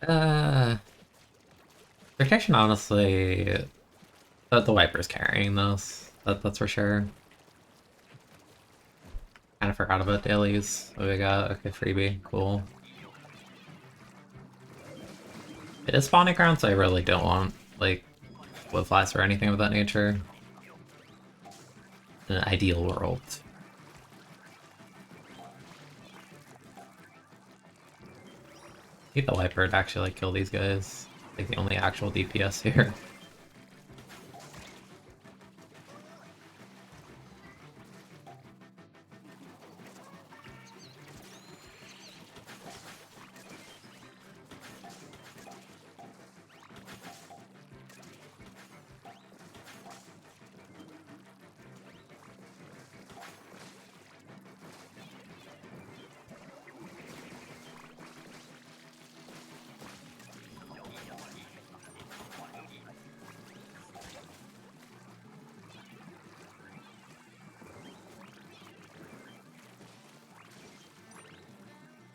Uh, Protection, honestly, the Wiper's carrying this. That's for sure. Kind of forgot about dailies. What we got? Okay, freebie. Cool. It is spawning ground, so I really don't want, like, wood flies or anything of that nature. In an ideal world. Need the Wiper to actually, like, kill these guys. Like, the only actual DPS here.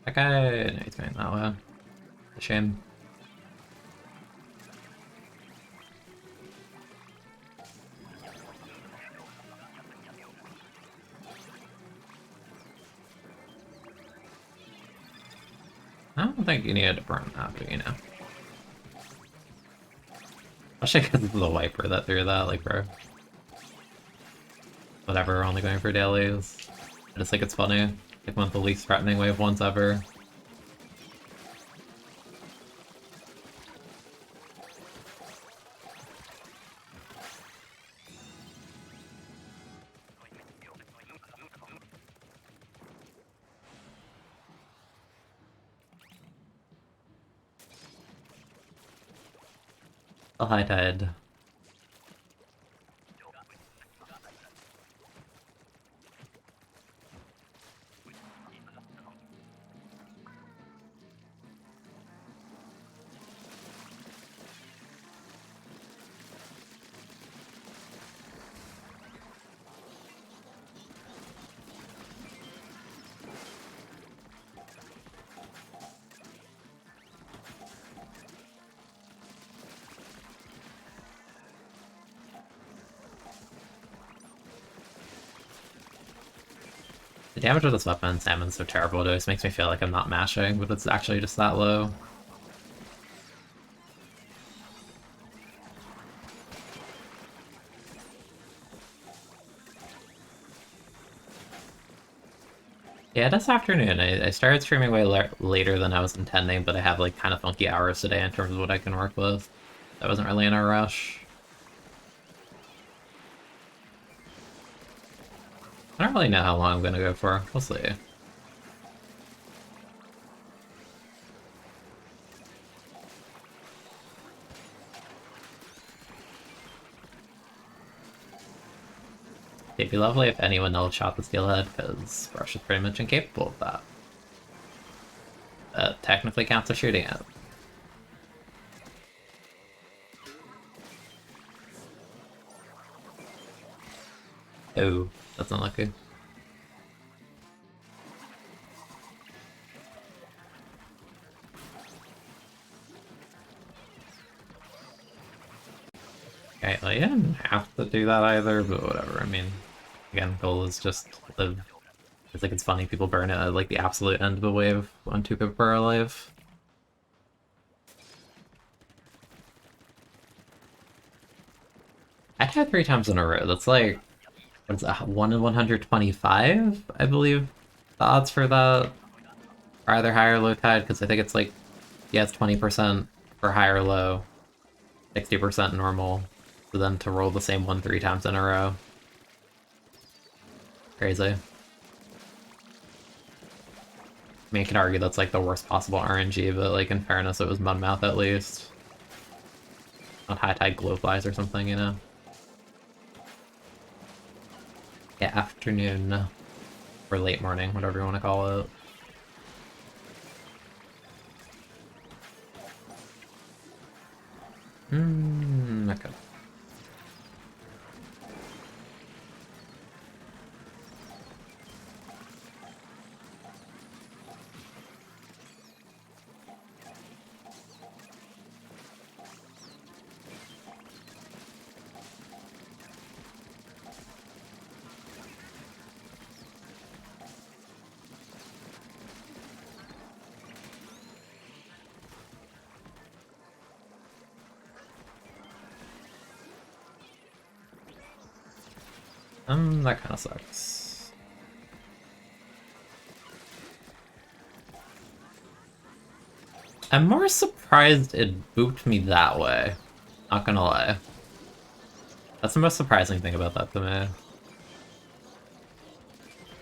That guy, no, he's going that way. A shame. I don't think you needed to burn that, but you know. Especially because it's the Wiper that threw that, like, bro. Whatever, we're only going for dailies. I just think it's funny. Like, one of the least threatening wave ones ever. The high tide. The damage of this weapon in Salmon's so terrible, it always makes me feel like I'm not mashing, but it's actually just that low. Yeah, this afternoon, I started streaming way later than I was intending, but I have like kind of funky hours today in terms of what I can work with. I wasn't really in a rush. I don't really know how long I'm gonna go for. We'll see. It'd be lovely if anyone else shot the steelhead, because Rush is pretty much incapable of that. That technically counts as shooting it. Oh, that's unlucky. Okay, well, you didn't have to do that either, but whatever. I mean, again, goal is just live. It's like it's funny people burn it at like the absolute end of the wave when 2 people are alive. I tried 3 times in a row. That's like, what's that, 1 in 125, I believe the odds for that are either high or low tide, because I think it's like, yeah, it's 20% for high or low, 60% normal, so then to roll the same one 3 times in a row. Crazy. I mean, you can argue that's like the worst possible RNG, but like in fairness, it was Mudmouth at least. Not High Tide Glowflies or something, you know? Yeah, afternoon. Or late morning, whatever you want to call it. Okay. That kind of sucks. I'm more surprised it booped me that way. Not gonna lie. That's the most surprising thing about that to me.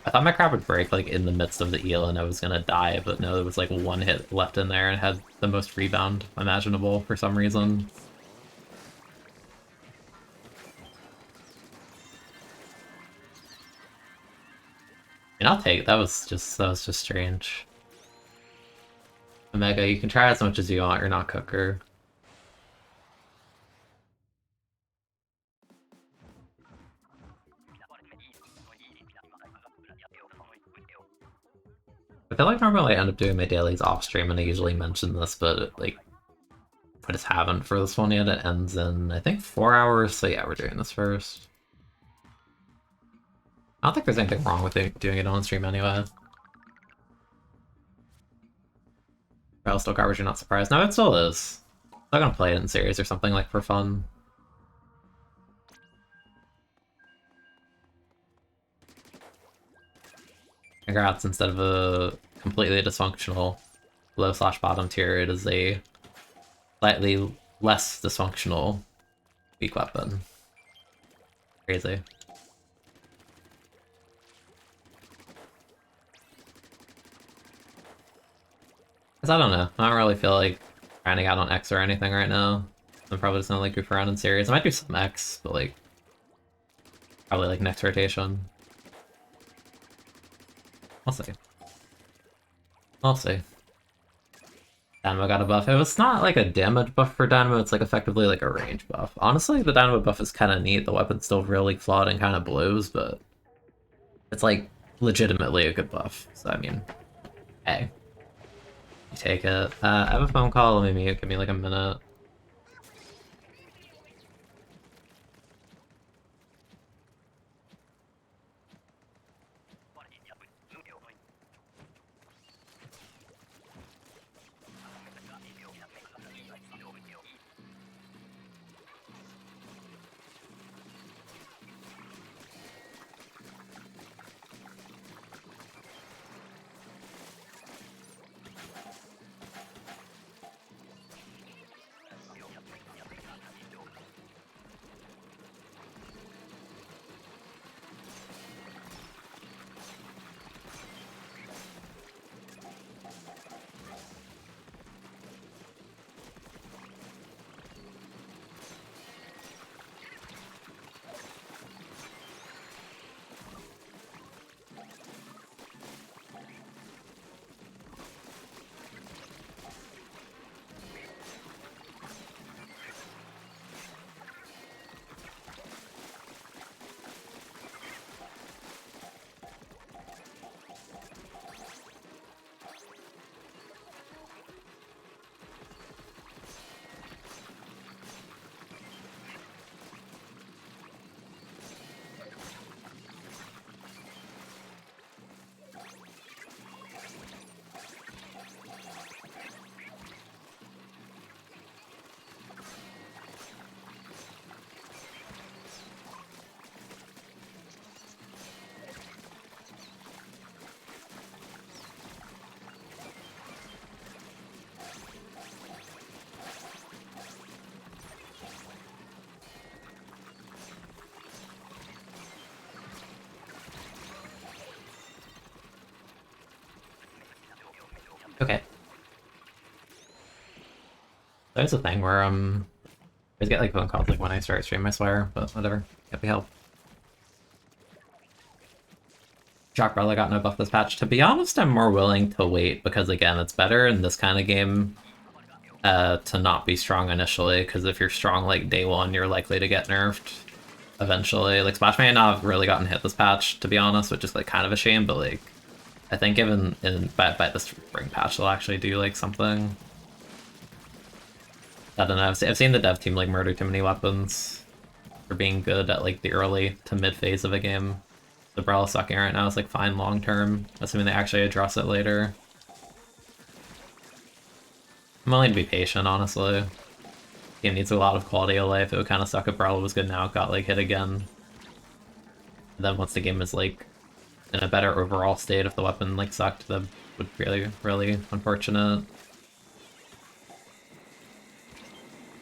I thought my crab would break like in the midst of the eel and I was gonna die, but no, there was like one hit left in there and had the most rebound imaginable for some reason. And I'll take that was just strange. Omega, you can try as much as you want, you're not cooker. I feel like normally I end up doing my dailies off stream and I usually mention this, but like I just haven't for this one yet. It ends in I think 4 hours, so yeah, we're doing this first. I don't think there's anything wrong with doing it on stream anyway. Well, still garbage, you're not surprised. No, it still is. I'm not gonna play it in series or something like for fun. Congrats, instead of a completely dysfunctional low/bottom tier, it is a slightly less dysfunctional weak weapon. Crazy. Cause I don't know. I don't really feel like grinding out on X or anything right now. I'm probably just gonna like goof around in series. I might do some X, but like probably like next rotation. We'll see. We'll see. Dynamo got a buff. It was not like a damage buff for Dynamo, it's like effectively like a range buff. Honestly, the Dynamo buff is kind of neat. The weapon's still really flawed and kind of blows, but it's like legitimately a good buff. So I mean, hey. You take it. I have a phone call, let me mute, give me like a minute. Okay. There's a thing where I always get like phone calls like when I start stream, I swear, but whatever. Happy help. Shock Brella got no buff this patch. To be honest, I'm more willing to wait because again, it's better in this kind of game to not be strong initially, because if you're strong like day one, you're likely to get nerfed eventually. Like Splash may not have really gotten hit this patch, to be honest, which is like kind of a shame, but like I think even by the spring patch they'll actually do like something. I don't know, I've seen the dev team like murder too many weapons for being good at like the early to mid phase of a game. The Brella sucking right now is like fine long term, assuming they actually address it later. I'm willing to be patient, honestly. Game needs a lot of quality of life. It would kind of suck if Brella was good now, got like hit again. then once the game is like in a better overall state, if the weapon like sucked, that would be really, really unfortunate.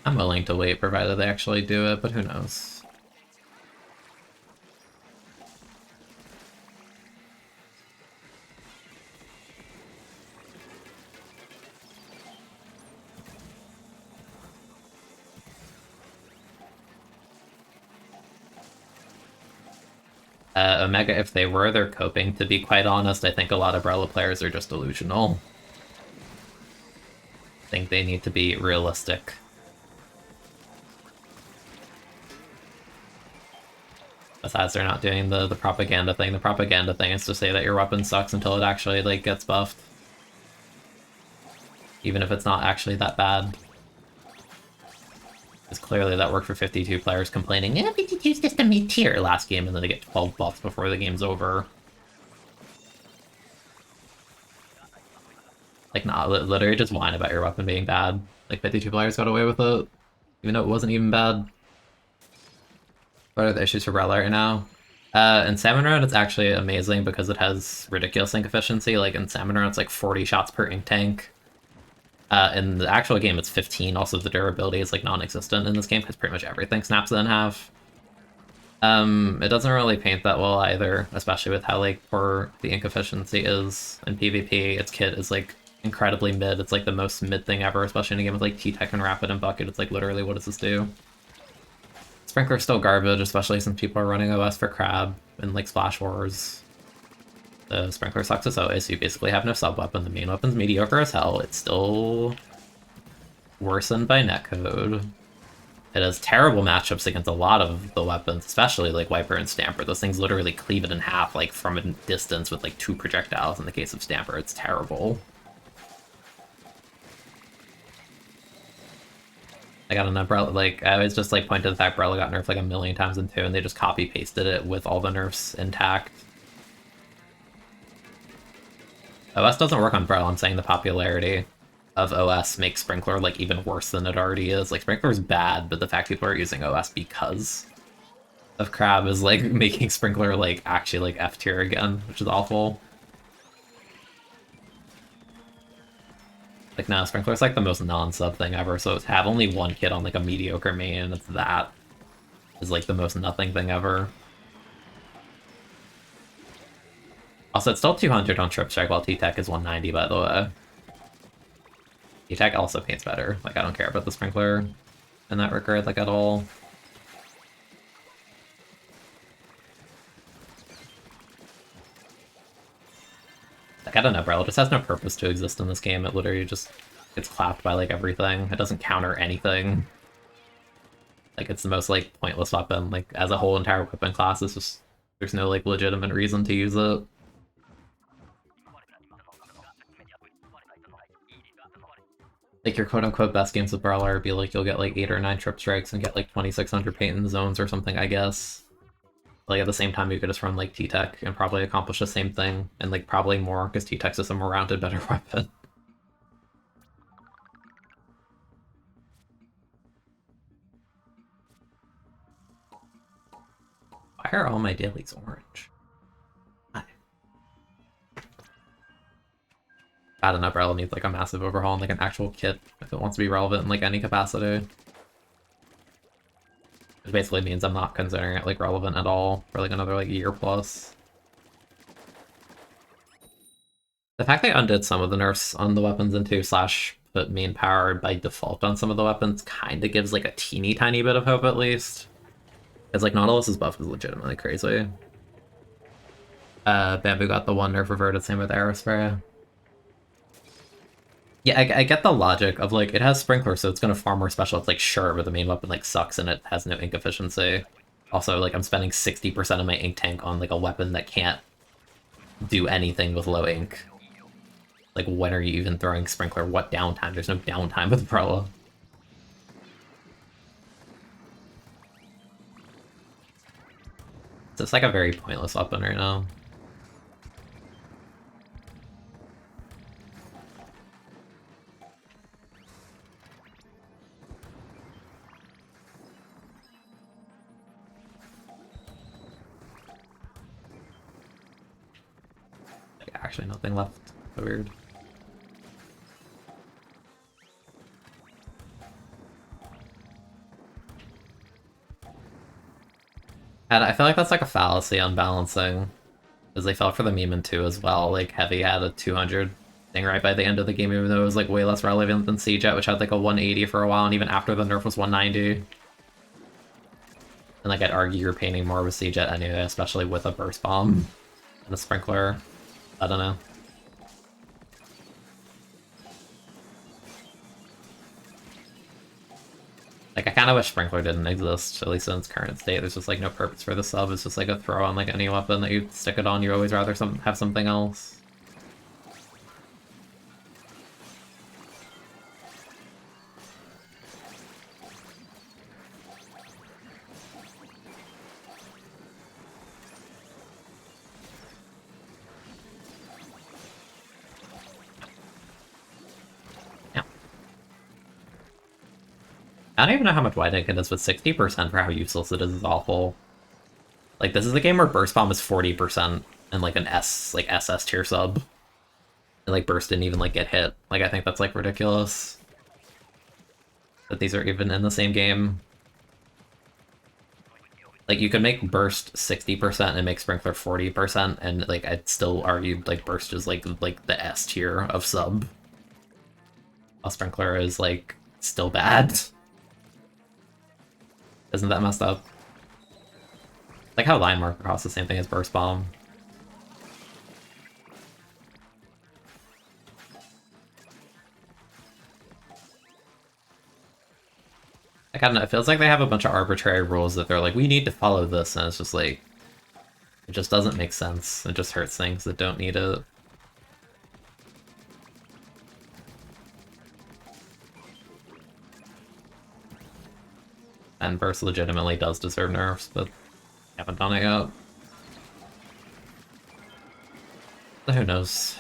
I'm willing to wait, provided they actually do it, but who knows. Omega, if they were, they're coping, to be quite honest. I think a lot of Brella players are just delusional. I think they need to be realistic. Besides, they're not doing the propaganda thing. The propaganda thing is to say that your weapon sucks until it actually, like, gets buffed. Even if it's not actually that bad. Because clearly that worked for 52 players complaining, yeah, 52's just a mid-tier last game, and then they get 12 buffs before the game's over. Like, nah, literally just whine about your weapon being bad. Like, 52 players got away with it, even though it wasn't even bad. What are the issues for Brella right now? In Salmon Road, it's actually amazing because it has ridiculous ink efficiency. Like, in Salmon Road, it's like 40 shots per ink tank. In the actual game, it's 15. Also, the durability is like non-existent in this game because pretty much everything snaps it in half. It doesn't really paint that well either, especially with how like poor the ink efficiency is in PvP. Its kit is like incredibly mid. It's like the most mid thing ever, especially in a game with like T-Tech and Rapid and Bucket. It's like literally, what does this do? Sprinkler's still garbage, especially since people are running OS for Crab and like Splash Wars. The Sprinkler sucks as always, so you basically have no sub-weapon. The main weapon's mediocre as hell. It's still worsened by netcode. It has terrible matchups against a lot of the weapons, especially like Wiper and Stamper. Those things literally cleave it in half, like from a distance with like 2 projectiles in the case of Stamper. It's terrible. I got an Umbrella, like, I always just like point to the fact Brella got nerfed like a million times in 2, and they just copy-pasted it with all the nerfs intact. OS doesn't work on Brella, I'm saying the popularity of OS makes Sprinkler like even worse than it already is. Like, Sprinkler's bad, but the fact people are using OS because of Crab is like making Sprinkler like actually like F tier again, which is awful. Like, no, Sprinkler's like the most non-sub thing ever, so to have only one kid on like a mediocre main, it's that is like the most nothing thing ever. Also, it's still 200 on Trip Strike, while T-Tech is 190, by the way. T-Tech also paints better. Like, I don't care about the Sprinkler in that regard, like, at all. Like, I don't know, Brella just has no purpose to exist in this game. It literally just gets clapped by, like, everything. It doesn't counter anything. Like, it's the most, like, pointless weapon. Like, as a whole entire weapon class, it's just... there's no, like, legitimate reason to use it. Like, your quote-unquote best games with Brawler would be like, you'll get like 8 or 9 trip strikes and get like 2600 paint in the zones or something, I guess. Like, at the same time, you could just run like T-Tech and probably accomplish the same thing, and like probably more, because T-Tech's just a more rounded, better weapon. Why are all my dailies orange? Why? Bad enough, Brella needs like a massive overhaul and like an actual kit if it wants to be relevant in like any capacity. Which basically means I'm not considering it like relevant at all for like another like year plus. The fact they undid some of the nerfs on the weapons in 2 / put main power by default on some of the weapons kind of gives like a teeny tiny bit of hope at least. Because like Nautilus's buff is legitimately crazy. Bamboo got the 1 nerf reverted, same with Aerospray. Yeah, I get the logic of like, it has Sprinkler, so it's gonna farm more special. It's like, sure, but the main weapon like sucks and it has no ink efficiency. Also, like, I'm spending 60% of my ink tank on like a weapon that can't do anything with low ink. Like, when are you even throwing Sprinkler? What downtime? There's no downtime with Brella. So it's like a very pointless weapon right now. actually nothing left. So weird. And I feel like that's like a fallacy on balancing. Because they fell for the meme in 2 as well. Like, Heavy had a 200 thing right by the end of the game, even though it was like way less relevant than Siege, which had like a 180 for a while, and even after the nerf was 190. And like, I'd argue you're painting more with Siege anyway, especially with a burst bomb and a sprinkler. I don't know. Like, I kind of wish Sprinkler didn't exist, at least in its current state. There's just, like, no purpose for the sub. It's just, like, a throw on, like, any weapon that you stick it on. You always rather have something else. I don't even know how much White Ink it is, but 60% for how useless it is awful. Like, this is a game where Burst Bomb is 40% and, like, an SS tier sub. And, like, Burst didn't even, like, get hit. Like, I think that's, like, ridiculous. That these are even in the same game. Like, you could make Burst 60% and make Sprinkler 40%, and, like, I'd still argue, like, Burst is, like the S tier of sub. While Sprinkler is, like, still bad. Isn't that messed up? Like how Line Marker costs the same thing as Burst Bomb. Like, I don't know, it feels like they have a bunch of arbitrary rules that they're like, we need to follow this, and it's just like, it just doesn't make sense. It just hurts things that don't need it. And Burst legitimately does deserve nerfs, but haven't done it yet. So who knows?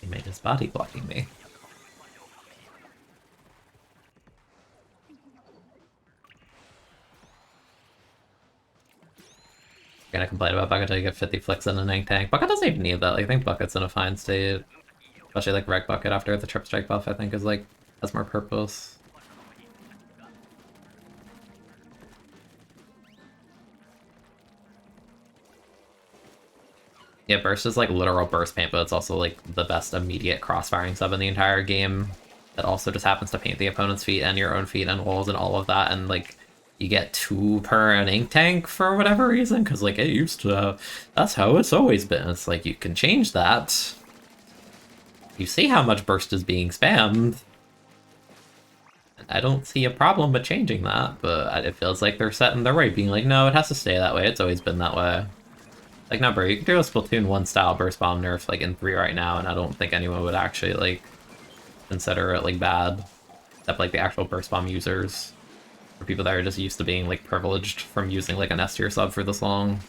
He made his body blocking me. Gonna complain about Bucket till you get 50 flicks in an ink tank. Bucket doesn't even need that. Like, I think Bucket's in a fine state. Especially like Wreck Bucket after the Trip Strike buff, I think is like, has more purpose. Yeah, Burst is like literal burst paint, but it's also like the best immediate cross-firing sub in the entire game. That also just happens to paint the opponent's feet and your own feet and walls and all of that, and like you get 2 per an ink tank for whatever reason, because like it used to, that's how it's always been. It's like you can change that. You see how much burst is being spammed. I don't see a problem with changing that, but it feels like they're set in their way, being like, no, it has to stay that way. It's always been that way. Like, no, bro, you can do a Splatoon 1 style burst bomb nerf like in 3 right now, and I don't think anyone would actually like consider it like bad, except like the actual burst bomb users, or people that are just used to being like privileged from using like an S tier sub for this long.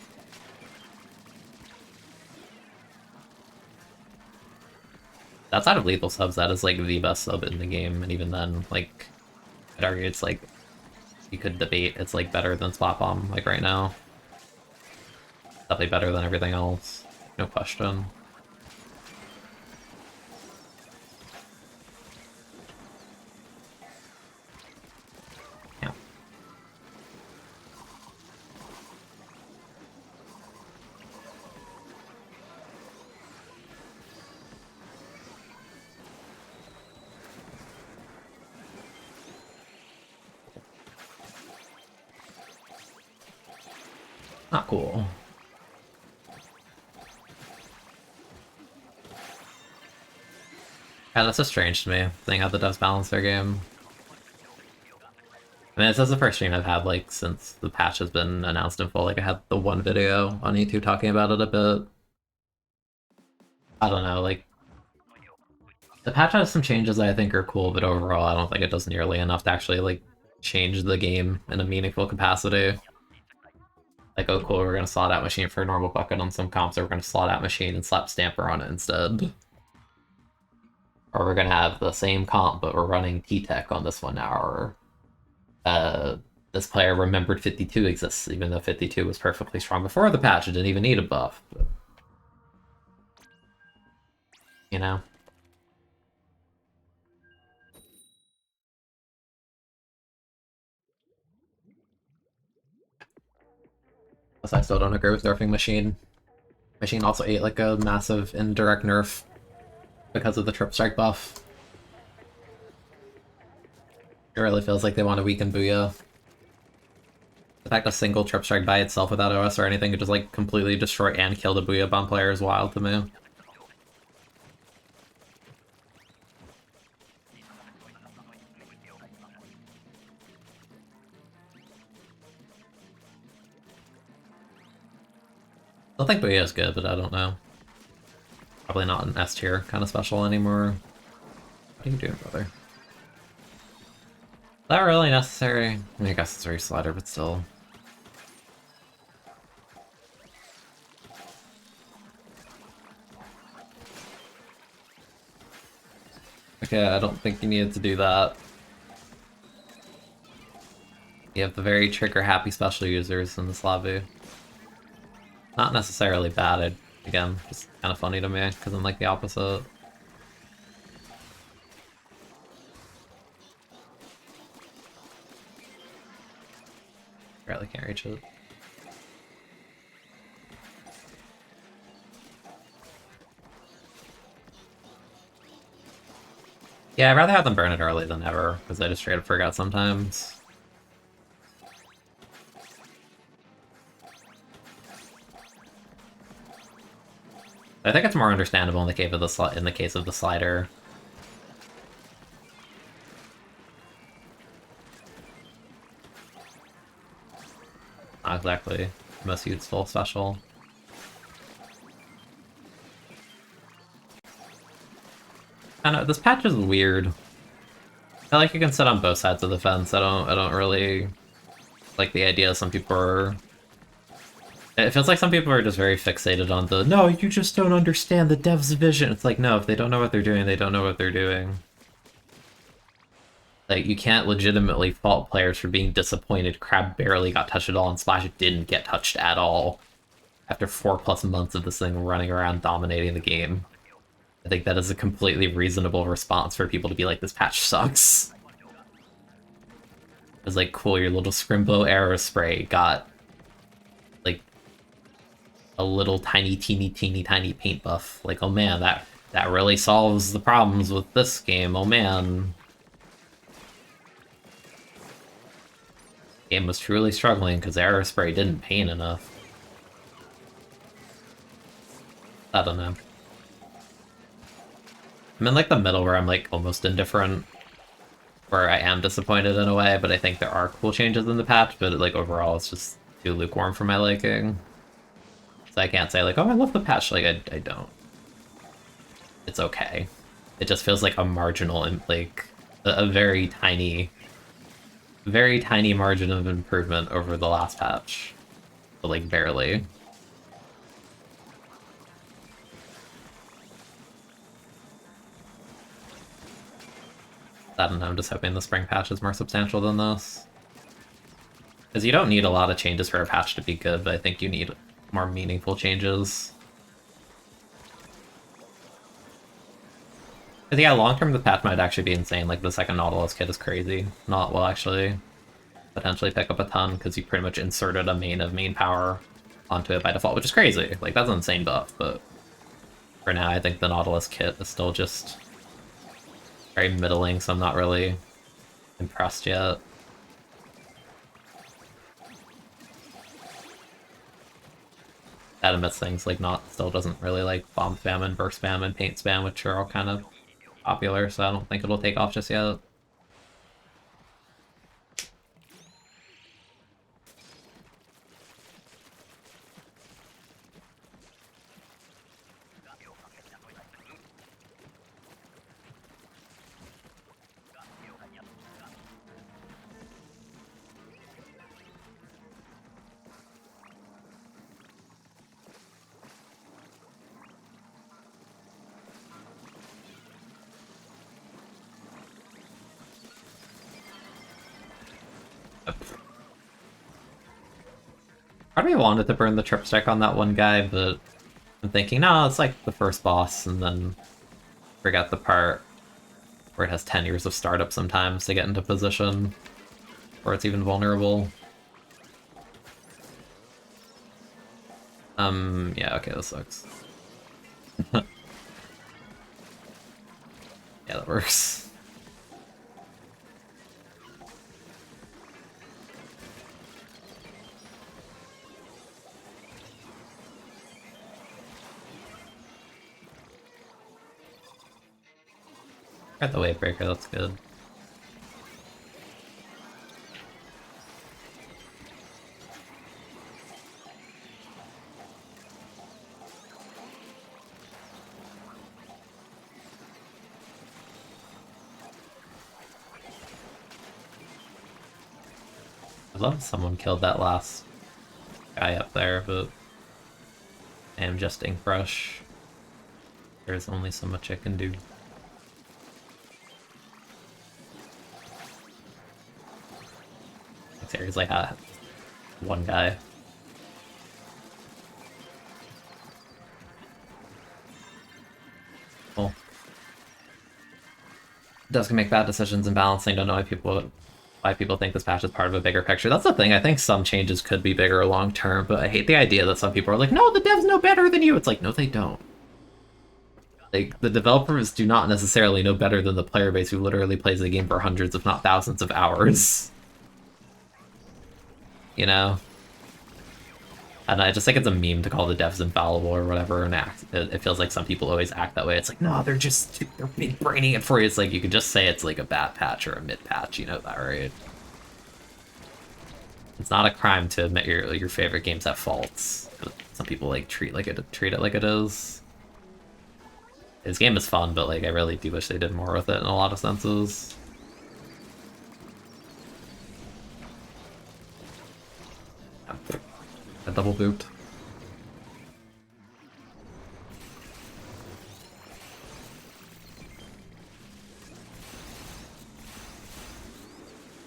Outside of lethal subs, that is like the best sub in the game, and even then, like, I'd argue it's like, you could debate it's like better than Splat Bomb, like right now. Definitely better than everything else, no question. Yeah. Not cool. Yeah, that's just strange to me, seeing how the devs balance their game. I mean, this is the first stream I've had, like, since the patch has been announced in full. Like, I had the one video on YouTube talking about it a bit. I don't know, like, the patch has some changes that I think are cool, but overall I don't think it does nearly enough to actually, like, change the game in a meaningful capacity. Like, oh cool, we're gonna slot out machine for a normal bucket on some comps, or we're gonna slot out machine and slap stamper on it instead. Or we're gonna have the same comp, but we're running T-Tech on this one now, or this player remembered 52 exists, even though 52 was perfectly strong before the patch, it didn't even need a buff. But, you know? Plus, I still don't agree with nerfing Machine. Machine also ate like a massive indirect nerf because of the trip strike buff. It really feels like they want to weaken Booyah. The fact a single trip strike by itself without OS or anything could just like completely destroy and kill the Booyah bomb player is wild to me. I think Booyah is good, but I don't know. Probably not an S tier kind of special anymore. What are you doing, brother? Is that really necessary? I mean, I guess it's very slider, but still. Okay, I don't think you needed to do that. You have the very trigger-happy special users in this lobby. Not necessarily bad, again, just kind of funny to me, because I'm like the opposite. Barely can't reach it. Yeah, I'd rather have them burn it early than ever, because I just straight up forget sometimes. I think it's more understandable in the case of the slider. Not exactly the most useful special. I don't know, this patch is weird. I like you can sit on both sides of the fence. I don't really like the idea some people are. It feels like some people are just very fixated on the no, you just don't understand the dev's vision. It's like, no, if they don't know what they're doing, they don't know what they're doing. Like, you can't legitimately fault players for being disappointed Crab barely got touched at all and Splash didn't get touched at all after 4+ months of this thing running around dominating the game. I think that is a completely reasonable response for people to be like, this patch sucks. It's like, cool, your little Scrimbo arrow spray got like a little tiny paint buff. Like, oh man, that really solves the problems with this game, oh man. Game was truly struggling because arrow spray didn't paint enough. I don't know. I'm in like the middle where I'm like almost indifferent, where I am disappointed in a way, but I think there are cool changes in the patch, but like overall it's just too lukewarm for my liking. So I can't say like, oh, I love the patch, like I don't. It's okay. It just feels like a marginal, like a very tiny margin of improvement over the last patch, but like barely. I don't know, I'm just hoping the spring patch is more substantial than this. Because you don't need a lot of changes for a patch to be good, but I think you need more meaningful changes. Because yeah, long-term the patch might actually be insane, like the second Nautilus kit is crazy. Not will actually potentially pick up a ton, because you pretty much inserted a main of main power onto it by default, which is crazy. Like, that's an insane buff, but for now I think the Nautilus kit is still just very middling, so I'm not really impressed yet. that emits things like not still doesn't really like bomb spam and burst spam and paint spam, which are all kind of popular, so I don't think it'll take off just yet. Part of me wanted to burn the tripstick on that one guy, but I'm thinking, no, it's like the first boss, and then forget the part where it has 10 years of startup sometimes to get into position, or it's even vulnerable. Yeah, okay, this sucks. Yeah, that works. Got the wave breaker, that's good. I'd love if someone killed that last guy up there, but I am just ink brush. There's only so much I can do. He's like one guy. Well, Does can make bad decisions in balancing. Don't know why people think this patch is part of a bigger picture. That's the thing. I think some changes could be bigger long term, but I hate the idea that some people are like, no, the devs know better than you. It's like, no, they don't. Like, the developers do not necessarily know better than the player base who literally plays the game for hundreds, if not thousands of hours. You know? And I just think it's a meme to call the devs infallible or whatever, and it feels like some people always act that way. It's like, no, they're big braining it for you. It's like, you could just say it's like a bad patch or a mid patch, you know that, right? It's not a crime to admit your favorite games have faults. Some people like treat it like it is. This game is fun, but like I really do wish they did more with it in a lot of senses. A double boot.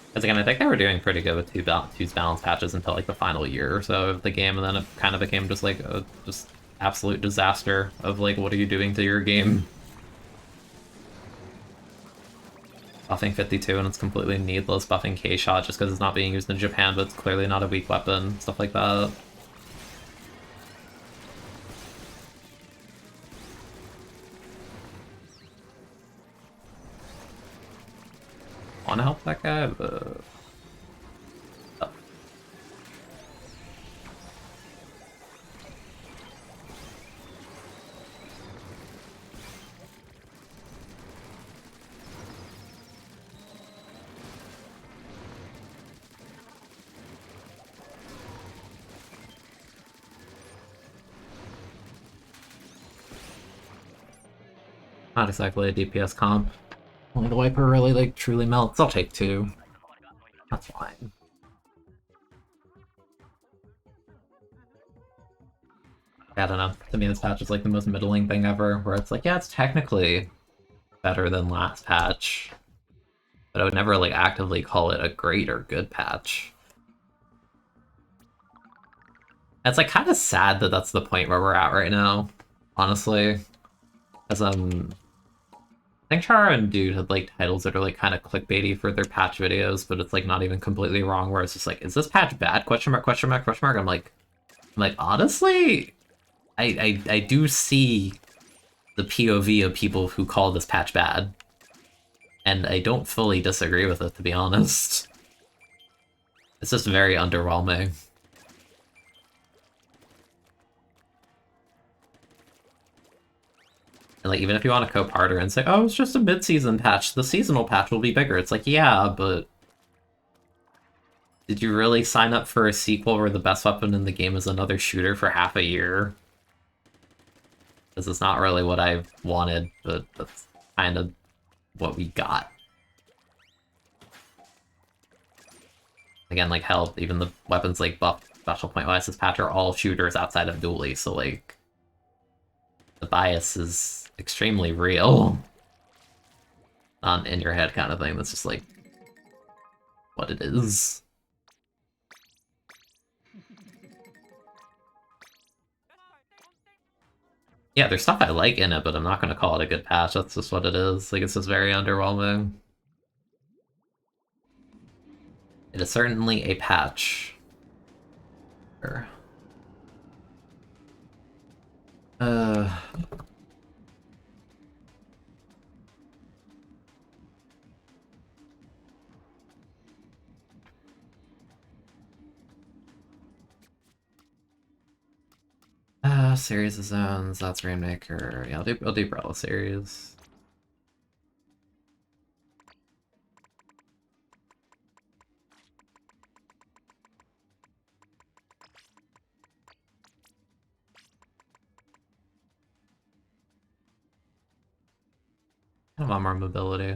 Because again, I think they were doing pretty good with two's balance patches until like the final year or so of the game, and then it kind of became just like a just absolute disaster of like, what are you doing to your game? Buffing 52 and it's completely needless. Buffing K-Shot just because it's not being used in Japan, but it's clearly not a weak weapon. Stuff like that. Want to help that guy, but... Oh. Not exactly a DPS comp. Only the wiper really, like, truly melts. I'll take 2. That's fine. I don't know. To me, this patch is like the most middling thing ever, where it's like, yeah, it's technically better than last patch, but I would never, like, actively call it a great or good patch. It's, like, kind of sad that that's the point where we're at right now, honestly. As, I think Chara and Dude had like titles that are like kind of clickbaity for their patch videos, but it's like not even completely wrong. Where it's just like, is this patch bad? Question mark? Question mark? Question mark? I'm like honestly, I do see the POV of people who call this patch bad, and I don't fully disagree with it, to be honest. It's just very underwhelming. And like, even if you want to cope harder and say, oh, it's just a mid-season patch, the seasonal patch will be bigger. It's like, yeah, but did you really sign up for a sequel where the best weapon in the game is another shooter for half a year? This is not really what I wanted, but that's kind of what we got. Again, like, hell, even the weapons like buff special point wise this patch are all shooters outside of dually, so like the bias is extremely real. Not in your head kind of thing, that's just like what it is. Yeah, there's stuff I like in it, but I'm not gonna call it a good patch, that's just what it is. Like, it's just very underwhelming. It is certainly a patch. Sure. Series of zones, that's Rainmaker. Yeah, I'll do Brella series. I want more mobility. I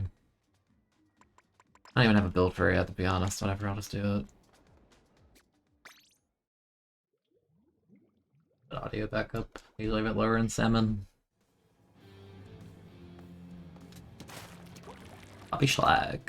don't even have a build for it yet, to be honest. Whatever, I'll just do it. Put audio back up. Usually a bit lower in salmon. Poppy Schlag.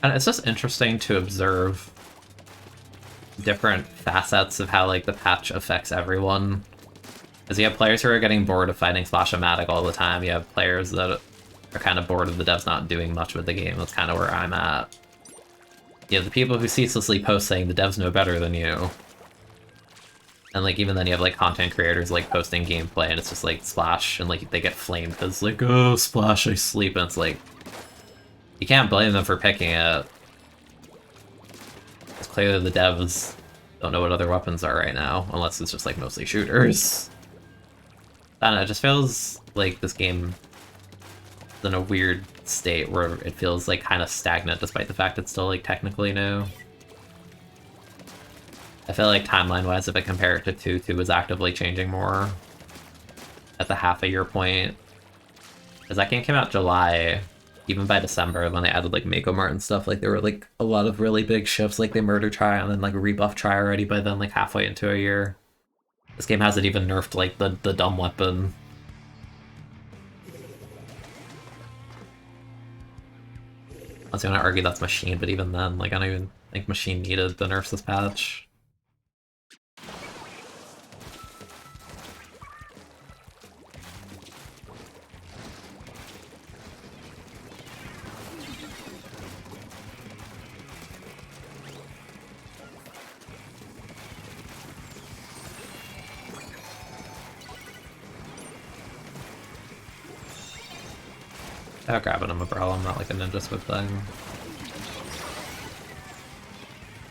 And it's just interesting to observe different facets of how like the patch affects everyone. Because you have players who are getting bored of fighting Splash-O-Matic all the time. You have players that are kind of bored of the devs not doing much with the game. That's kind of where I'm at. You have the people who ceaselessly post saying the devs know better than you. And like even then you have like content creators like posting gameplay and it's just like Splash and like they get flamed because like, oh Splash, I sleep, and it's like you can't blame them for picking it. It's clearly the devs don't know what other weapons are right now, unless it's just like mostly shooters. I don't know, it just feels like this game is in a weird state where it feels like kind of stagnant despite the fact it's still like technically new. I feel like timeline-wise, if I compare it to 2, 2 is actively changing more at the half-a-year point. Because that game came out July, even by December, when they added like Mako Mart and stuff, like there were like a lot of really big shifts, like they murder try and then like rebuff try already by then, like halfway into a year. This game hasn't even nerfed like the dumb weapon. I was gonna argue that's Machine, but even then, like I don't even think Machine needed the nerfs this patch. Without grabbing him a Brella, I'm not like a ninja swift thing.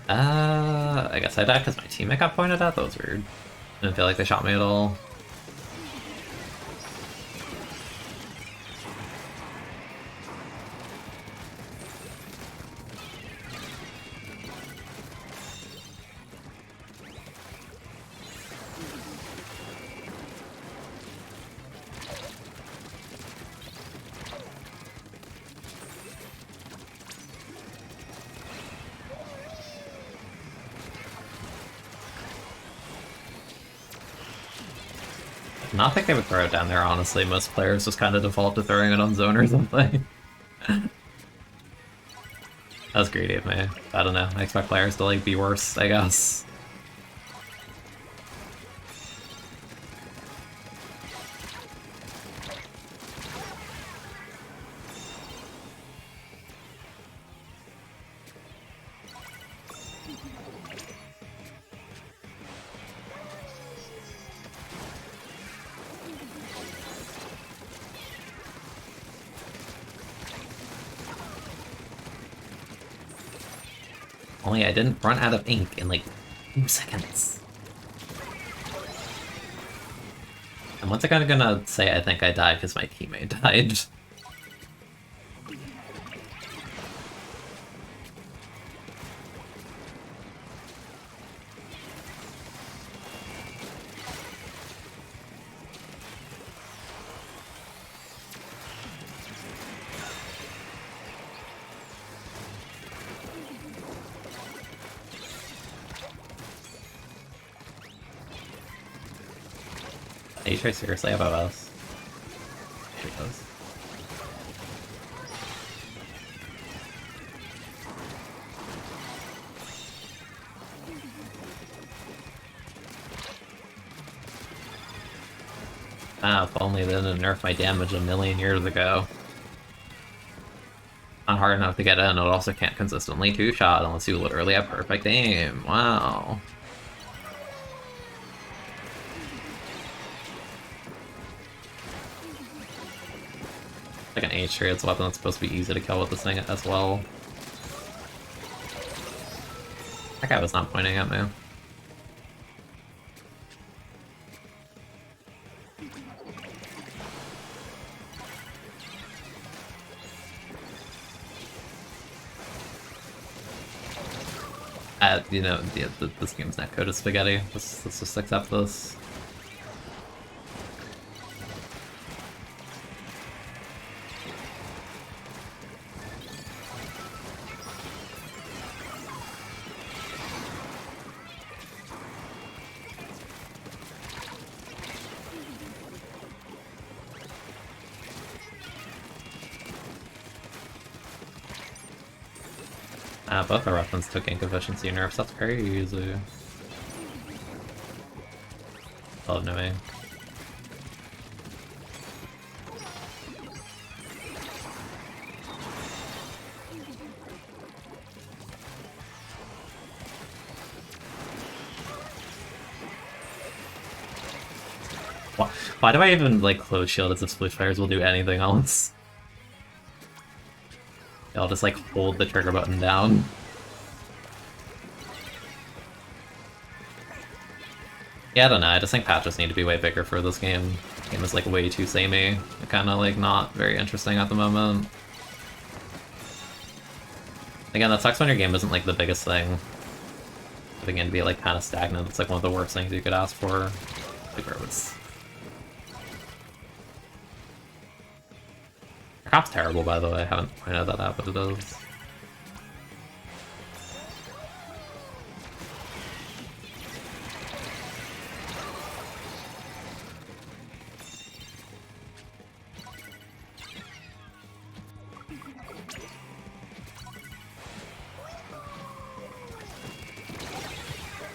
I guess I died because my teammate got pointed at? That was weird. I didn't feel like they shot me at all. I not think they would throw it down there, honestly. Most players just kind of default to throwing it on zone or something. That was greedy of me. I don't know. I expect players to like be worse, I guess. Only I didn't run out of ink in like 2 seconds. And once again, I'm gonna say I think I died because my teammate died. Are you sure seriously about us? Here it goes. Ah, if only they didn't nerf my damage a million years ago. Not hard enough to get in, it also can't consistently two-shot unless you literally have perfect aim. Wow. Like an H3, it's a weapon that's supposed to be easy to kill with this thing as well. That guy was not pointing at me. You know, this game's netcode is spaghetti. Let's just accept this. Both our weapons took ink efficiency nerfs, that's crazy. Love no ink. Why do I even like close shield as if split fires will do anything else? I'll just like hold the trigger button down. Yeah, I don't know, I just think patches need to be way bigger for this game. The game is like way too samey. Kinda like not very interesting at the moment. Again, that sucks when your game isn't like the biggest thing. For the game to be like kinda stagnant, it's like one of the worst things you could ask for. Like where it was. Your comp's terrible, by the way, I haven't pointed that out, but it is.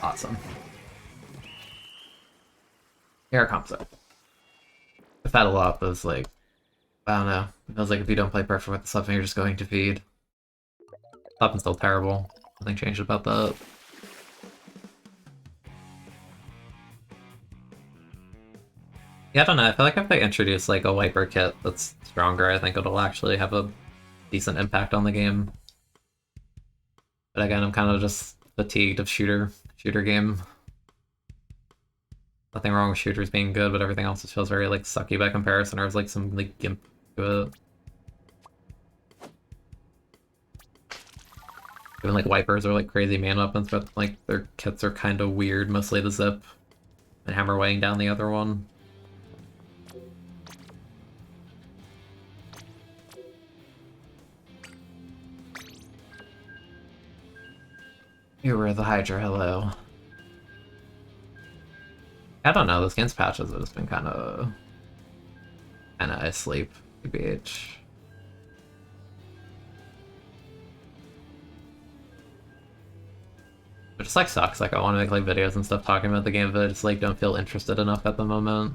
Awesome. Air comps up. The Battle Up is like, I don't know. It feels like if you don't play perfect with something, you're just going to feed. Something's still terrible. Nothing changed about that. Yeah, I don't know. I feel like if they introduce like a wiper kit that's stronger, I think it'll actually have a decent impact on the game. But again, I'm kind of just fatigued of shooter game. Nothing wrong with shooters being good, but everything else just feels very like sucky by comparison, or there's like some like gimp to it. Even like wipers are like crazy man weapons, but like their kits are kind of weird, mostly the zip and hammer weighing down the other one. You were the Hydra, hello. I don't know, this game's patches have just been kinda asleep, BH. It just like sucks, like I want to make like videos and stuff talking about the game, but I just like don't feel interested enough at the moment.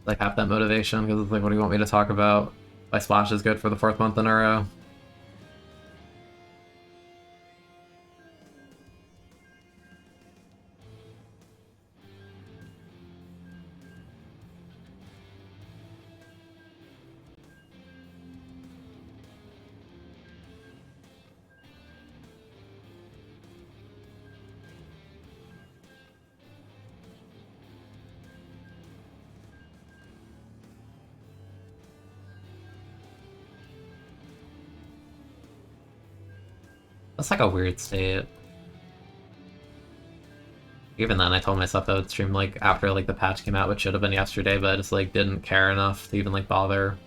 Like have that motivation, because it's like, what do you want me to talk about? Why Splash is good for the 4th month in a row? That's like a weird state. Even then, I told myself I would stream like after like the patch came out, which should have been yesterday, but I just like didn't care enough to even like bother.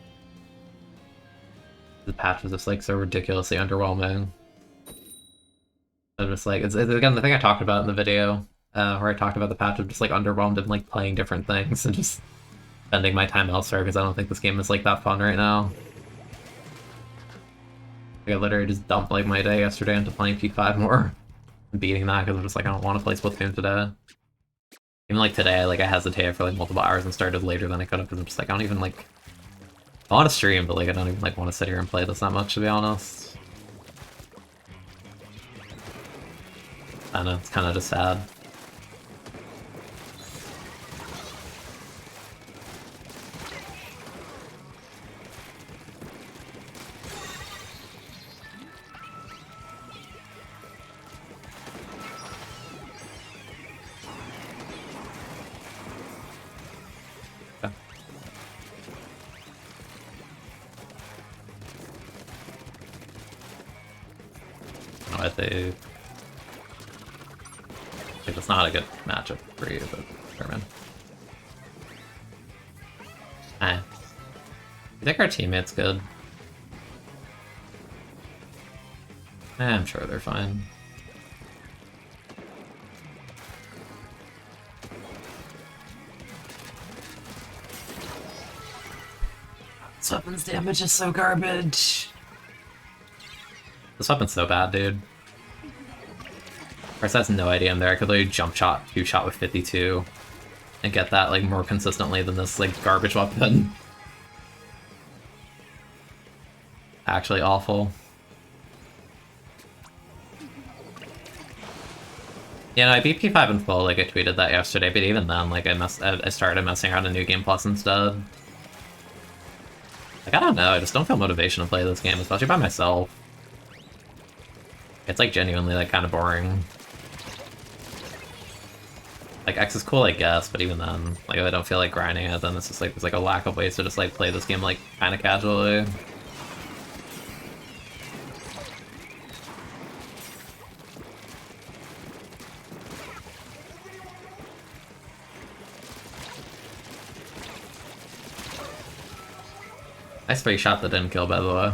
The patch was just like so ridiculously underwhelming. I'm just like, it's again the thing I talked about in the video, where I talked about the patch of just like underwhelmed and like playing different things and just spending my time elsewhere because I don't think this game is like that fun right now. Like, I literally just dumped like my day yesterday into playing P5 more, and beating that because I'm just like I don't want to play Splatoon today. Even like today, like I hesitated for like multiple hours and started later than I could have because I'm just like I don't even like I want to stream, but like I don't even like want to sit here and play this that much to be honest. I know it's kind of just sad. I think it's not a good matchup for you, but sure, man. I think our teammate's good. I'm sure they're fine. This weapon's damage is so garbage. This weapon's so bad, dude. Chris has no idea I'm there. I could literally jump shot, 2-shot with 52 and get that like more consistently than this like garbage weapon. Actually awful. Yeah, no, I beat P5 in full, like I tweeted that yesterday, but even then, like I started messing around in New Game Plus instead. Like I don't know, I just don't feel motivation to play this game, especially by myself. It's like genuinely like kind of boring. Like X is cool, I guess, but even then, like if I don't feel like grinding it, then it's just like there's like a lack of ways to just like play this game like kind of casually. Nice free shot that didn't kill, by the way.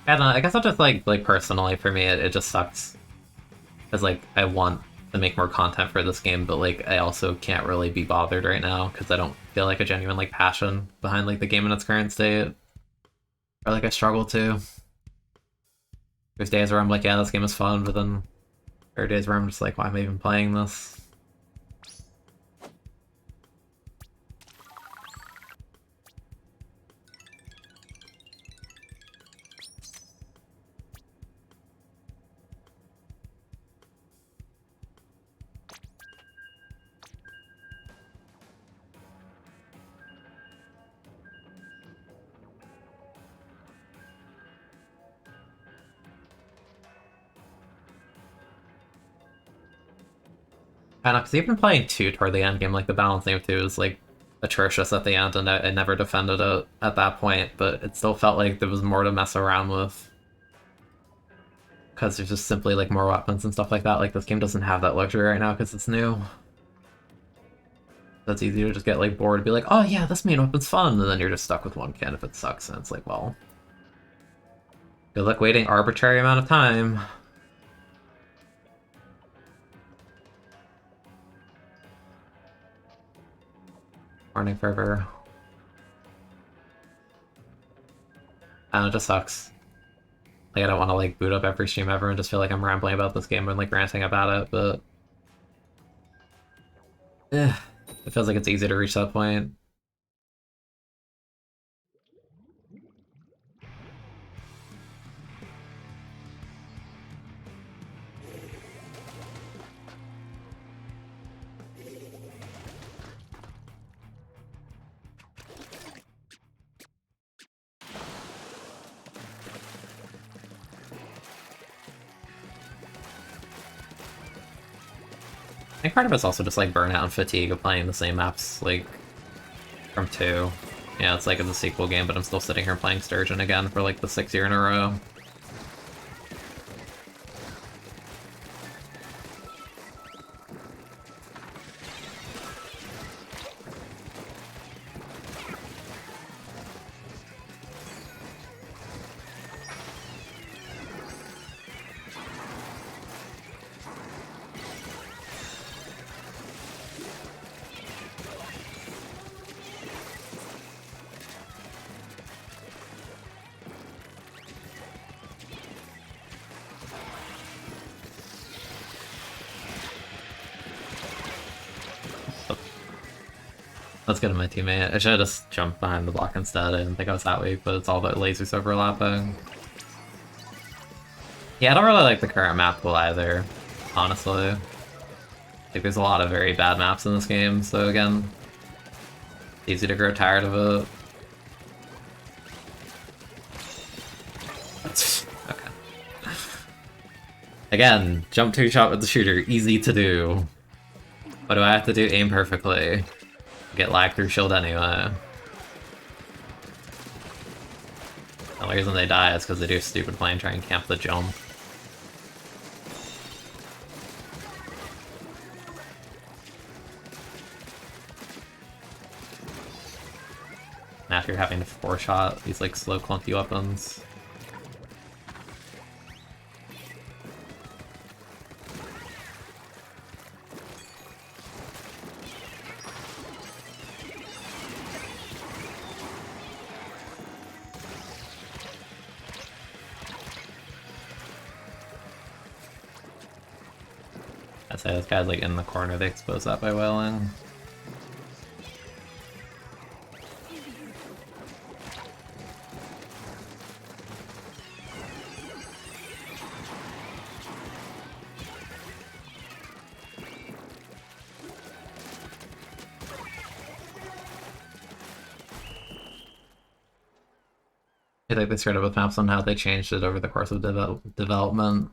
I don't know, I guess I'll just like personally for me it just sucks. Because like I want to make more content for this game, but like I also can't really be bothered right now because I don't feel like a genuine like passion behind like the game in its current state. Or like I struggle to. There's days where I'm like, yeah, this game is fun, but then there are days where I'm just like, why am I even playing this? I know, because even playing 2 toward the end game, like the balancing of 2 is like atrocious at the end, and I never defended it at that point, but it still felt like there was more to mess around with. Because there's just simply like more weapons and stuff like that. Like this game doesn't have that luxury right now because it's new. That's easy to just get like bored and be like, oh yeah, this main weapon's fun, and then you're just stuck with one kit if it sucks, and it's like, well, good luck waiting arbitrary amount of time. Morning Fervor. I don't know, it just sucks. Like I don't want to like boot up every stream ever and just feel like I'm rambling about this game and like ranting about it, but it feels like it's easy to reach that point. think part of it's also just like burnout and fatigue of playing the same maps like from 2. Yeah, it's like it's a sequel game, but I'm still sitting here playing Sturgeon again for like the 6th year in a row. That's good of my teammate. I should have just jumped behind the block instead. I didn't think I was that weak, but it's all about lasers overlapping. Yeah, I don't really like the current map pool either, honestly. I think there's a lot of very bad maps in this game, so again, it's easy to grow tired of it. Okay. Again, jump 2-shot with the shooter, easy to do. What do I have to do? Aim perfectly. Get lag through shield anyway. The only reason they die is because they do stupid play and try and camp the jump. Now if you're having to 4-shot these like slow clunky weapons. I say this guy's like in the corner, they expose that by wailing. I think they started with maps on how they changed it over the course of development.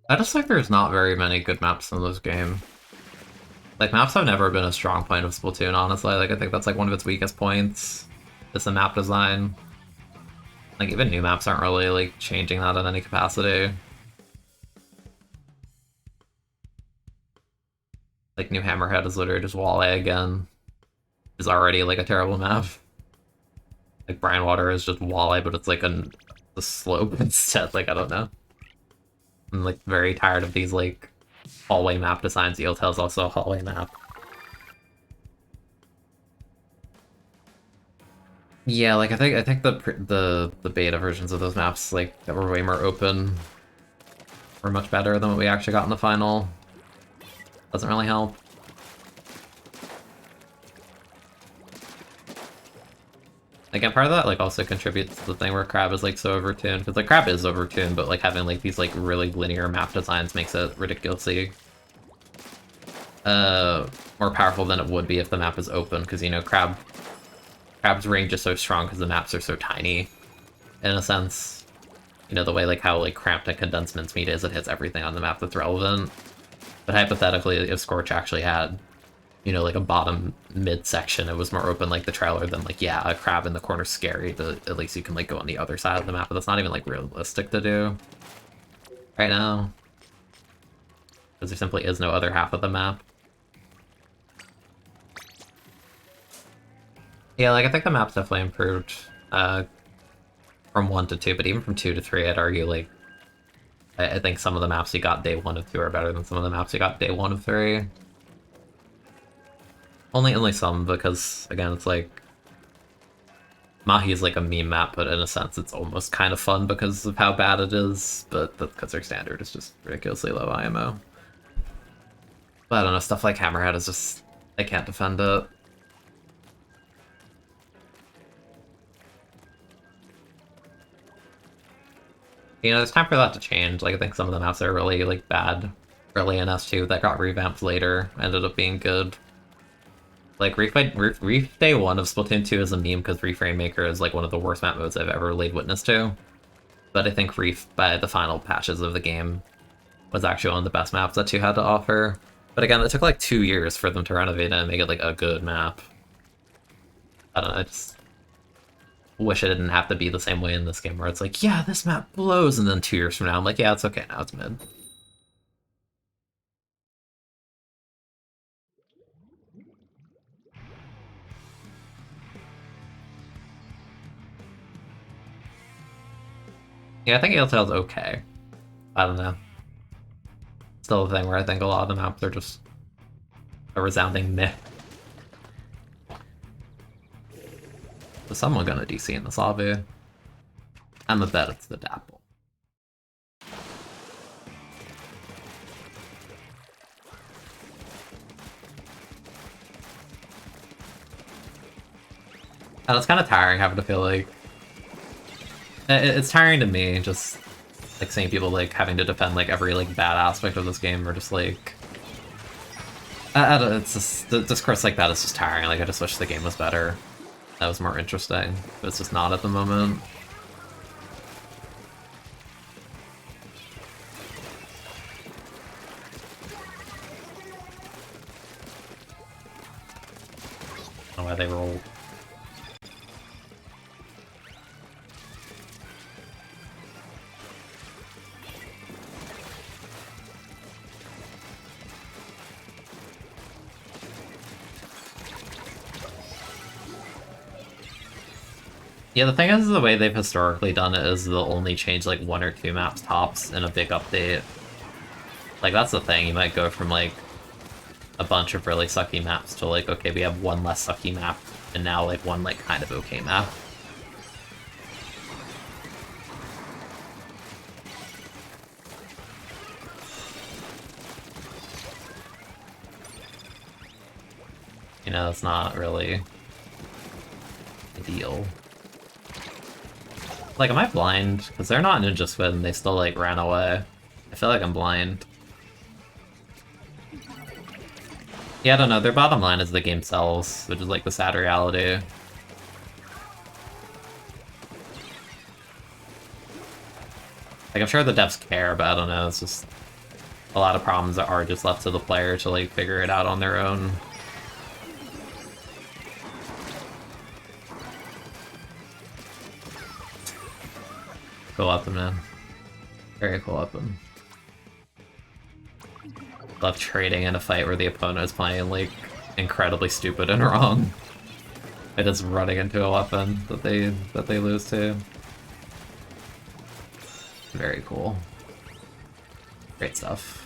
I just think there's not very many good maps in this game. Like, maps have never been a strong point of Splatoon, honestly. Like, I think that's like one of its weakest points, is the map design. Like, even new maps aren't really, like, changing that in any capacity. Like, New Hammerhead is literally just Wall A again. Is already, like, a terrible map. Like, Brine Water is just Wall A, but it's like a slope instead, like, I don't know. I'm like very tired of these like hallway map designs. Eeltail's also a hallway map. Yeah, like I think the beta versions of those maps like that were way more open were much better than what we actually got in the final. Doesn't really help. Again, part of that like also contributes to the thing where Crab is like so overtuned, because like Crab is overtuned, but like having like these like really linear map designs makes it ridiculously more powerful than it would be if the map is open, because you know Crab's range is so strong because the maps are so tiny, in a sense. You know, the way like how like cramped and condensed mincemeat is, it hits everything on the map that's relevant. But hypothetically, if Scorch actually had, you know, like a bottom mid section, it was more open like the trailer, than like, yeah, a Crab in the corner's scary, but at least you can like go on the other side of the map, but that's not even like realistic to do right now, because there simply is no other half of the map. Yeah, like I think the map's definitely improved from 1 to 2, but even from 2 to 3, I'd argue like I think some of the maps you got day 1 of 2 are better than some of the maps you got day 1 of 3. Only some, because again, it's like Mahi is like a meme map, but in a sense it's almost kind of fun because of how bad it is, but because their standard is just ridiculously low IMO. But I don't know, stuff like Hammerhead is just, I can't defend it. You know, there's time for that to change. Like, I think some of the maps are really, like, bad early in S2 that got revamped later, ended up being good. Like, Reef Day 1 of Splatoon 2 is a meme because Reef Rainmaker is, like, one of the worst map modes I've ever laid witness to. But I think Reef, by the final patches of the game, was actually one of the best maps that 2 had to offer. But again, it took like 2 years for them to renovate it and make it like a good map. I don't know, I just wish it didn't have to be the same way in this game where it's like, yeah, this map blows, and then 2 years from now I'm like, yeah, it's okay now, it's mid. Yeah, I think Ailtail's okay. I don't know. Still a thing where I think a lot of the maps are just a resounding meh. Is someone gonna DC in this lobby? I'm a bet it's the Dapple. And it's kind of tiring having to feel like... It's tiring to me, just like seeing people like having to defend like every like bad aspect of this game, or just like... I don't know, it's just... The discourse like that is just tiring, like I just wish the game was better. That was more interesting, but it's just not at the moment. I don't know why they rolled. Yeah, the thing is, the way they've historically done it is they'll only change like 1 or 2 maps tops in a big update. Like, that's the thing, you might go from like a bunch of really sucky maps to like, okay, we have 1 less sucky map, and now like 1 like kind of okay map. You know, it's not really ideal. Like, am I blind? Because they're not Ninja Squid and they still, like, ran away. I feel like I'm blind. Yeah, I don't know. Their bottom line is the game sells, which is, like, the sad reality. Like, I'm sure the devs care, but I don't know. It's just a lot of problems that are just left to the player to, like, figure it out on their own. Cool weapon, man. Very cool weapon. Love trading in a fight where the opponent is playing, like, incredibly stupid and wrong. It is running into a weapon that they lose to. Very cool. Great stuff.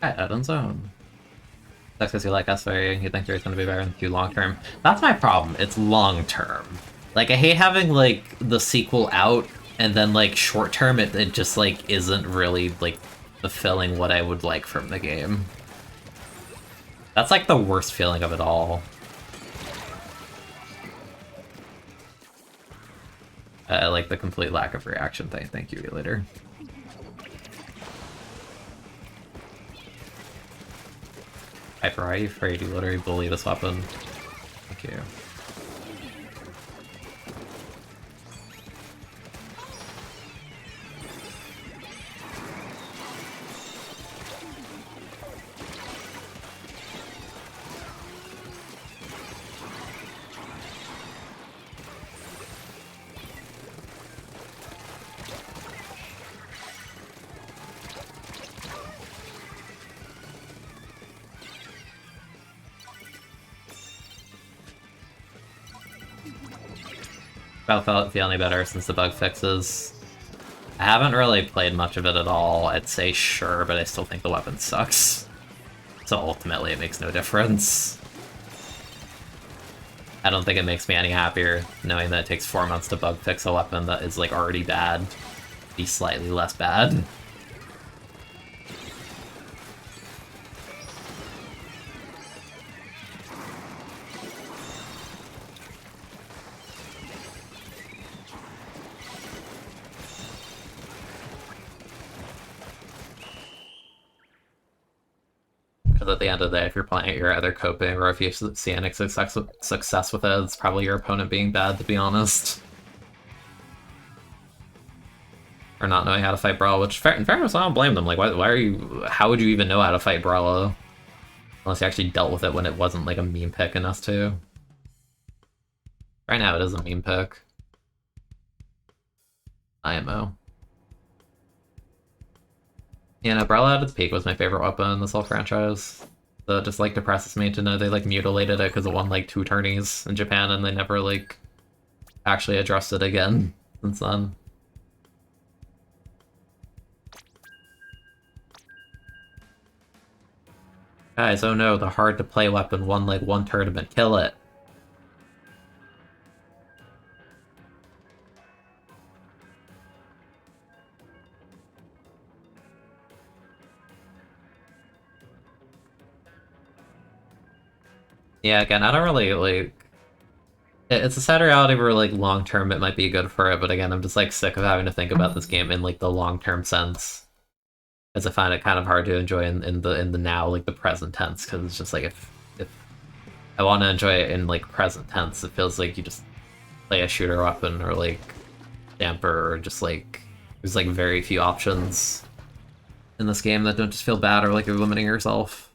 Hi, Eden's own. That's because you like us, or you think yours gonna be better than you long term. That's my problem. It's long term. Like, I hate having like the sequel out and then like short term it just like isn't really like fulfilling what I would like from the game. That's like the worst feeling of it all. I like the complete lack of reaction thing. Thank you, later. Hyper, are you afraid you literally bully this weapon? Thank you. feel any better since the bug fixes. I haven't really played much of it at all. I'd say sure, but I still think the weapon sucks. So ultimately, it makes no difference. I don't think it makes me any happier knowing that it takes 4 months to bug fix a weapon that is like already bad. Be slightly less bad. Because at the end of the day, if you're playing it, you're either coping, or if you see any success with it, it's probably your opponent being bad, to be honest. Or not knowing how to fight Brella, which, in fairness, I don't blame them. Like, why are you... How would you even know how to fight Brella? Unless you actually dealt with it when it wasn't, like, a meme pick in S2. Right now, it is a meme pick. IMO. Yeah, no, Brella at its peak was my favorite weapon in this whole franchise. So it just, like, depresses me to know they, like, mutilated it because it won, like, 2 tourneys in Japan and they never, like, actually addressed it again since then. Guys, oh no, the hard-to-play weapon won, like, 1 tournament. Kill it. Yeah, again, I don't really, like... It's a sad reality where, like, long-term it might be good for it, but again, I'm just, like, sick of having to think about this game in, like, the long-term sense. As I find it kind of hard to enjoy in the now, like, the present tense, because it's just, like, if I want to enjoy it in, like, present tense, it feels like you just play a shooter weapon, or, like, damper, or just, like... There's, like, very few options in this game that don't just feel bad, or like you're limiting yourself.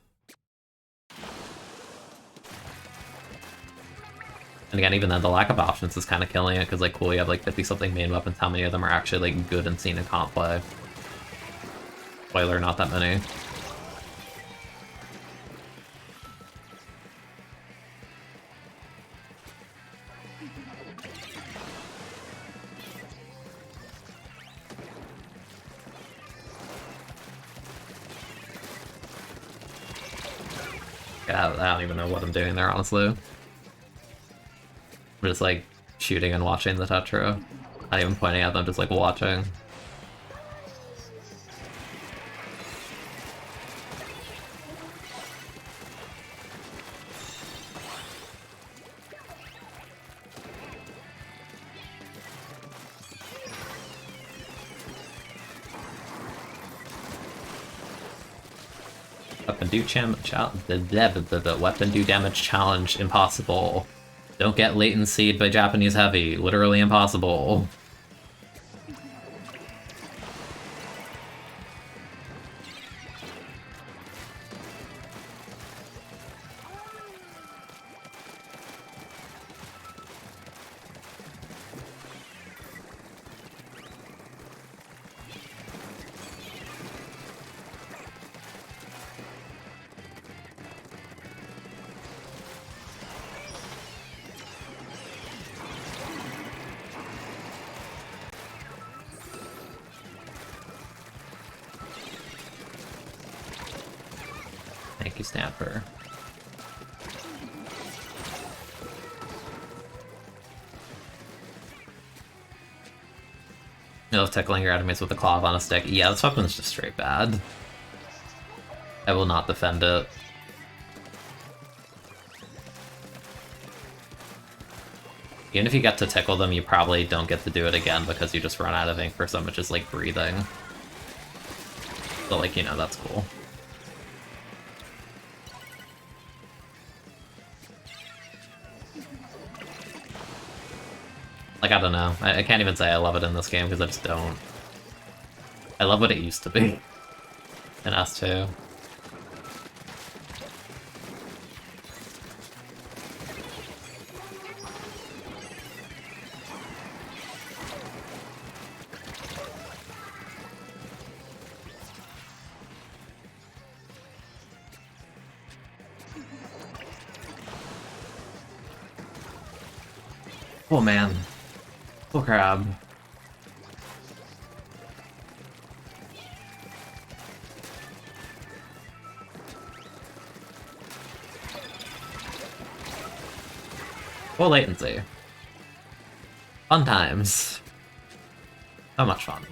And again, even then, the lack of options is kind of killing it, because, like, cool, you have, like, 50-something main weapons, how many of them are actually, like, good and seen in comp play? Spoiler, not that many. Yeah, I don't even know what I'm doing there, honestly. I'm just, like, shooting and watching the Tetra. Not even pointing at them, just, like, watching. Weapon do damage challenge impossible. Don't get latency'd by Japanese heavy. Literally impossible. Thank you, Snapper. I love tickling your enemies with a claw on a stick. Yeah, this weapon's just straight bad. I will not defend it. Even if you get to tickle them, you probably don't get to do it again because you just run out of ink for so much as, like, breathing. So, like, you know, that's cool. Like, I don't know. I can't even say I love it in this game, because I just don't. I love what it used to be in S2. Oh man. Oh crab. Full latency. Fun times. So much fun.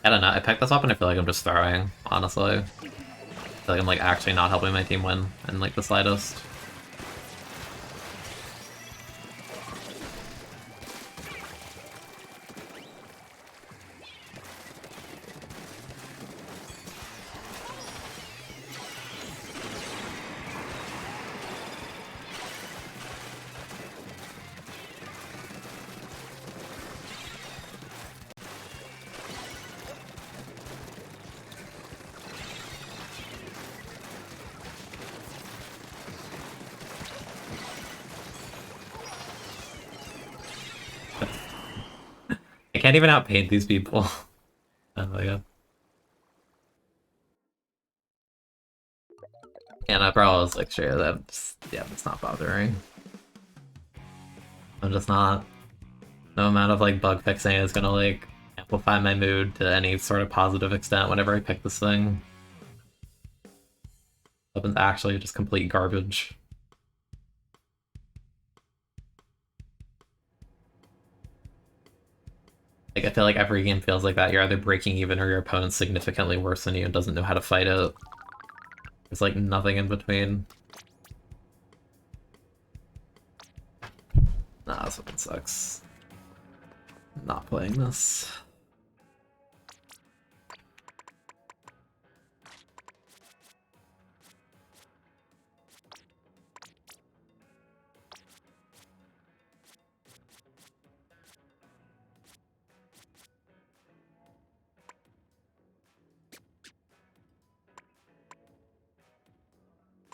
I don't know, I picked this up and I feel like I'm just throwing, honestly. I feel like I'm like actually not helping my team win in like the slightest. I can't even outpaint these people. Oh my god. And I probably was like, sure, that's, yeah, that's not bothering. I'm just not. No amount of like bug fixing is gonna like amplify my mood to any sort of positive extent whenever I pick this thing. Weapon's actually just complete garbage. Like, I feel like every game feels like that. You're either breaking even or your opponent's significantly worse than you and doesn't know how to fight it. There's like nothing in between. Nah, this weapon sucks. Not playing this.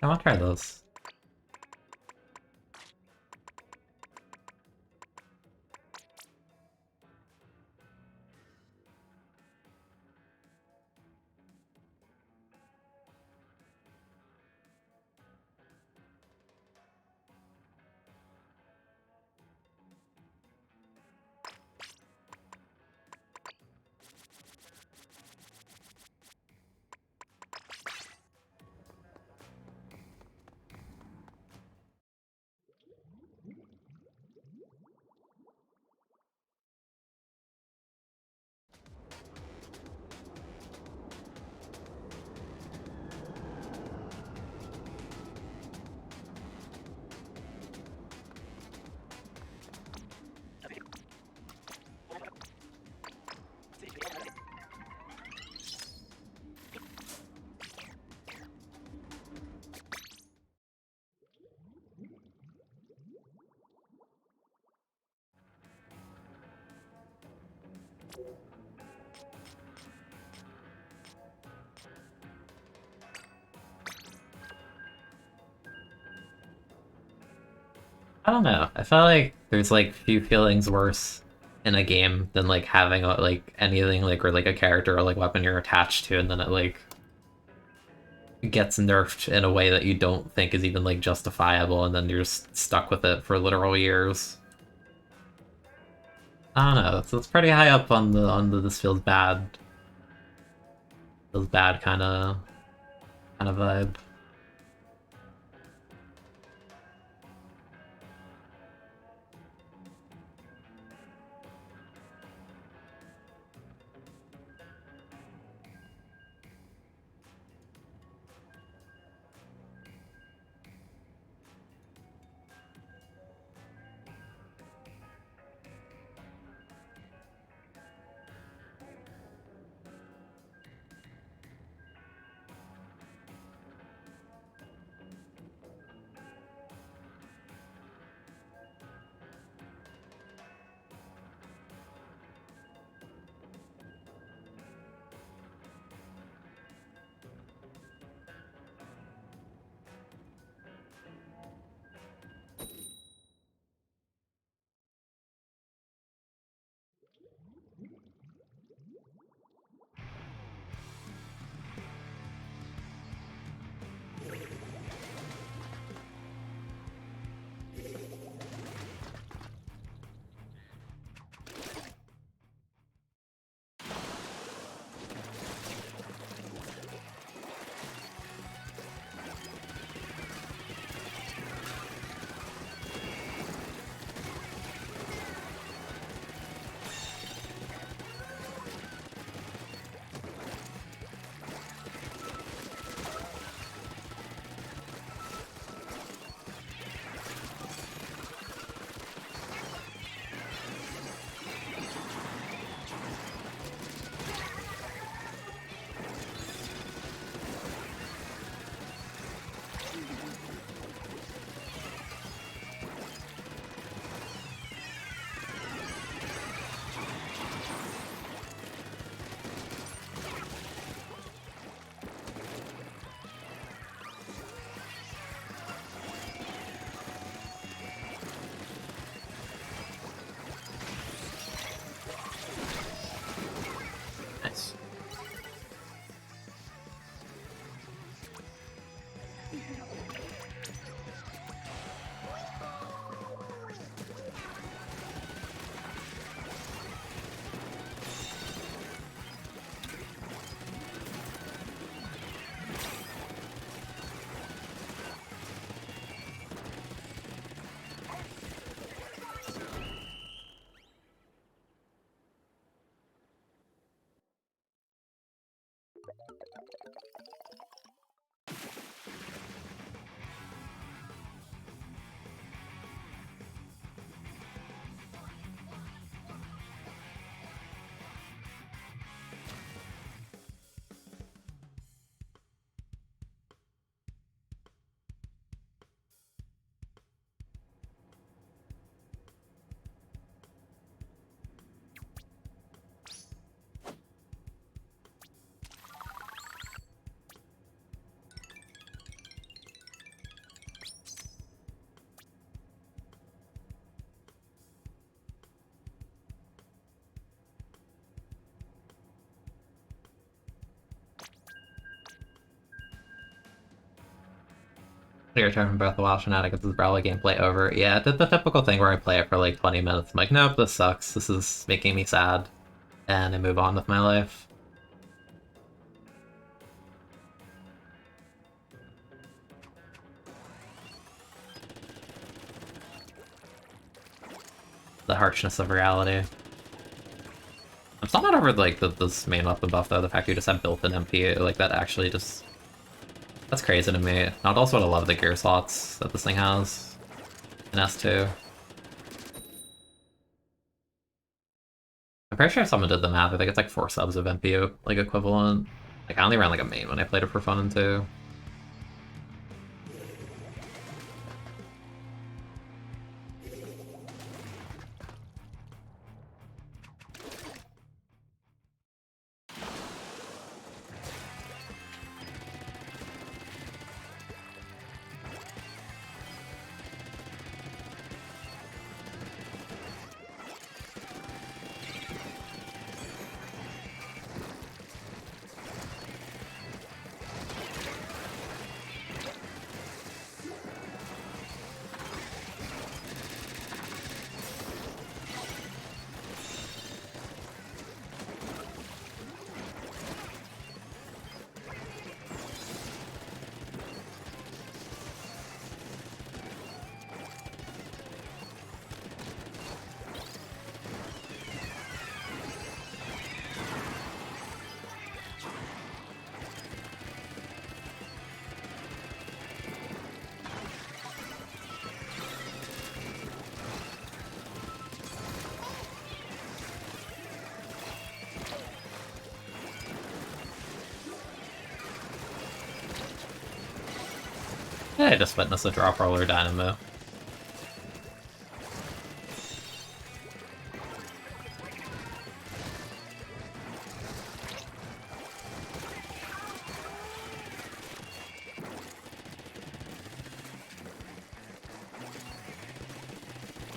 I want to try this. I don't know. I feel like there's like few feelings worse in a game than like having like anything like or like a character or like weapon you're attached to and then it like gets nerfed in a way that you don't think is even like justifiable and then you're just stuck with it for literal years. I don't know. So it's pretty high up on the this feels bad kind of vibe. Your turn from Breath of the Wild fanatic, it's the Brella gameplay over. Yeah, it did the typical thing where I play it for like 20 minutes. I'm like, nope, this sucks. This is making me sad. And I move on with my life. The harshness of reality. I'm still not over like this main weapon buff though, the fact you just have built-in MP, like that actually just... That's crazy to me. Not also what I love the gear slots that this thing has in S2. I'm pretty sure if someone did the math, I think it's like 4 subs of MP, like equivalent. Like I only ran like a main when I played it for fun and 2. Yeah, I just witnessed a drop roller dynamo.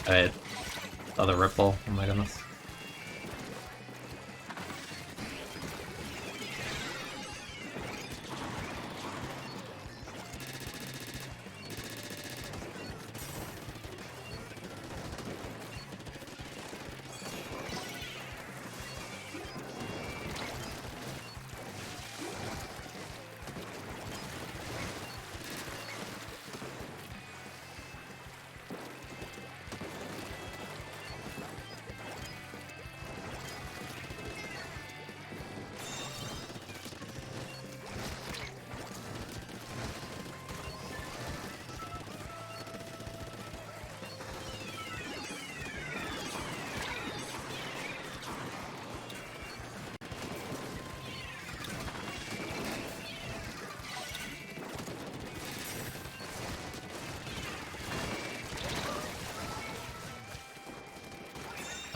Alright. Other ripple, oh my goodness.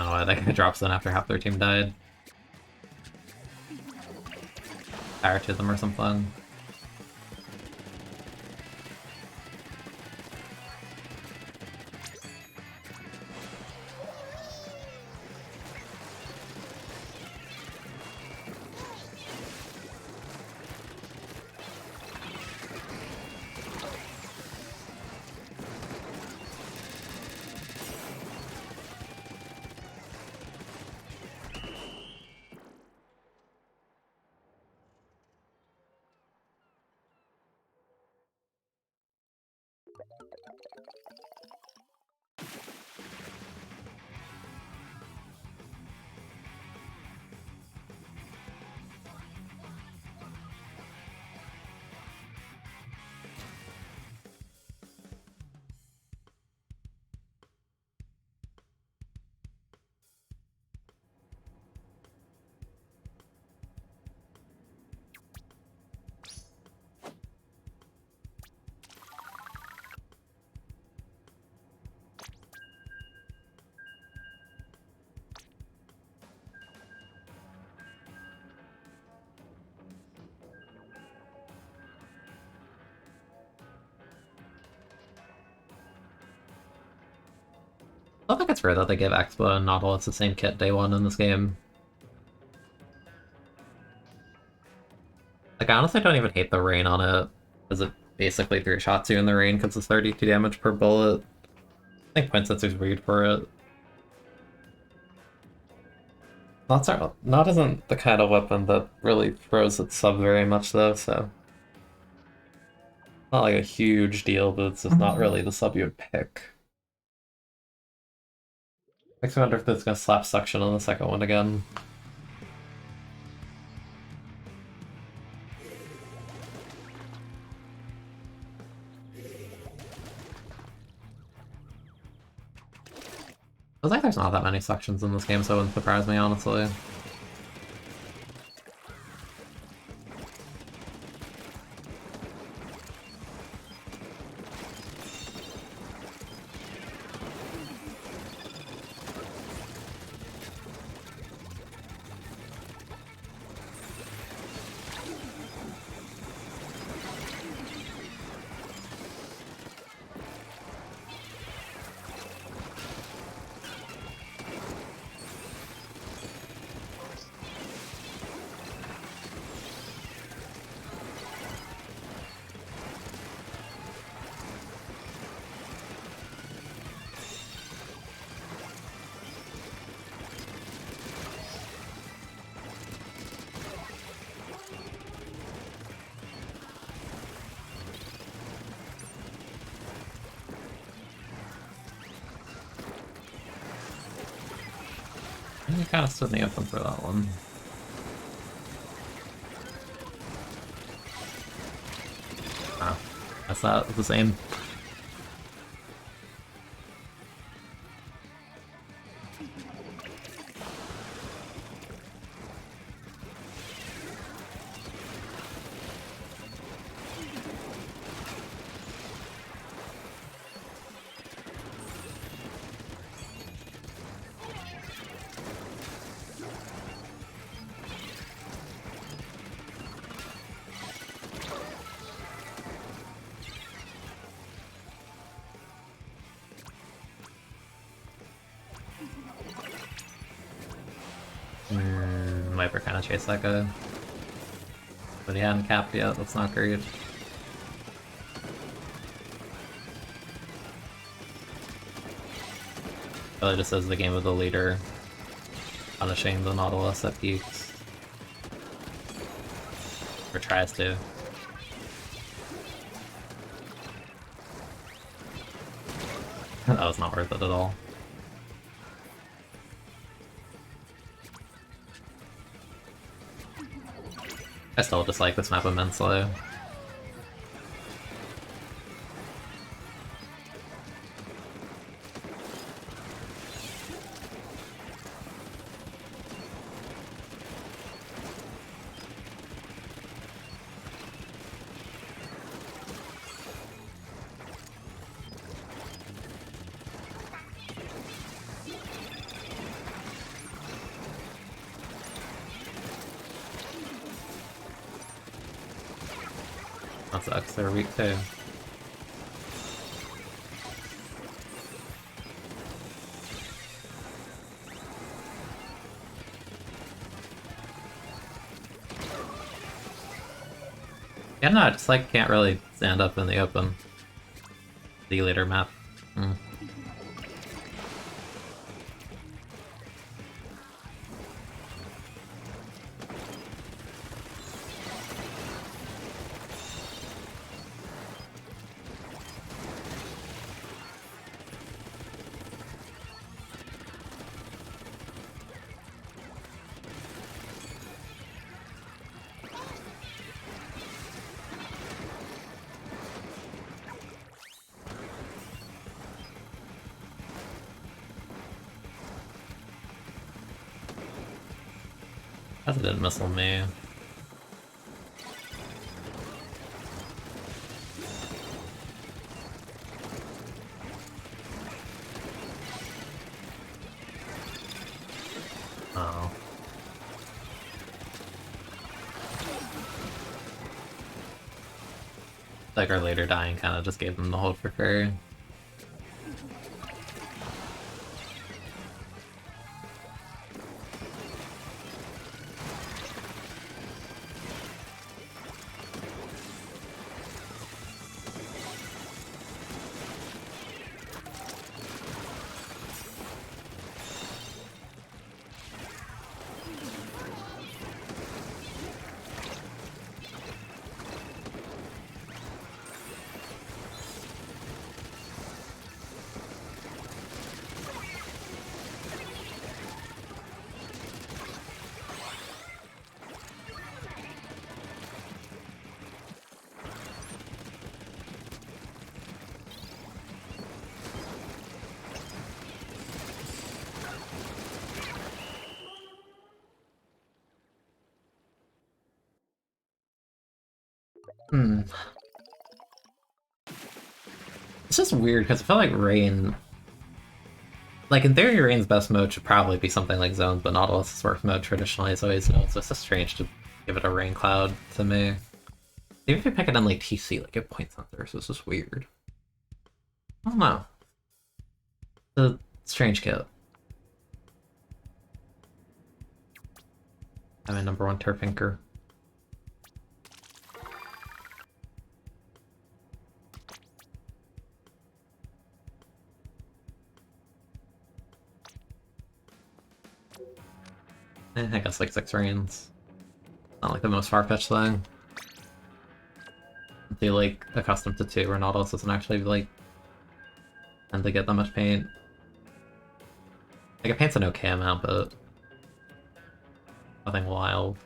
Oh, that guy drops in after half their team died. Fire to them or something. I think it's rare that they give Expo and Nautilus the same kit day one in this game. Like, I honestly don't even hate the rain on it, because it basically three-shots you in the rain because it's 32 damage per bullet. I think Point Sensor's weird for it. Not isn't the kind of weapon that really throws its sub very much though, so... Not like a huge deal, but it's just not really the sub you would pick. Makes me wonder if it's gonna slap suction on the second one again. Feels like there's not that many suctions in this game, so it wouldn't surprise me, honestly. You kind of stood me open for that one. Oh, that's not the same. Viper kind of chased that guy. But he hadn't capped yet, that's not great. Really just says the game of the leader, punishing the Nautilus at peaks. Or tries to. That was not worth it at all. I still dislike this map immensely. That sucks, they're weak too. Yeah, no, I just like can't really stand up in the open. The leader map. That didn't missile me. Oh. Like our later dying kind of just gave them the hold for free. Hmm. It's just weird, because I feel like Rain... Like, in theory, Rain's best mode should probably be something like Zones, but Nautilus's worst mode traditionally is always Zones, so it's just strange to give it a Rain Cloud to me. Even if you pick it on, like, TC, like, it point sensors, so it's just weird. I don't know. The strange kit. I'm my #1 Turfinker. I guess like 6 Rains. Not like the most far-fetched thing. I feel like accustomed to 2 where Nautilus doesn't actually like tend to get that much paint. Like it paints an okay amount, but nothing wild.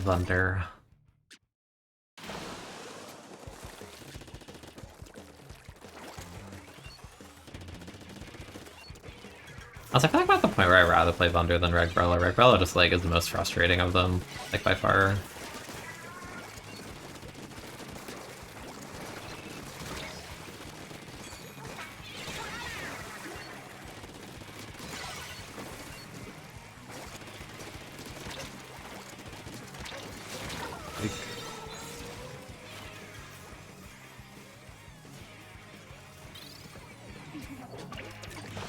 Thunder. Also, I feel like I'm at the point where I'd rather play Thunder than Reg Brella. Reg Brella just like is the most frustrating of them, like by far.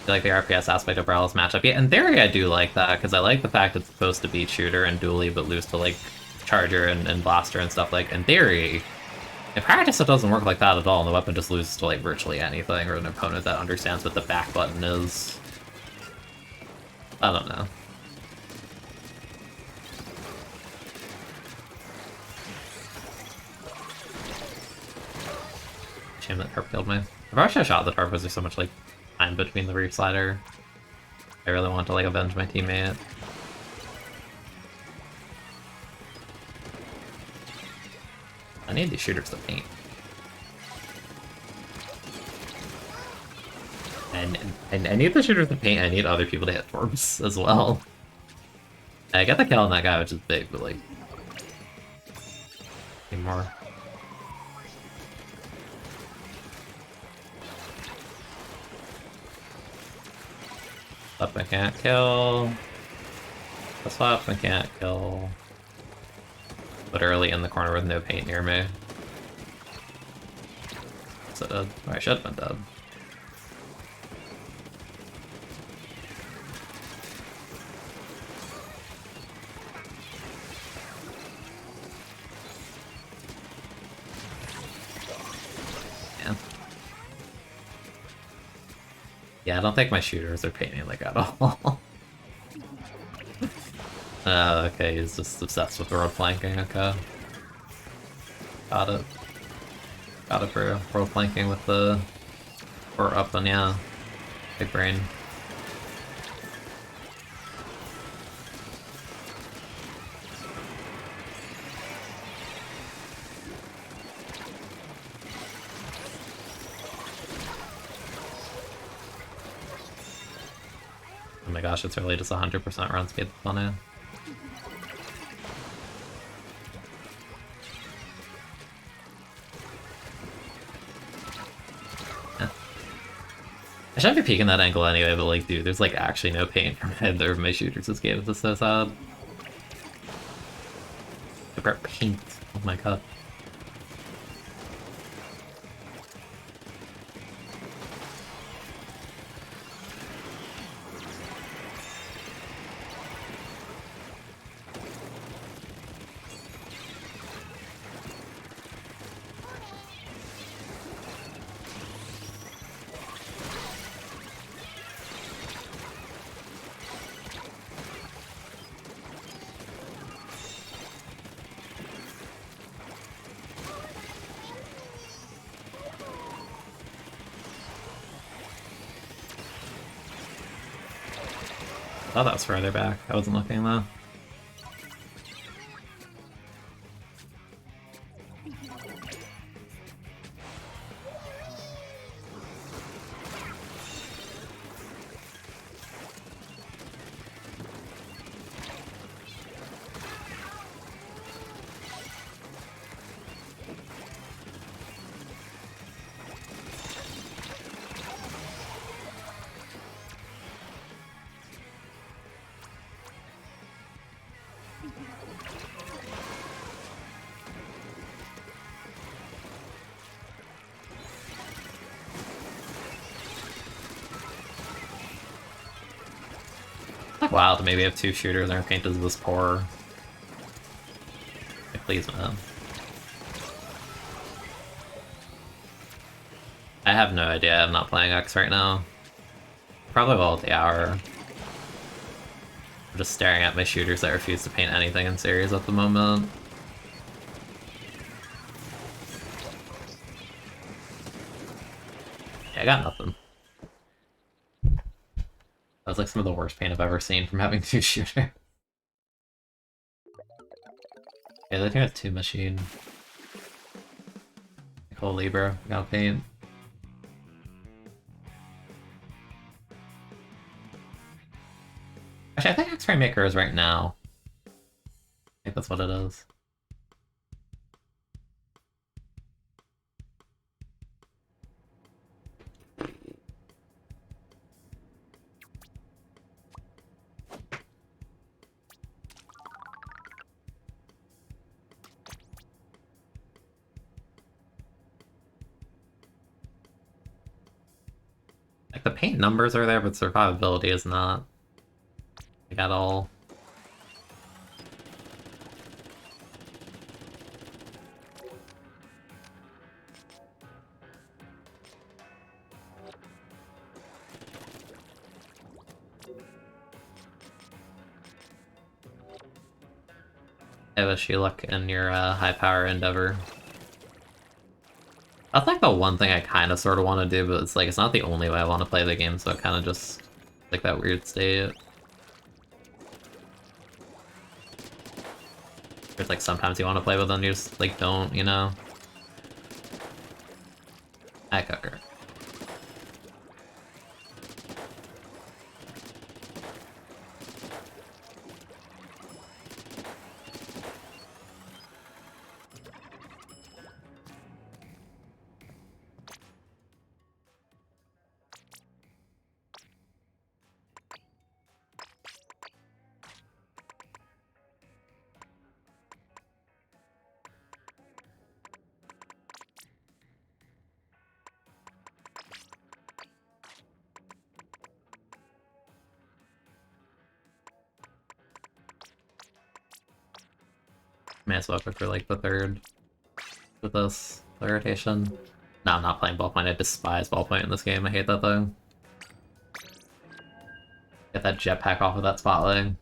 Like the RPS aspect of Brella's matchup. Yeah, in theory I do like that, because I like the fact it's supposed to beat Shooter and Dually, but lose to like Charger and Blaster and stuff. Like, in theory, in practice it doesn't work like that at all, and the weapon just loses to like virtually anything, or an opponent that understands what the back button is. I don't know. Shame that Tarp killed me. I probably should have shot the Tarp because there's so much like time between the Reef Slider. I really want to like avenge my teammate. I need these shooters to paint. And I need the shooters to paint, I need other people to hit Torbs as well. I got the kill on that guy, which is big, but like... need more. Up I can't kill. That's up I can't kill. Literally in the corner with no paint near me. So dead. Or I should have been dead. Yeah. Yeah, I don't think my shooters are painting like at all. Okay, he's just obsessed with road flanking, okay. Got it. Got it for road flanking with the... or up and yeah. Big brain. Oh my gosh, it's really just 100% run speed on it. I shouldn't be peeking that angle anyway, but like, dude, there's like actually no paint from either of my shooters this game. This is so sad. About paint. Oh my god. Oh, that was further back. I wasn't looking though. Like, wow, to maybe have two shooters and our paint is this poor. Like, please, man. I have no idea. I'm not playing X right now. Probably will at the hour. I'm just staring at my shooters that refuse to paint anything in series at the moment. Yeah, I got nothing. That was like some of the worst paint I've ever seen from having two shooters. Yeah, they do have two machine. Like, holy bro, I got paint. Actually, I think X-Ray Maker is right now. I think that's what it is. Like, the paint numbers are there, but survivability is not. Like, at all. I wish you luck in your high power endeavor. That's like the one thing I kind of sort of want to do, but it's like, it's not the only way I want to play the game, so it kind of just like that weird state. There's like sometimes you want to play with them, you just like don't, you know? I cocker. May as well go for like the third with this rotation. No, I'm not playing ballpoint. I despise ballpoint in this game. I hate that thing. Get that jetpack off of that spotlight.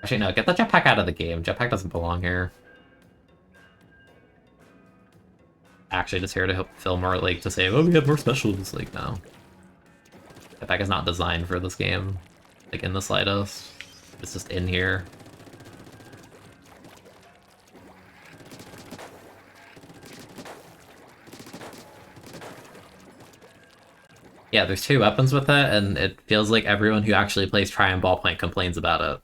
Actually, no, get the jetpack out of the game. Jetpack doesn't belong here. Actually, just here to help fill more, like, to say, oh, we have more specials. Like, no. Jetpack is not designed for this game. Like, in the slightest. It's just in here. Yeah, there's two weapons with it, and it feels like everyone who actually plays Try and Ballpoint complains about it.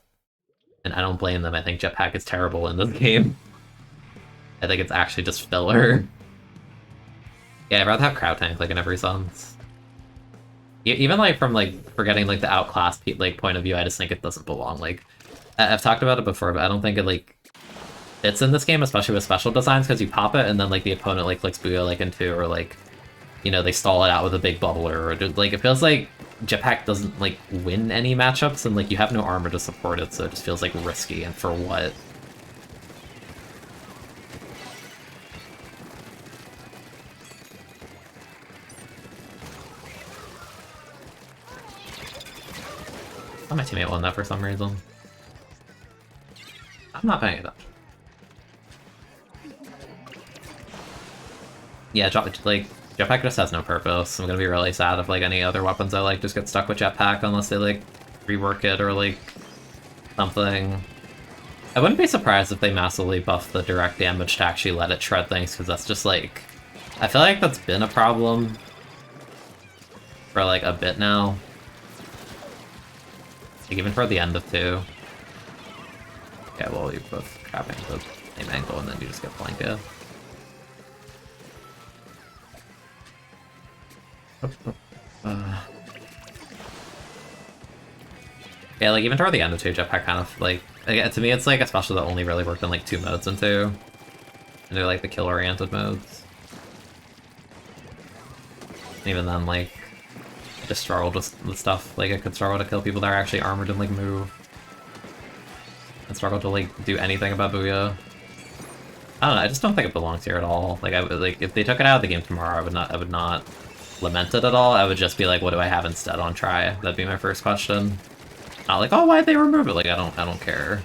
And I don't blame them. I think Jetpack is terrible in this game. I think it's actually just filler. Yeah, I'd rather have Crowd Tank, like, in every sense. Even, like, from, like, forgetting, like, the outclass, like, point of view, I just think it doesn't belong. Like, I've talked about it before, but I don't think it like fits in this game, especially with special designs, because you pop it and then like the opponent like clicks Booyah like into, or like, you know, they stall it out with a big bubbler, or just, like, it feels like Jetpack doesn't like win any matchups, and like you have no armor to support it, so it just feels like risky, and for what? Oh, my teammate won that for some reason. I'm not paying attention. Yeah, like, Jetpack just has no purpose. I'm gonna be really sad if, like, any other weapons I like just get stuck with Jetpack unless they, like, rework it or, like, something. I wouldn't be surprised if they massively buff the direct damage to actually let it shred things, because that's just, like... I feel like that's been a problem for, like, a bit now. Like, even for the end of 2. Yeah, well, you're both trapping the same angle, and then you just get flanked. Yeah, like, even toward the end of 2, Jetpack kind of, like, to me, it's, like, a special that only really worked in, like, 2 modes in 2. And they're, like, the kill-oriented modes. And even then, like, I just struggled with stuff. Like, I could struggle to kill people that are actually armored and, like, move. And struggle to, like, do anything about Booyah. I don't know, I just don't think it belongs here at all. Like, if they took it out of the game tomorrow, I would not lament it at all. I would just be like, what do I have instead on try? That'd be my first question. Not like, oh, why'd they remove it? Like, I don't care.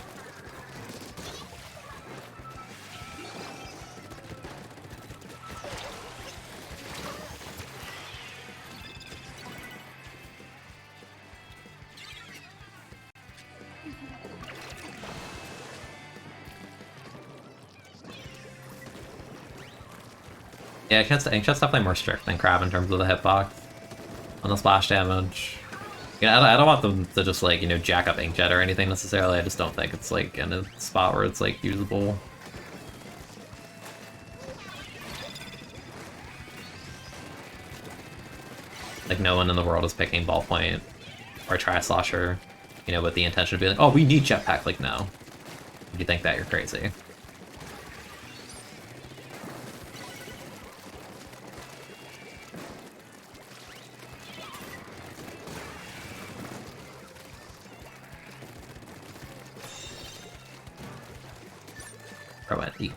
Yeah, Inkjet's definitely more strict than Crab in terms of the hitbox on the splash damage. Yeah, I don't want them to just, like, you know, jack up Inkjet or anything necessarily. I just don't think it's, like, in a spot where it's, like, usable. Like, no one in the world is picking Ballpoint or Tri-Slosher, you know, with the intention of being like, oh, we need Jetpack. Like, no. If you think that, you're crazy. Or went deep.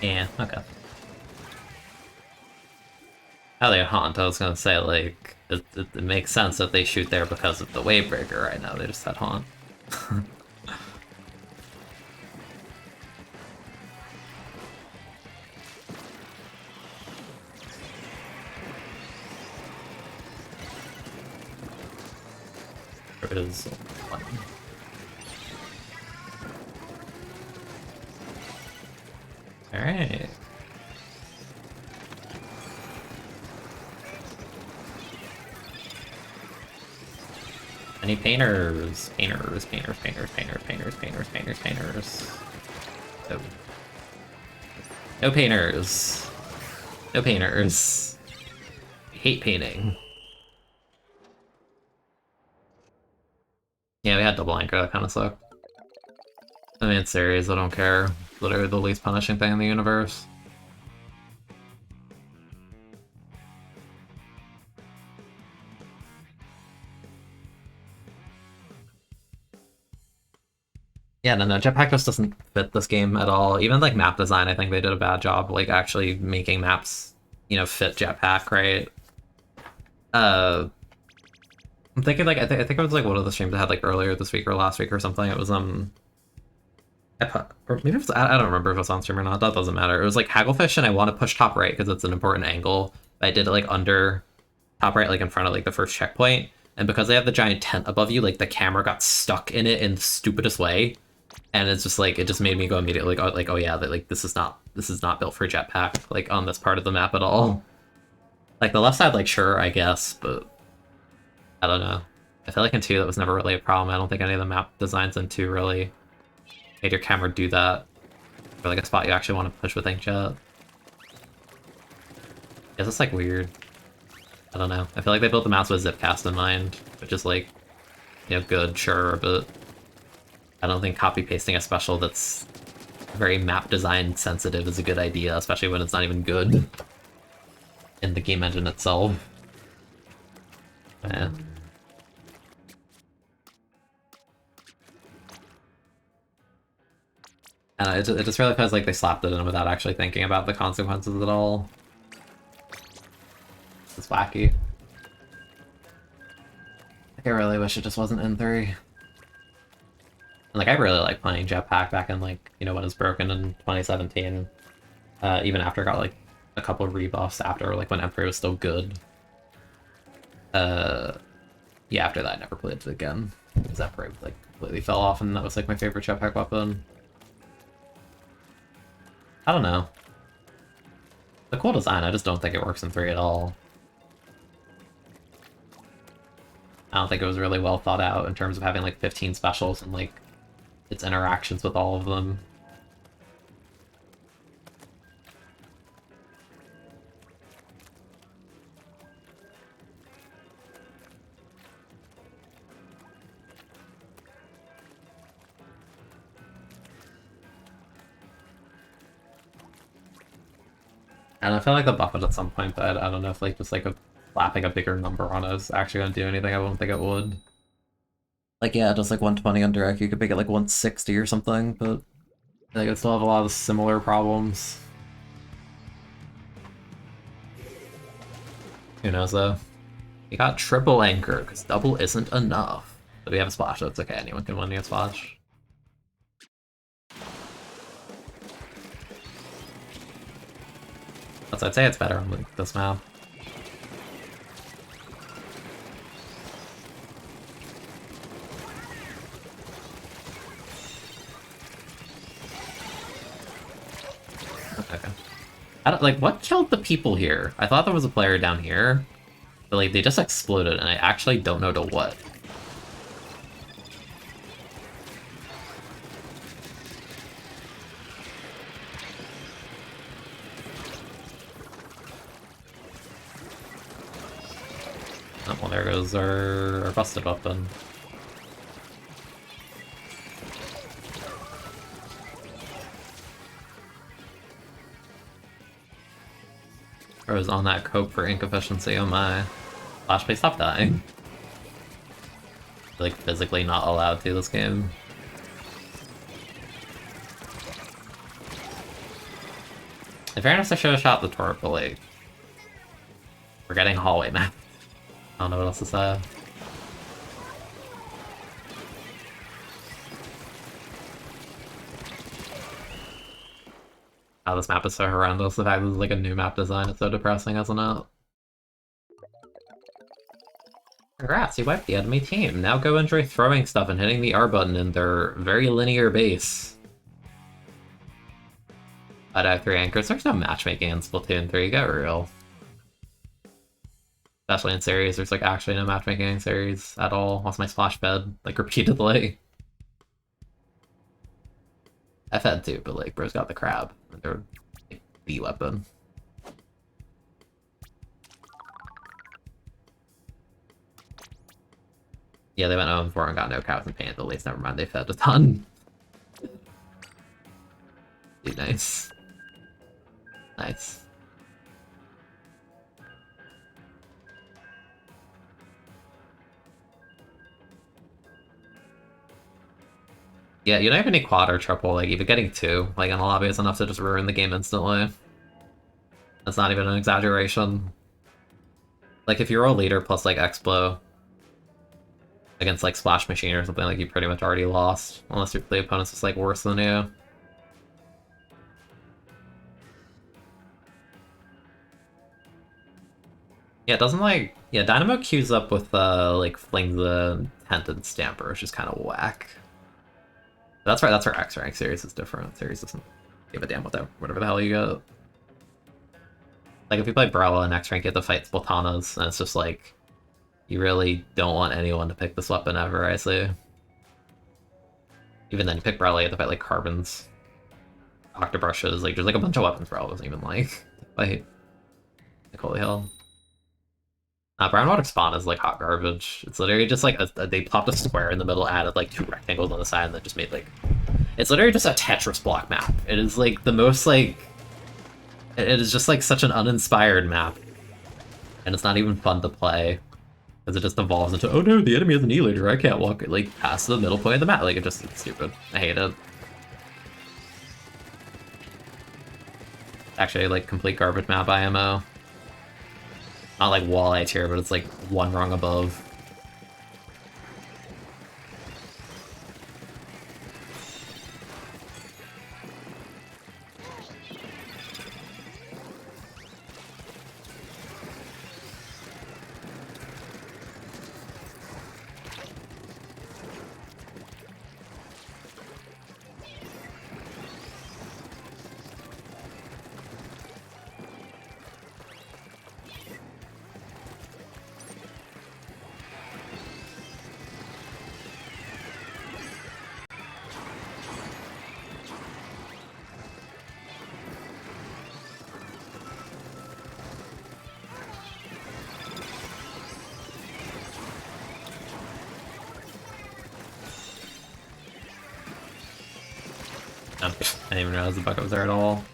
Yeah, okay. Oh, they haunt. I was gonna say, like, it makes sense that they shoot there because of the Wavebreaker right now. They just had haunt. There is one. Alright. Any painters? Painters. No. No painters. No painters. I hate painting. Yeah, we had double anchor, that kind of sucked. I mean, it's series, I don't care. Literally the least punishing thing in the universe. Yeah, no, Jetpack just doesn't fit this game at all. Even, like, map design, I think they did a bad job, like, actually making maps, you know, fit Jetpack, right? I'm thinking like I think it was like one of the streams I had like earlier this week or last week or something. It was or maybe it was, I don't remember if it was on stream or not. That doesn't matter. It was like Hagglefish, and I want to push top right because it's an important angle. I did it like under top right, like in front of like the first checkpoint. And because they have the giant tent above you, like the camera got stuck in it in the stupidest way. And it's just like it just made me go immediately like oh yeah, that like this is not built for jetpack like on this part of the map at all. Like the left side, like sure, I guess, but I don't know. I feel like in 2 that was never really a problem. I don't think any of the map designs in 2 really made your camera do that for like a spot you actually want to push with inkjet. Is this like weird? I don't know. I feel like they built the maps with zipcast in mind, which is like, you know, good, sure, but I don't think copy pasting a special that's very map design sensitive is a good idea, especially when it's not even good in the game engine itself. Yeah. It just really feels like they slapped it in without actually thinking about the consequences at all. It's wacky. Like, I really wish it just wasn't in 3. And, like, I really like playing Jetpack back in, like, you know, when it was broken in 2017. Even after it got, like, a couple of rebuffs after, like, when Emperor was still good. Yeah, after that I never played it again. Because Emperor, like, completely fell off, and that was, like, my favorite Jetpack weapon. I don't know. The cool design, I just don't think it works in 3 at all. I don't think it was really well thought out in terms of having like 15 specials and like its interactions with all of them. And I feel like the buff it at some point, but I don't know if like just like slapping a bigger number on it is actually gonna do anything. I wouldn't think it would. Like yeah, just like 120 on direct, you could make it like 160 or something, but I think it still have a lot of similar problems. Who knows though? We got triple anchor, because double isn't enough. But we have a splash, so it's okay, anyone can win the splash. I'd say it's better on this map. Okay. I don't like what killed the people here. I thought there was a player down here, but like they just exploded, and I actually don't know to what. Oh, well, there goes our busted weapon. I was on that cope for ink efficiency, oh my. Flash, please stop dying. Like, physically not allowed to this game. In fairness, I should have shot the turret, but like... We're getting hallway map. I don't know what else to say. Oh, this map is so horrendous. The fact that it's like a new map design is so depressing, isn't it? Congrats, you wiped the enemy team. Now go enjoy throwing stuff and hitting the R button in their very linear base. I'd have 3 anchors. There's no matchmaking in Splatoon 3, get real. Especially in series, there's like actually no matchmaking in series at all. What's my splash bed? Like repeatedly. I've had 2, but like bro's got the crab. They're like, the weapon. Yeah, they went 0-4 and got no cows and paint. At least never mind, they fed a ton. Dude, nice. Nice. Yeah, you don't even need quad or triple, like even getting 2, like in a lobby is enough to just ruin the game instantly. That's not even an exaggeration. Like if you roll leader plus like Explo, Against like Splash Machine or something, like you pretty much already lost. Unless the opponent's just like worse than you. Yeah, it doesn't like... Yeah, Dynamo queues up with like Fling the Tent and Stamper, which is kind of whack. That's right, that's our X rank. Series is different. Series doesn't give a damn whatever the hell you get. Like if you play Brella in X rank, you have to fight Splatanas, and it's just like you really don't want anyone to pick this weapon ever, I see. Even then, you pick Brella, you have to fight like Carbons, Octobrushes, like there's like a bunch of weapons Brella doesn't even like. Like holy hell. Brown Water Spawn is like hot garbage. It's literally just like they popped a square in the middle, added like 2 rectangles on the side, and then just made like... It's literally just a Tetris block map. It is like the most like... It is just like such an uninspired map. And it's not even fun to play. Because it just evolves into, oh no, the enemy has an E-later, I can't walk it like past the middle point of the map. Like it's stupid. I hate it. Actually like complete garbage map IMO. Not like walleye tier, but it's like one rung above. I didn't even realize the bucket was there at all.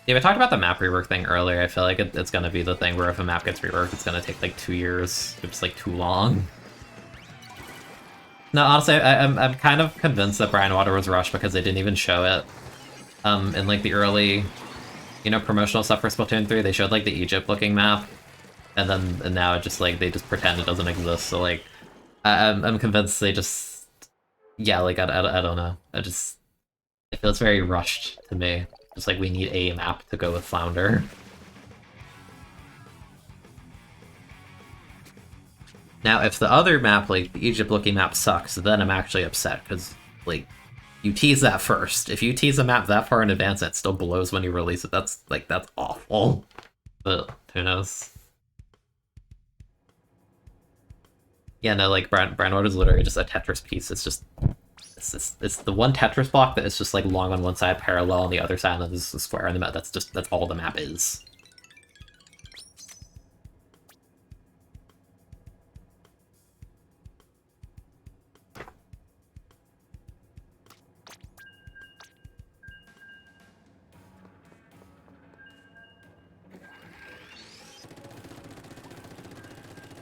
Yeah, we talked about the map rework thing earlier. I feel like it's gonna be the thing where if a map gets reworked, it's gonna take like 2 years. It's like too long. No, honestly, I'm kind of convinced that Brine Water was rushed because they didn't even show it. In like the early, you know, promotional stuff for Splatoon 3, they showed like the Egypt-looking map, and now it just like they just pretend it doesn't exist. So like, I'm convinced they just, yeah, like I don't know. It feels very rushed to me. Just like we need a map to go with Flounder. Now, if the other map, like the Egypt-looking map, sucks, then I'm actually upset because like you tease that first. If you tease a map that far in advance and it still blows when you release it, that's awful. But who knows? Yeah, no, like Brandwood is literally just a Tetris piece. It's just it's the one Tetris block that is just like long on one side, parallel on the other side, and then there's a square on the map. That's all the map is.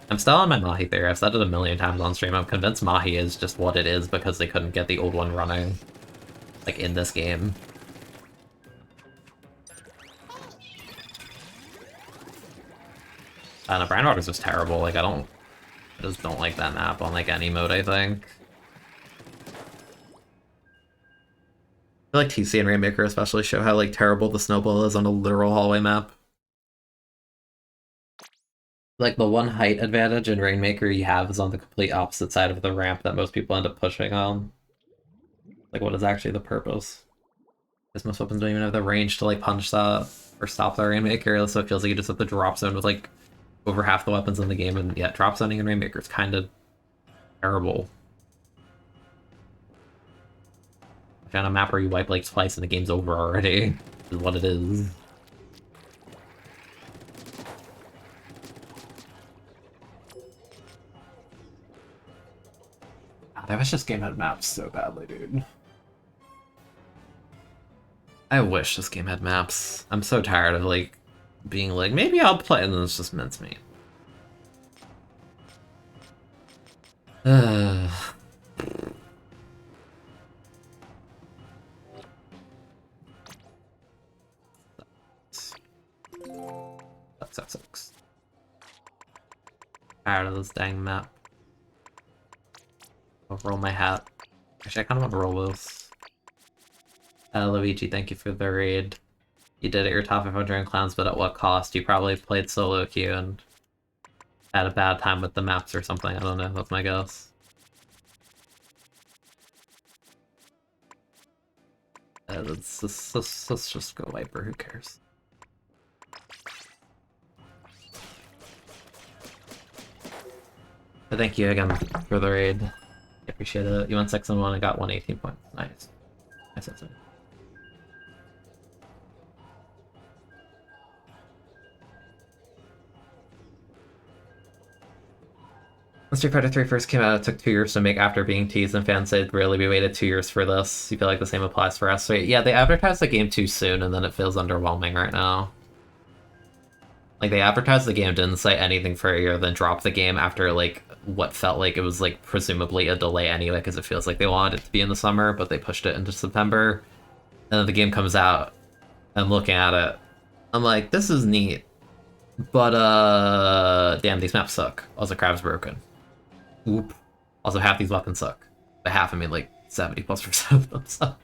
I'm still on my Mahi theory. I've said it a million times on stream. I'm convinced Mahi is just what it is because they couldn't get the old one running, like, in this game. I don't know, Brand Water's just terrible. Like, I just don't like that map on, like, any mode, I think. I feel like TC and Rainmaker especially show how, like, terrible the snowball is on a literal hallway map. Like, the one height advantage in Rainmaker you have is on the complete opposite side of the ramp that most people end up pushing on. Like, what is actually the purpose? Because most weapons don't even have the range to, like, punch that or stop the Rainmaker, so it feels like you just have the drop zone with, like, over half the weapons in the game, and yeah, drop zoning in Rainmaker is kind of terrible. I found a map where you wipe, like, twice and the game's over already, is what it is. I wish this game had maps so badly, dude. I wish this game had maps. I'm so tired of, like, being like, maybe I'll play, and then it's just mincemeat. That sucks. Tired of this dang map. I'll roll my hat. Actually, I kind of want to roll this. Luigi, thank you for the raid. You did it your top 500 in clans, but at what cost? You probably played solo queue and had a bad time with the maps or something. I don't know. That's my guess. Let's just go Viper. Who cares? But thank you again for the raid. I appreciate it. You went 6-1 and got 118 points. Nice. Nice. That's it. When Street Fighter 3 first came out, it took 2 years to make after being teased, and fans said, really, we waited 2 years for this. You feel like the same applies for us? Yeah, they advertised the game too soon, and then it feels underwhelming right now. Like, they advertised the game, didn't say anything for a year, then dropped the game after, like, what felt like it was, like, presumably a delay anyway, because it feels like they wanted it to be in the summer, but they pushed it into September. And then the game comes out, I'm looking at it, I'm like, this is neat, but, damn, these maps suck. Also, Crab's broken. Oop. Also, half these weapons suck. By half, I mean, like, 70+% of them suck.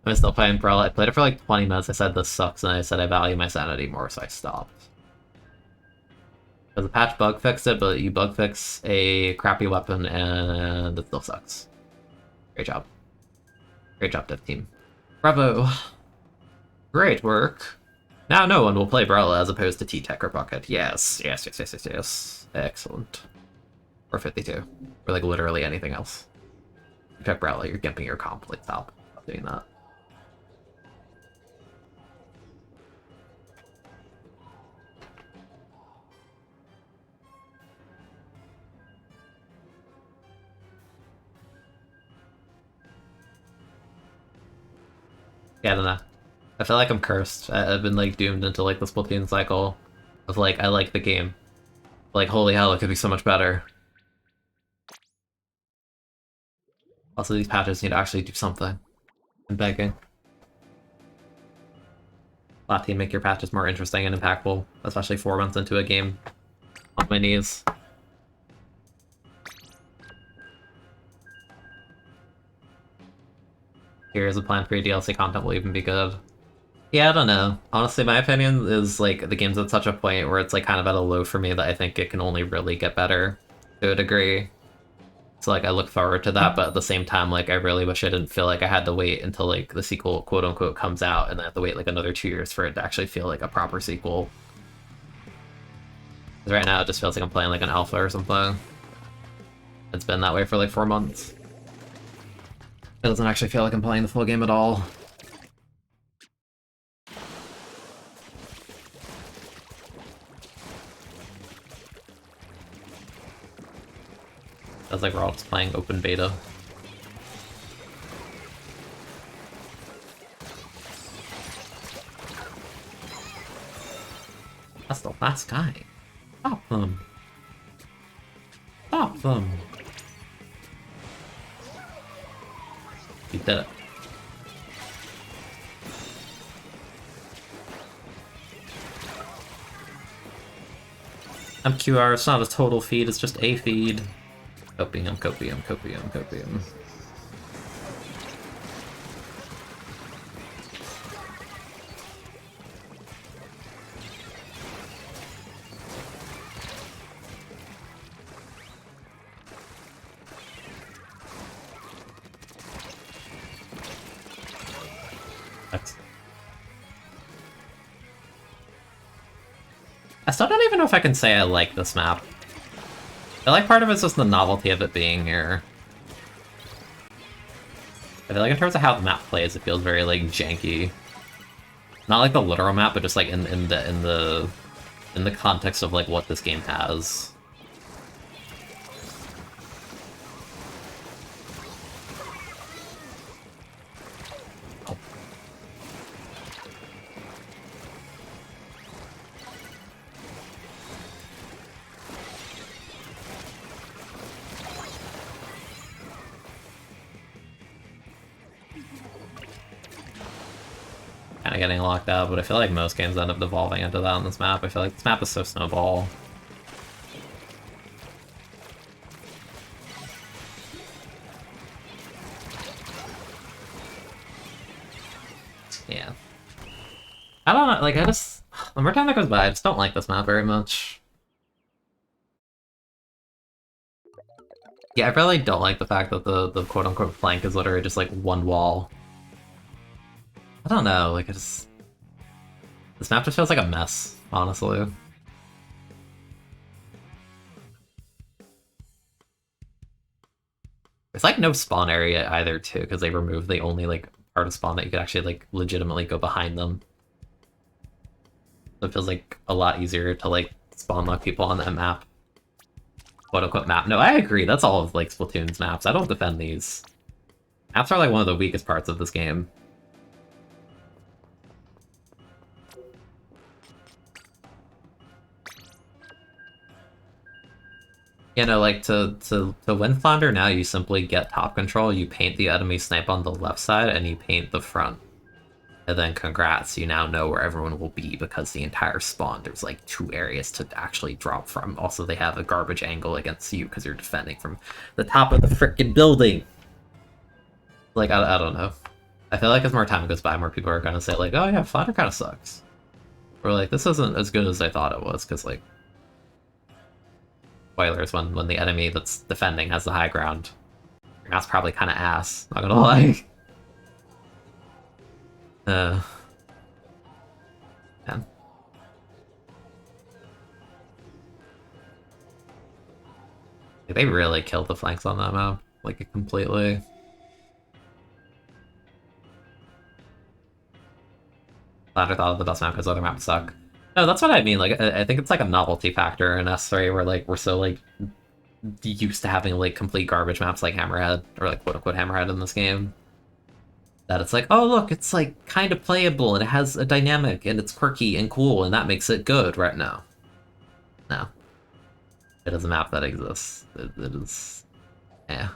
I'm still playing Brella. I played it for like 20 minutes. I said this sucks, and I said I value my sanity more, so I stopped. Because the patch bug fixed it, but you bug fix a crappy weapon, and it still sucks. Great job. Great job, dev team. Bravo! Great work. Now no one will play Brella as opposed to T-Tech or Bucket. Yes. Excellent. Or 52. Or like literally anything else. You pick Brella, you're gimping your comp. Like, stop doing that. Yeah, I don't know. I feel like I'm cursed. I've been like doomed into like the Splatoon cycle of like, I like the game. Like, holy hell, it could be so much better. Also, these patches need to actually do something. I'm begging. Splat team, make your patches more interesting and impactful, especially 4 months into a game. On my knees. Here's a plan for your DLC content will even be good. Yeah, I don't know. Honestly, my opinion is like the game's at such a point where it's like kind of at a low for me that I think it can only really get better to a degree. So like I look forward to that, but at the same time, like I really wish I didn't feel like I had to wait until like the sequel quote unquote comes out and then I have to wait like another 2 years for it to actually feel like a proper sequel. Because right now it just feels like I'm playing like an alpha or something. It's been that way for like 4 months. It doesn't actually feel like I'm playing the full game at all. Feels like we're all just playing open beta. That's the last guy. Stop them. Stop them. You did it. MQR, it's not a total feed, it's just a feed. Copium. I still don't even know if I can say I like this map. I feel like part of it's just the novelty of it being here. I feel like in terms of how the map plays, it feels very like janky. Not like the literal map, but just like in the context of like what this game has. Kind of getting locked out, but I feel like most games end up devolving into that on this map. I feel like this map is so snowball. Yeah. I don't know, like, the more time that goes by, I just don't like this map very much. Yeah, I really don't like the fact that the quote-unquote flank is literally just, like, one wall. I don't know, like, this map just feels like a mess, honestly. There's, like, no spawn area either, too, because they removed the only, like, part of spawn that you could actually, like, legitimately go behind them. So it feels like a lot easier to, like, spawn lock people on that map. Quote-unquote map. No, I agree, that's all of, like, Splatoon's maps. I don't defend these. Maps are, like, one of the weakest parts of this game. You know, like, to win Flounder now, you simply get top control, you paint the enemy snipe on the left side, and you paint the front. And then congrats, you now know where everyone will be because the entire spawn, there's like 2 areas to actually drop from. Also, they have a garbage angle against you because you're defending from the top of the frickin' building. Like, I don't know. I feel like as more time goes by, more people are gonna say like, oh yeah, Flounder kind of sucks. Or like, this isn't as good as I thought it was, because like, spoilers, when the enemy that's defending has the high ground, that's probably kind of ass, not gonna lie. Man. They really killed the flanks on that map, like, completely. Glad I thought of the best map because other maps suck. No, that's what I mean, like, I think it's like a novelty factor in S3 where, like, we're so, like, used to having, like, complete garbage maps like Hammerhead, or, like, quote-unquote Hammerhead in this game, that it's like, oh, look, it's, like, kind of playable, and it has a dynamic, and it's quirky and cool, and that makes it good right now. No. It is a map that exists. It is... yeah.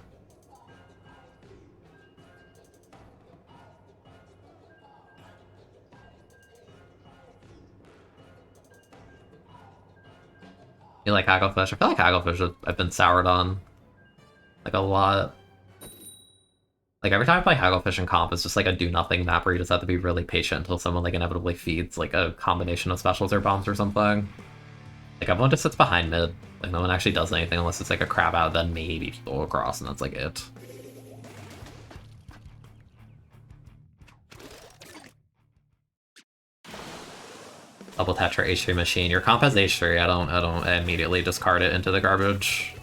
You like Hagglefish? I feel like Hagglefish I've been soured on, like, a lot. Like, every time I play Hagglefish in comp, it's just like a do-nothing map where you just have to be really patient until someone, like, inevitably feeds, like, a combination of specials or bombs or something. Like, everyone just sits behind mid. Like, no one actually does anything unless it's, like, a crab out, then maybe people will cross, and that's, like, it. Double Tetra H3 machine. Your comp has H3, I immediately discard it into the garbage.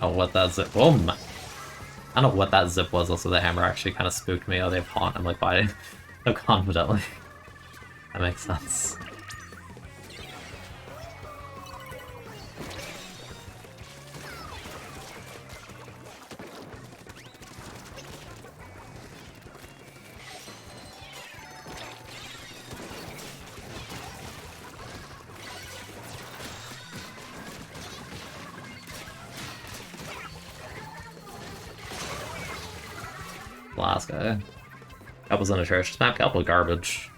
Oh, what that zip? Oh my! I don't know what that zip was. Also, the hammer actually kind of spooked me. Oh, they have haunt. I'm like, why? So confidently. That makes sense. Last guy. Kelp was an atrocious map. Kelp was garbage.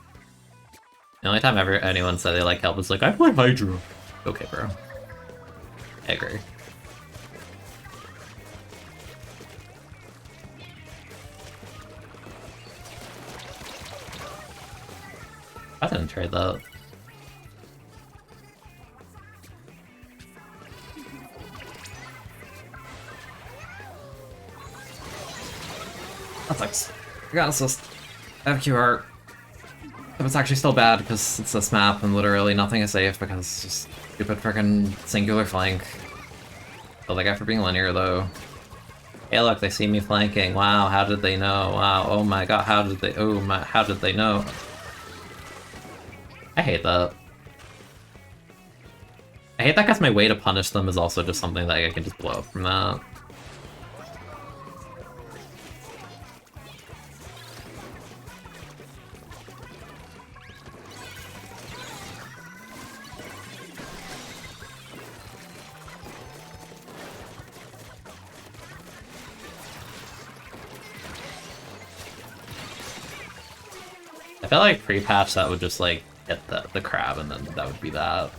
The only time ever anyone said they like Kelp was like, I play Hydra. Okay, bro. I agree. I didn't trade that. That sucks. I got assist. I have QR. But it's actually still bad because it's this map and literally nothing is safe because it's just stupid freaking singular flank. Kill that guy for being linear though. Hey look, they see me flanking. Wow, how did they know? Wow, oh my god, how did they know? I hate that. I hate that because my way to punish them is also just something that I can just blow up from that. I felt like pre-patch that would just like hit the crab and then that would be that.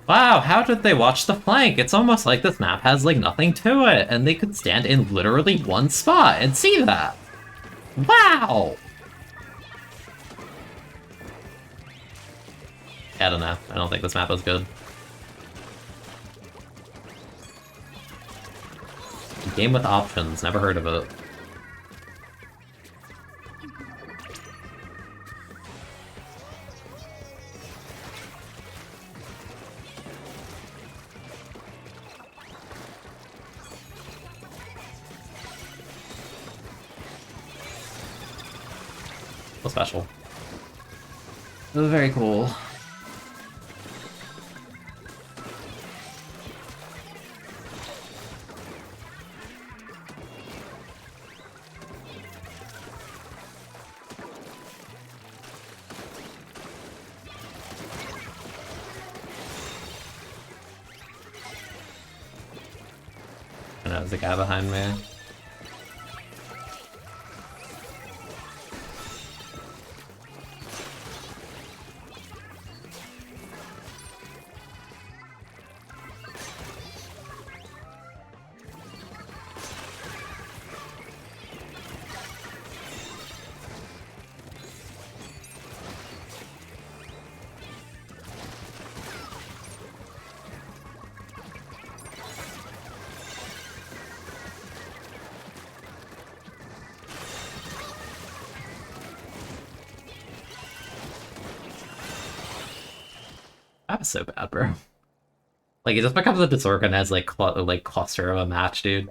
Wow, how did they watch the flank? It's almost like this map has like nothing to it, and they could stand in literally one spot and see that. Wow! I don't know. I don't think this map is good. Game with options. Never heard of it. So special. It was very cool. There's a guy behind me. That was so bad, bro. Like, it just becomes a disorganized, like, cluster of a match, dude.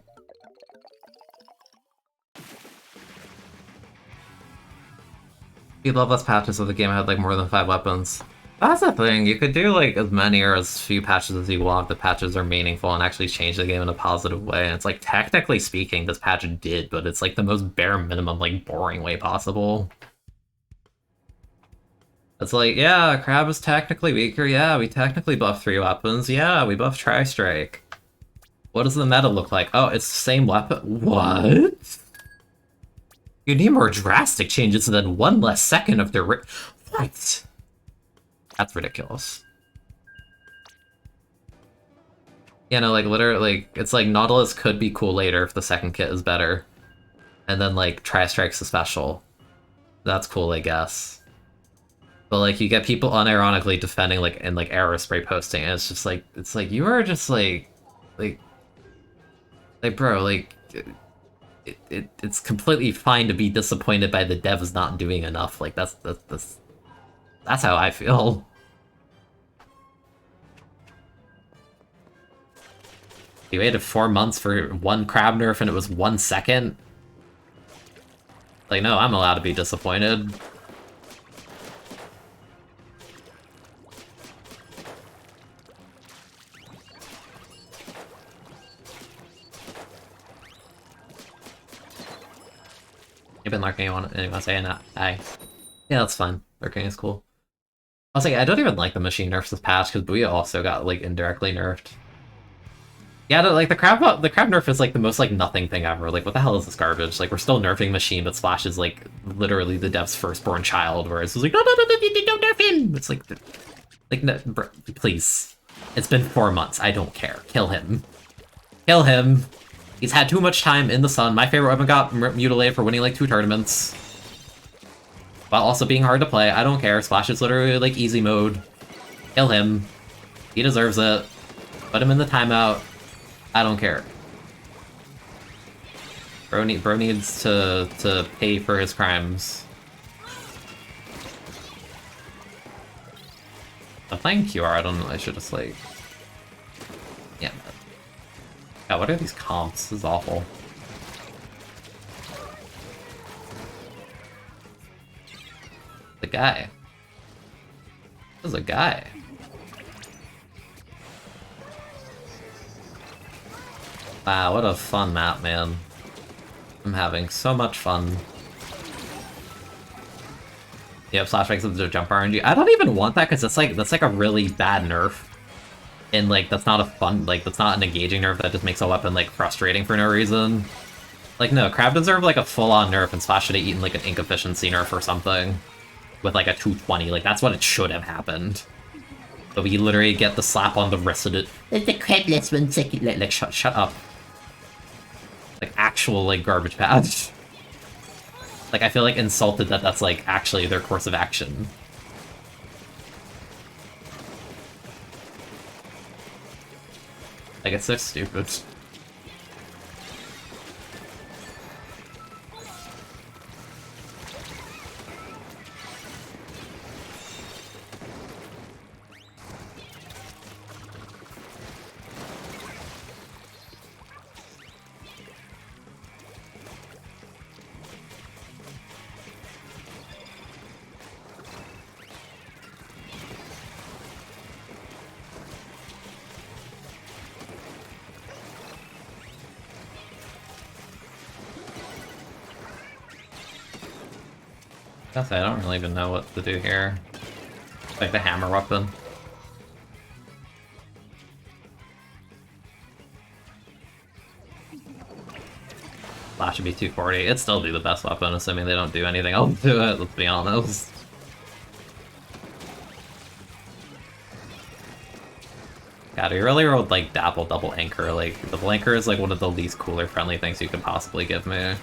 You'd love less patches if the game had, like, more than 5 weapons. That's the thing, you could do, like, as many or as few patches as you want. The patches are meaningful and actually change the game in a positive way. And it's like, technically speaking, this patch did, but it's, like, the most bare minimum, like, boring way possible. It's like, yeah, Crab is technically weaker, yeah, we technically buff 3 weapons, yeah, we buff Tri-Strike. What does the meta look like? Oh, it's the same weapon? What? You need more drastic changes than 1 less second of the what? That's ridiculous. You know, like, literally, like, it's like Nautilus could be cool later if the second kit is better. And then, like, Tri-Strike's a special. That's cool, I guess. But, like, you get people unironically defending, like, and, like, arrow spray posting, and it's just, like, you are just, like, bro, like, it's completely fine to be disappointed by the devs not doing enough. Like, that's how I feel. You waited 4 months for 1 crab nerf and it was 1 second? Like, no, I'm allowed to be disappointed. You've been lurking, anyone saying that? Aye. Yeah, that's fine. Lurking is cool. I was like, I don't even like the machine nerfs this patch, because Booyah also got, like, indirectly nerfed. Yeah, like, the crab nerf is, like, the most, like, nothing thing ever. Like, what the hell is this garbage? Like, we're still nerfing machine, but Splash is, like, literally the dev's firstborn child, whereas it's like, no, don't nerf him! It's like, no, bro, please. It's been 4 months, I don't care. Kill him. Kill him! He's had too much time in the sun. My favorite weapon got mutilated for winning, like, 2 tournaments. while also being hard to play. I don't care. Splash is literally like easy mode. Kill him. He deserves it. Put him in the timeout. I don't care. Bro needs to pay for his crimes. I'm playing QR, I don't know, I should just like... Yeah. God, what are these comps? This is awful. The guy. This is a guy. Wow, what a fun map, man. I'm having so much fun. Yep, slash makes it to jump RNG. I don't even want that because that's like a really bad nerf. And like that's not a fun, like that's not an engaging nerf that just makes a weapon like frustrating for no reason. Like no, Crab deserved like a full-on nerf and Slash should have eaten like an ink efficiency nerf or something. With like a 220, like that's what it should have happened. But we literally get the slap on the wrist of it. It's the Crabless 1 second. Like shut up. Like actual like garbage patch. Like, I feel like insulted that that's, like, actually their course of action. Like, it's so stupid. I don't really even know what to do here. Like the hammer weapon. Flash should be 240. It'd still be the best weapon, assuming they don't do anything else to it, let's be honest. God, we really rolled like Dapple double anchor. Like, double anchor is like one of the least cooler friendly things you could possibly give me.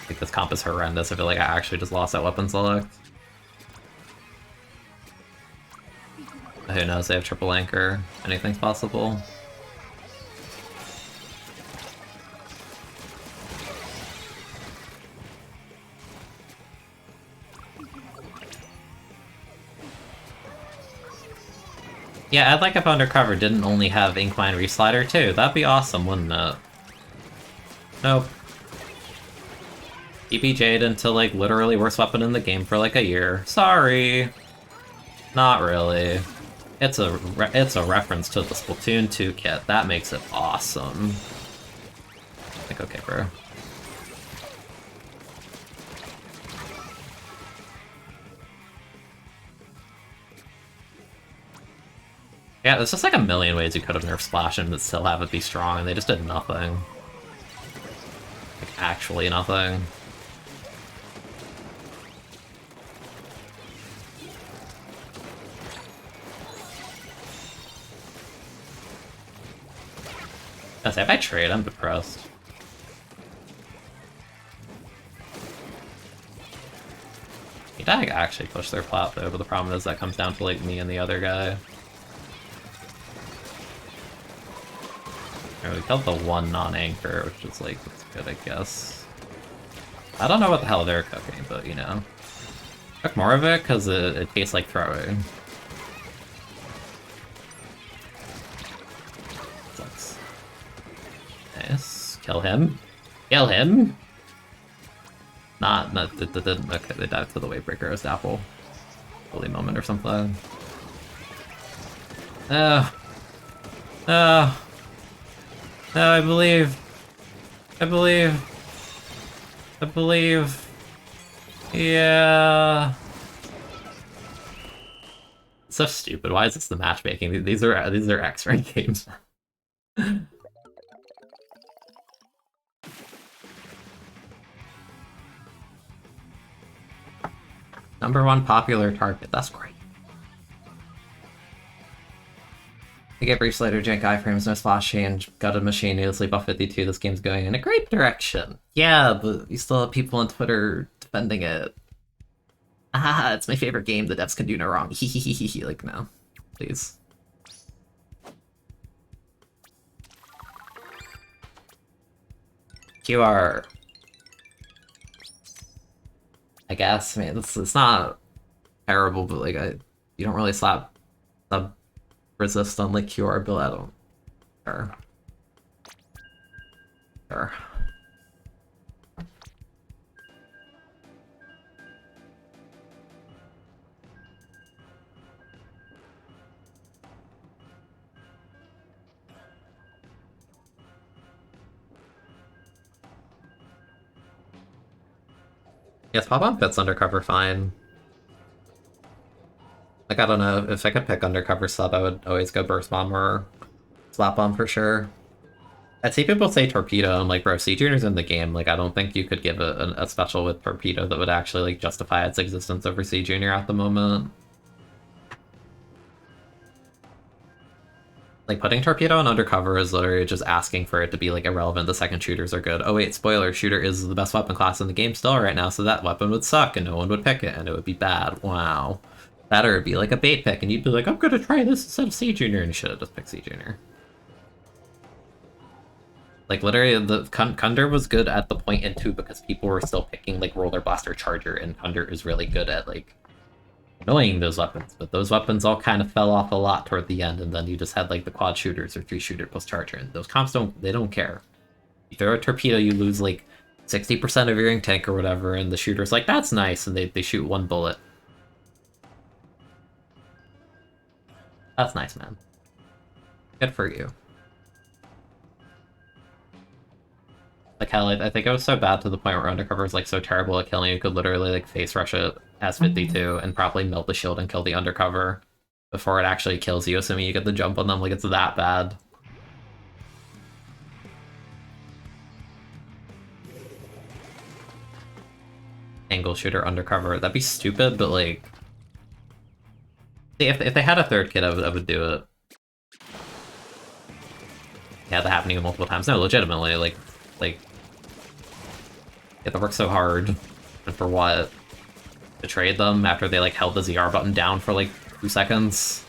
Like, this comp is horrendous. I feel like I actually just lost that weapon select. But who knows, they have triple anchor. Anything's possible. Yeah, I'd like if Undercover didn't only have Inkmine Reslider too. That'd be awesome, wouldn't it? Nope. EPJ'd into, like, literally worst weapon in the game for, like, a year. Sorry. Not really. It's a reference to the Splatoon 2 kit. That makes it awesome. Like, okay, bro. Yeah, there's just, like, a million ways you could have nerfed Splash and still have it be strong, and they just did nothing. Like, actually nothing. I say, if I trade, I'm depressed. You'd actually push their plot though, but the problem is that comes down to like me and the other guy. Right, we killed the one non-anchor, which is like, that's good, I guess. I don't know what the hell they're cooking, but you know. Cook more of it, because it tastes like throwing. Sucks. Nice. Kill him. Kill him! Okay, they dive to the Wavebreaker as Apple. Holy moment or something. Oh. Oh. No, I believe. I believe. I believe. Yeah. It's so stupid. Why is this the matchmaking? These are X-rank games. #1 popular target. That's great. I get brief slider jank iframes, no splash change, gutted machine, needlessly buff 52, this game's going in a great direction. Yeah, but you still have people on Twitter defending it. Ah, it's my favorite game, the devs can do no wrong. Hehehehe, like, no. Please. QR. I guess, I mean, it's not terrible, but like, you don't really slap sub resist on like QR build, I don't. Sure. Sure. Yes, pop-up fits undercover fine. Like, I don't know, if I could pick undercover sub, I would always go burst bomb or slap bomb for sure. I'd see people say torpedo, and like, bro, C Junior's in the game. Like, I don't think you could give a special with torpedo that would actually like justify its existence over C Junior at the moment. Like, putting torpedo on undercover is literally just asking for it to be like irrelevant. The second shooters are good. Oh wait, spoiler, shooter is the best weapon class in the game still right now, so that weapon would suck and no one would pick it and it would be bad. Wow. That or it'd be like a bait pick and you'd be like, I'm gonna try this instead of C Junior, and you should have just picked C Junior. Like, literally, the Kunder was good at the point in 2 because people were still picking, like, Roller Blaster Charger, and Kunder is really good at, like, annoying those weapons. But those weapons all kind of fell off a lot toward the end, and then you just had, like, the quad shooters or 3-shooter plus Charger, and those comps don't care. You throw a torpedo, you lose, like, 60% of your ink tank or whatever, and the shooter's like, that's nice, and they shoot 1 bullet. That's nice, man. Good for you. Like, hell, I think it was so bad to the point where Undercover was, like, so terrible at killing you could literally, like, face rush it as 52 and probably melt the shield and kill the Undercover before it actually kills you, assuming you get the jump on them. Like, it's that bad. Angle shooter Undercover. That'd be stupid, but, like... See, if they had a third kid, I would do it. Yeah, that happening multiple times. No, legitimately, like... Yeah, that works so hard. And for what? Betrayed them after they, like, held the ZR button down for, like, 2 seconds?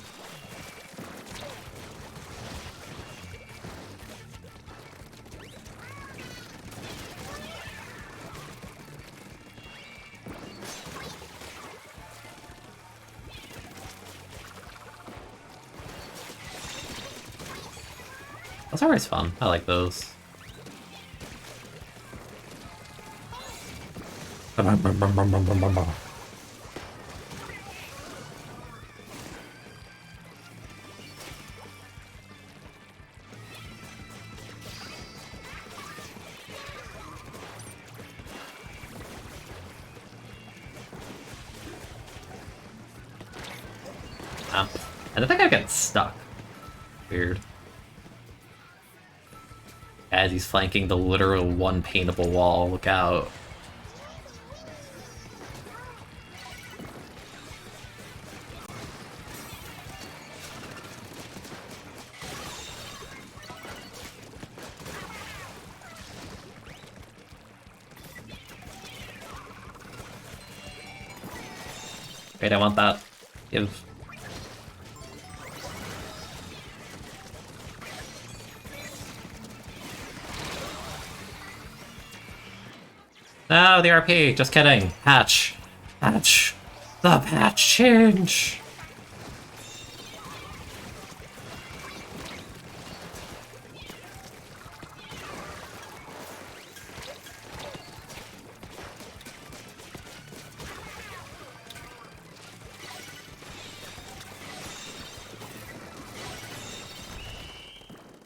Those are always fun. I like those. I think I get stuck. Weird. As he's flanking the literal one paintable wall, look out. Wait, I want that. Give. No, the RP! Just kidding. Patch. Patch. The patch change!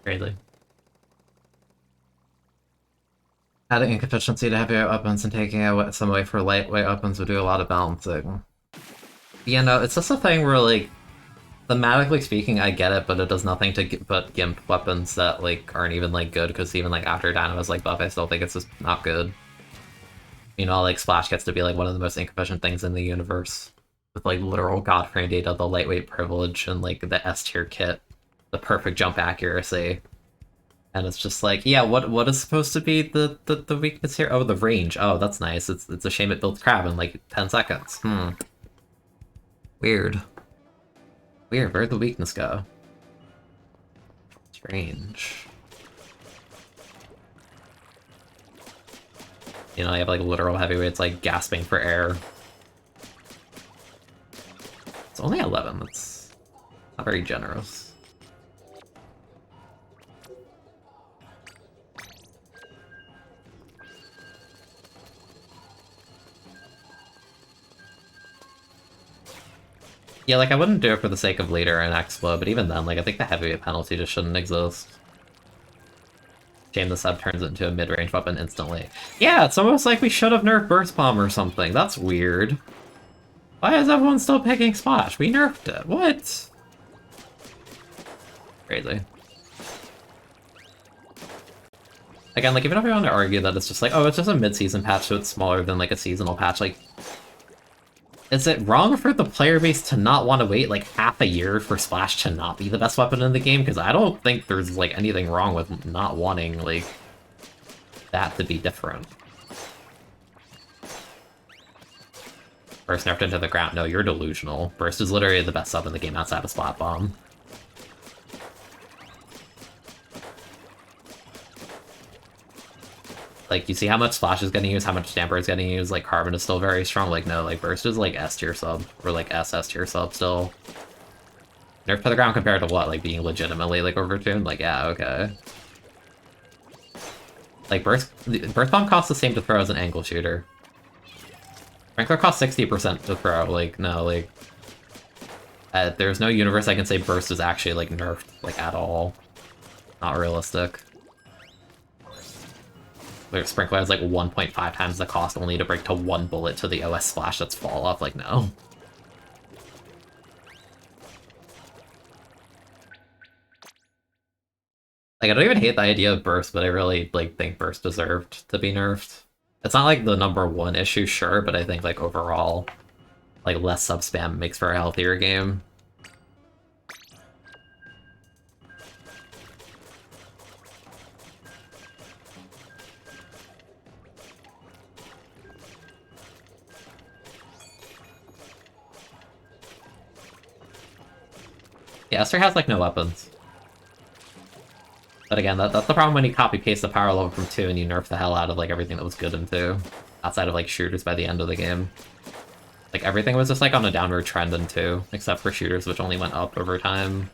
Greatly. Adding inefficiency to heavier weapons and taking some away for lightweight weapons would do a lot of balancing. Yeah, no, it's just a thing where, like, thematically speaking, I get it, but it does nothing to but gimp weapons that, like, aren't even, like, good, because even, like, after Dynamo's, like, buff, I still think it's just not good. You know, like, Splash gets to be, like, one of the most inefficient things in the universe. With, like, literal Godframe data, the lightweight privilege, and, like, the S-tier kit. the perfect jump accuracy. And it's just like, yeah, what is supposed to be the weakness here? Oh, the range. Oh, that's nice. It's a shame it builds crab in like 10 seconds. Weird. Weird, where'd the weakness go? Strange. You know, you have like literal heavyweights like gasping for air. It's only 11, that's not very generous. Yeah, like I wouldn't do it for the sake of leader and Expo, but even then, like I think the heavyweight penalty just shouldn't exist. Shame the sub turns it into a mid-range weapon instantly. Yeah, it's almost like we should have nerfed Burst Bomb or something. That's weird. Why is everyone still picking Splash? We nerfed it. What? Crazy. Again, like even if we want to argue that it's just like, oh, it's just a mid-season patch, so it's smaller than like a seasonal patch, like is it wrong for the player base to not want to wait like half a year for Splash to not be the best weapon in the game? Because I don't think there's like anything wrong with not wanting like that to be different. Burst nerfed into the ground. No, you're delusional. Burst is literally the best sub in the game outside of Splat Bomb. Like, you see how much Splash is getting used, how much Stamper is getting used, like, Carbon is still very strong. Like, no, like, Burst is, like, S tier sub, or, like, SS tier sub still. Nerf to the ground compared to what? Like, being legitimately, like, overtuned? Like, yeah, okay. Like, Burst Bomb costs the same to throw as an angle shooter. Sprinkler costs 60% to throw, like, no, like... there's no universe I can say Burst is actually, like, nerfed, like, at all. Not realistic. Like, Sprinkler has like 1.5 times the cost only to break to one bullet to the OS splash that's fall off, like, no. Like, I don't even hate the idea of Burst, but I really, like, think Burst deserved to be nerfed. It's not, like, the #1 issue, sure, but I think, like, overall, like, less sub-spam makes for a healthier game. Yeah, Esther has, like, no weapons. But again, that's the problem when you copy-paste the power level from 2 and you nerf the hell out of, like, everything that was good in 2. Outside of, like, shooters by the end of the game. Like, everything was just, like, on a downward trend in 2, except for shooters, which only went up over time.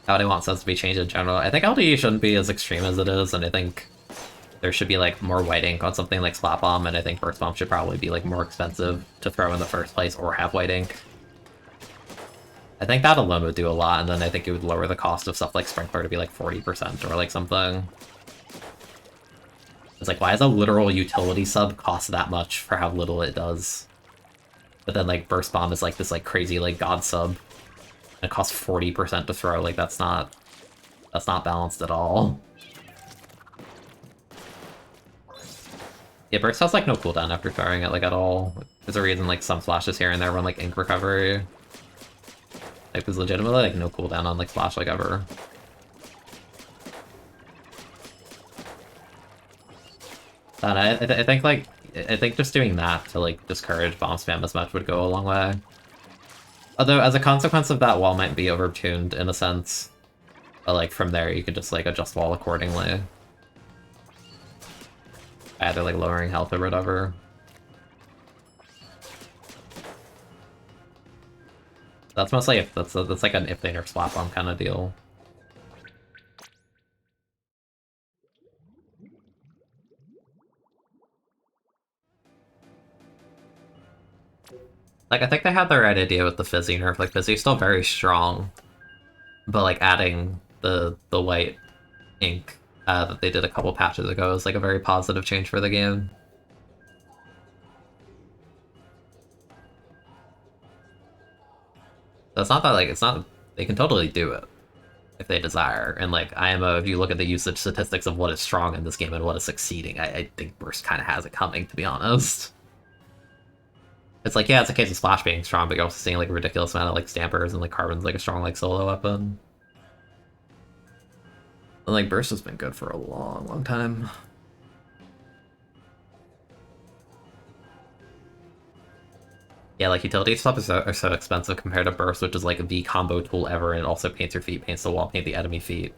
LD wants us to be changed in general. I think LD shouldn't be as extreme as it is, and I think there should be, like, more white ink on something like Splat Bomb, and I think Burst Bomb should probably be, like, more expensive to throw in the first place, or have white ink. I think that alone would do a lot, and then I think it would lower the cost of stuff like Sprinkler to be like 40% or like something. It's like, why does a literal utility sub cost that much for how little it does? But then like Burst Bomb is like this like crazy like god sub. And it costs 40% to throw, like that's not balanced at all. Yeah, Burst has like no cooldown after throwing it like at all. There's a reason like some flashes here and there run like ink recovery. Like, there's legitimately, like, no cooldown on, like, Flash, like, ever. And I think, like, I think just doing that to, like, discourage bomb spam as much would go a long way. Although, as a consequence of that, wall might be overtuned, in a sense. But, like, from there, you can just, like, adjust wall accordingly. Either, like, lowering health or whatever. That's mostly if that's like an if they nerf Splat Bomb kind of deal. Like I think they had the right idea with the Fizzy nerf. Like Fizzy's still very strong, but like adding the white ink that they did a couple patches ago is like a very positive change for the game. That's not that like it's not they can totally do it if they desire. And like IMO, if you look at the usage statistics of what is strong in this game and what is succeeding, I think Burst kind of has it coming, to be honest. It's like, yeah, it's a case of Splash being strong, but you're also seeing like a ridiculous amount of like Stampers and like Carbon's like a strong like solo weapon. And like Burst has been good for a long, long time. Yeah, like utility stuff are so expensive compared to Burst, which is like the combo tool ever, and it also paints your feet, paints the wall, paint the enemy feet.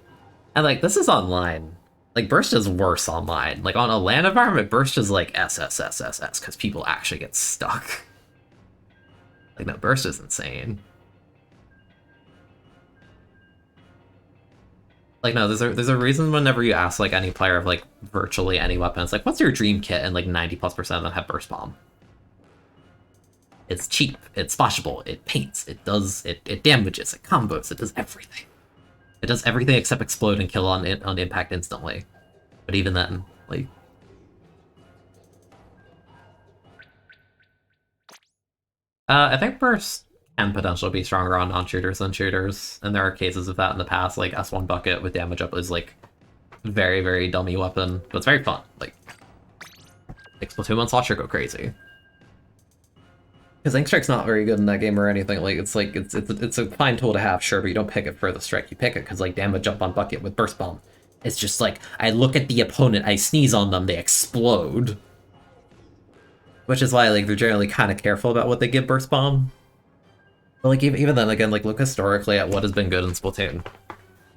And like this is online. Like Burst is worse online. Like on a land environment, Burst is like SSSSS because people actually get stuck. Like no, Burst is insane. Like no, there's a reason whenever you ask like any player of like virtually any weapon, it's like, what's your dream kit? And like 90+% of them have Burst Bomb. It's cheap, it's splashable, it paints, it does it damages, it combos, it does everything. It does everything except explode and kill on impact instantly. But even then, like I think Burst can potentially be stronger on non-shooters than shooters, and there are cases of that in the past, like S1 Bucket with damage up is like very, very dummy weapon, but it's very fun. Like Splatoon 1 Slosher go crazy. Because Ink Strike's not very good in that game or anything. Like it's a fine tool to have, sure, but you don't pick it for the strike. You pick it because like damage up on Bucket with Burst Bomb. It's just like I look at the opponent, I sneeze on them, they explode. Which is why like they're generally kind of careful about what they give Burst Bomb. But like even then, again, like look historically at what has been good in Splatoon.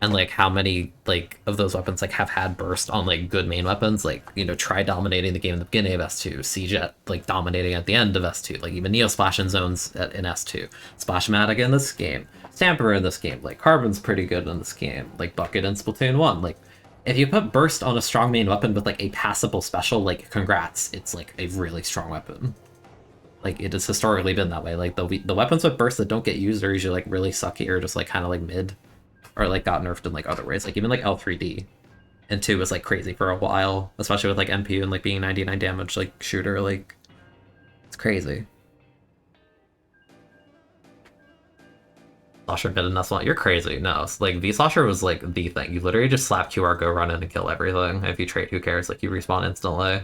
And like how many like of those weapons like have had burst on like good main weapons, like, you know, try dominating the game in the beginning of S2, Siege at like dominating at the end of S2, like even Neo Splash in zones in S2, Splashmatic in this game, Stamper in this game, like Carbon's pretty good in this game, like Bucket in Splatoon 1, like if you put burst on a strong main weapon with like a passable special, like congrats, it's like a really strong weapon. Like it has historically been that way. Like the weapons with burst that don't get used are usually like really sucky or just like kind of like mid. Or like got nerfed in like other ways, like even like L3D and 2 was like crazy for a while, especially with like MP and like being 99 damage like shooter, like it's crazy. Slosher good in S1, you're crazy. No, like V Slosher was like the thing. You literally just slap QR, go run in and kill everything. If you trade, who cares? Like you respawn instantly.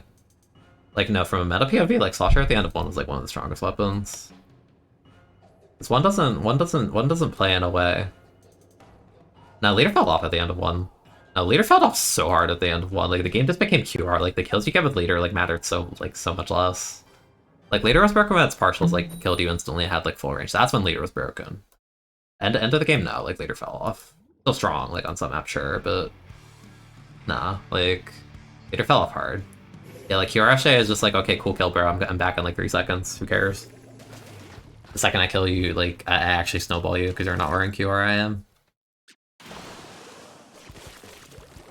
Like no, from a meta POV, like Slosher at the end of 1 was like one of the strongest weapons. This one doesn't play in a way. No, Leader fell off at the end of 1. No, Leader fell off so hard at the end of 1. Like, the game just became QR. Like, the kills you get with Leader, like, mattered so much less. Like, Leader was broken when its partials, like, killed you instantly and had, like, full range. That's when Leader was broken. End of the game, no. Like, Leader fell off. Still strong, like, on some maps, sure, but... Nah, like... Leader fell off hard. Yeah, like, QR is just like, okay, cool kill, bro. I'm back in, like, 3 seconds. Who cares? The second I kill you, like, I actually snowball you because you're not wearing QR, I am.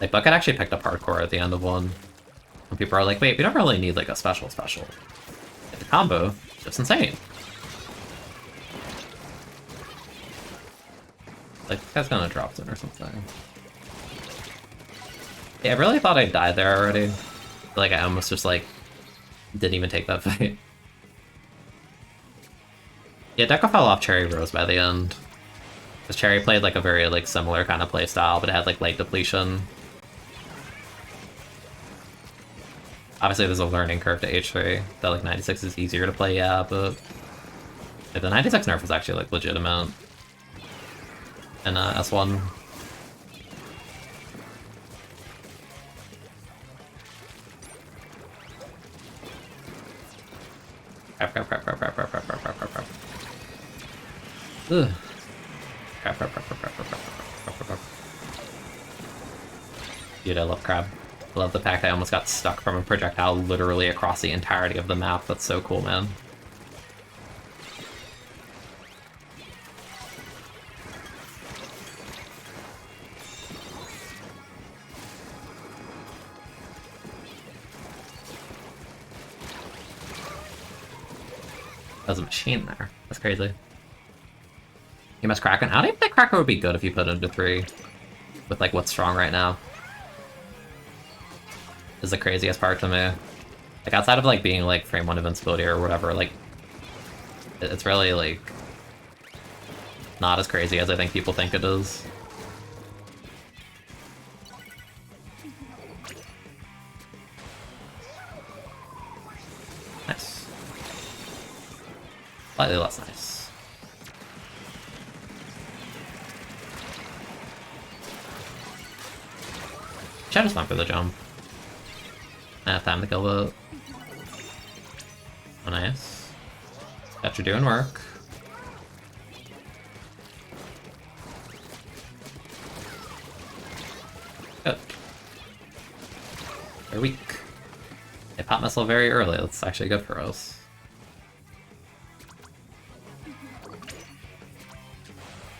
Like, Bucket actually picked up hardcore at the end of 1. And people are like, wait, we don't really need, like, a special. Like, the combo, just insane. Like, this guy's gonna drop in or something. Yeah, I really thought I died there already. Like, I almost just, like, didn't even take that fight. Yeah, Deco fell off Cherry Rose by the end. Because Cherry played, like, a very, like, similar kind of playstyle, but it had, like, light depletion. Obviously, there's a learning curve to H3. That, like, 96 is easier to play, yeah, but... Like, the 96 nerf was actually, like, legitimate. And, S1. Crap. Ugh. Crap. Dude, I love crab. I love the fact that I almost got stuck from a projectile literally across the entirety of the map. That's so cool, man. There's a machine there. That's crazy. You must Kraken. How do you think Kraken would be good if you put it into 3? With, like, what's strong right now? Is the craziest part to me. Like, outside of, like, being, like, frame 1 invincibility or whatever, like... It's really, like... not as crazy as I think people think it is. Nice. Slightly less nice. Should have just went for the jump. I have time to kill the... Oh, nice. Got you doing work. Good. They're weak. They pop missile very early. That's actually good for us.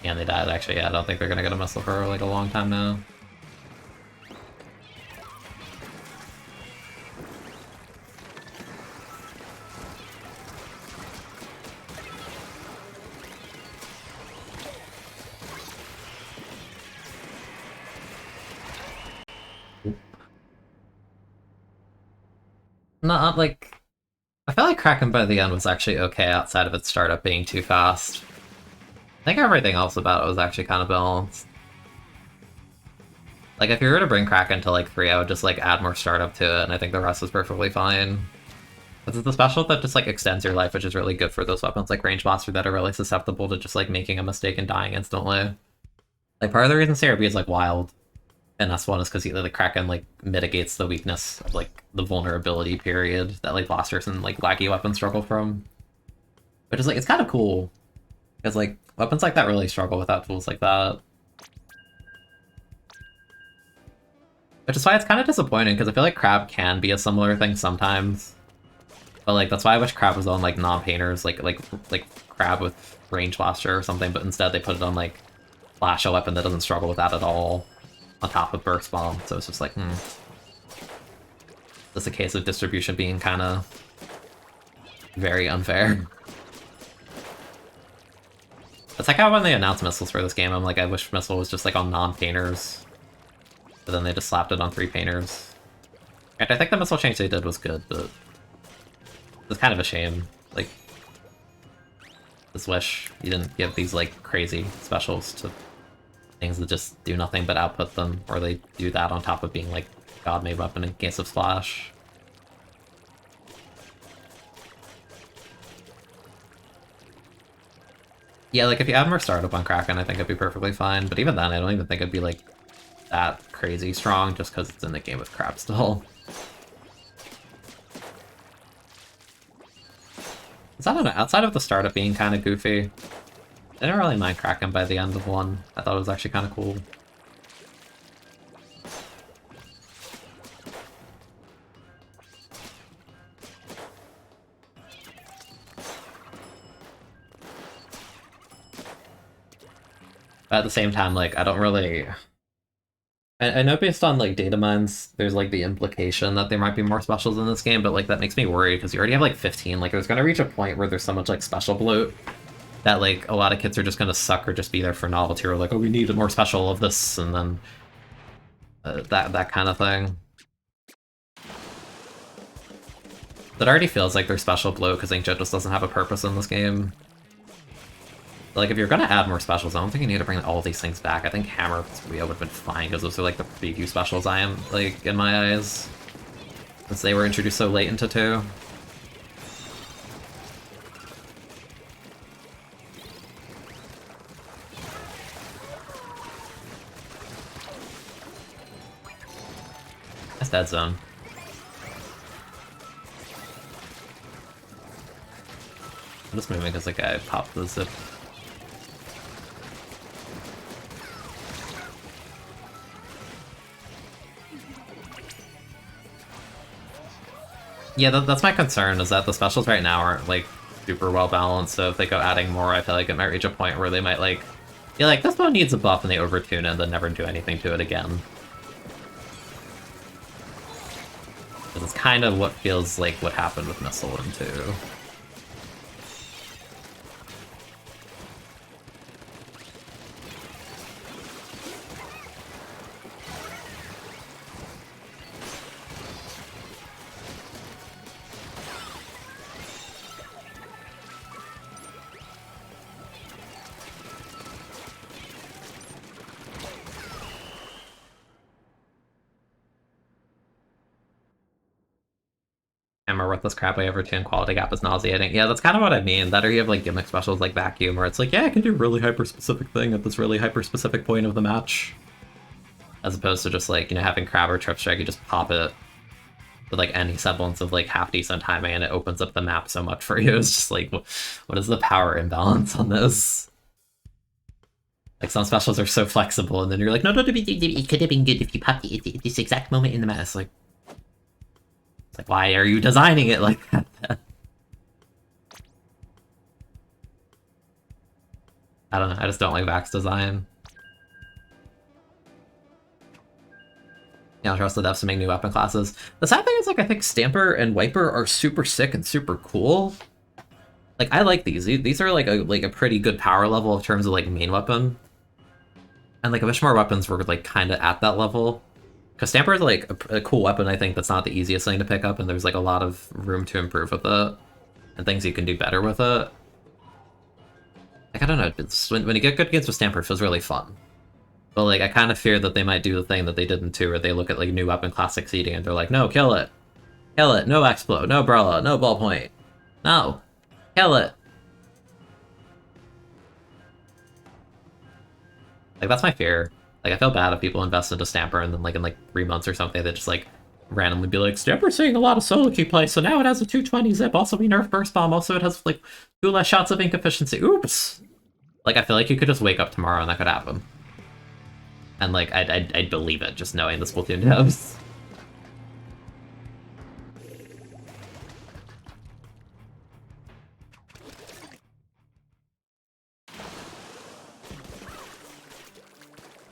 And they died, actually. Yeah, I don't think they're gonna get a missile for like a long time now. Not like... I felt like Kraken by the end was actually okay outside of its startup being too fast. I think everything else about it was actually kind of balanced. Like, if you were to bring Kraken to, like, 3, I would just, like, add more startup to it, and I think the rest is perfectly fine. This is the special that just, like, extends your life, which is really good for those weapons like Range Blaster that are really susceptible to just, like, making a mistake and dying instantly. Like, part of the reason CRB is, like, wild in S1 is because the Kraken, like, mitigates the weakness of, like, the vulnerability period that, like, blasters and, like, laggy weapons struggle from. Which is, like, it's kind of cool. Because, like, weapons like that really struggle without tools like that. Which is why it's kind of disappointing, because I feel like Crab can be a similar thing sometimes. But, like, that's why I wish Crab was on, like, non-painters, like Crab with Range Blaster or something, but instead they put it on, like, Flash, a weapon that doesn't struggle with that at all, on top of Burst Bomb, so it's just like, It's a case of distribution being kind of very unfair. It's like how when they announced missiles for this game, I'm like, I wish missile was just, like, on non-painters. But then they just slapped it on 3 painters. And I think the missile change they did was good, but it's kind of a shame. Like, just wish you didn't give these, like, crazy specials to things that just do nothing but output them, or they do that on top of being, like, god-made weapon in case of Splash. Yeah, like, if you add more startup on Kraken, I think it'd be perfectly fine, but even then, I don't even think it'd be, like, that crazy strong, just because it's in the game with Crab still. I don't know, outside of the startup being kind of goofy, I didn't really mind Kraken by the end of 1. I thought it was actually kind of cool. But at the same time, like, I don't really... I know based on, like, data mines, there's, like, the implication that there might be more specials in this game, but, like, that makes me worried, because you already have, like, 15. Like, there's gonna reach a point where there's so much, like, special bloat that, like, a lot of kids are just gonna suck or just be there for novelty, or like, oh, we need a more special of this, and then that kind of thing. That already feels like there's special bloat, because Inkjet just doesn't have a purpose in this game. Like, if you're gonna add more specials, I don't think you need to bring all these things back. I think Hammer Rio would have been fine, because those are, like, the preview specials I am, like, in my eyes. Since they were introduced so late into 2. That's Dead Zone. I'm just moving because, like, I popped the zip. Yeah, that's my concern, is that the specials right now aren't, like, super well balanced, so if they go adding more, I feel like it might reach a point where they might, like, be like, this one needs a buff, and they overtune it and then never do anything to it again. Because it's kind of what feels like what happened with Missile in 2. Hammer with this crap way over 2 and quality gap is nauseating. Yeah, that's kind of what I mean. That or you have like gimmick specials like Vacuum, where it's like, yeah, I can do a really hyper-specific thing at this really hyper-specific point of the match. As opposed to just like, you know, having Crab or Trip Strike, you just pop it with like any semblance of like half-decent timing and it opens up the map so much for you. It's just like, what is the power imbalance on this? Like, some specials are so flexible, and then you're like, no, it could have been good if you popped it at this exact moment in the map. It's like, why are you designing it like that? I don't know, I just don't like Vax design. Yeah, I'll trust the devs to make new weapon classes. The sad thing is, like, I think Stamper and Wiper are super sick and super cool. Like, I like these. These are, like a pretty good power level in terms of, like, main weapon. And, like, I wish more weapons were, like, kind of at that level. Because Stamper is, like, a cool weapon, I think, that's not the easiest thing to pick up, and there's, like, a lot of room to improve with it. And things you can do better with it. Like, I don't know, when you get good games with Stamper, it feels really fun. But, like, I kind of fear that they might do the thing that they did in 2, where they look at, like, new weapon class succeeding, and they're like, no, kill it! Kill it! No Explode! No Brella! No Ballpoint! No! Kill it! Like, that's my fear. Like, I feel bad if people invest into Stamper and then, like, in, like, 3 months or something, they just, like, randomly be like, Stamper's seeing a lot of solo queue play, so now it has a 220 zip, also we nerf Burst Bomb, also it has, like, 2 less shots of ink efficiency. Oops! Like, I feel like you could just wake up tomorrow and that could happen. And, like, I'd believe it, just knowing the Splatoon devs.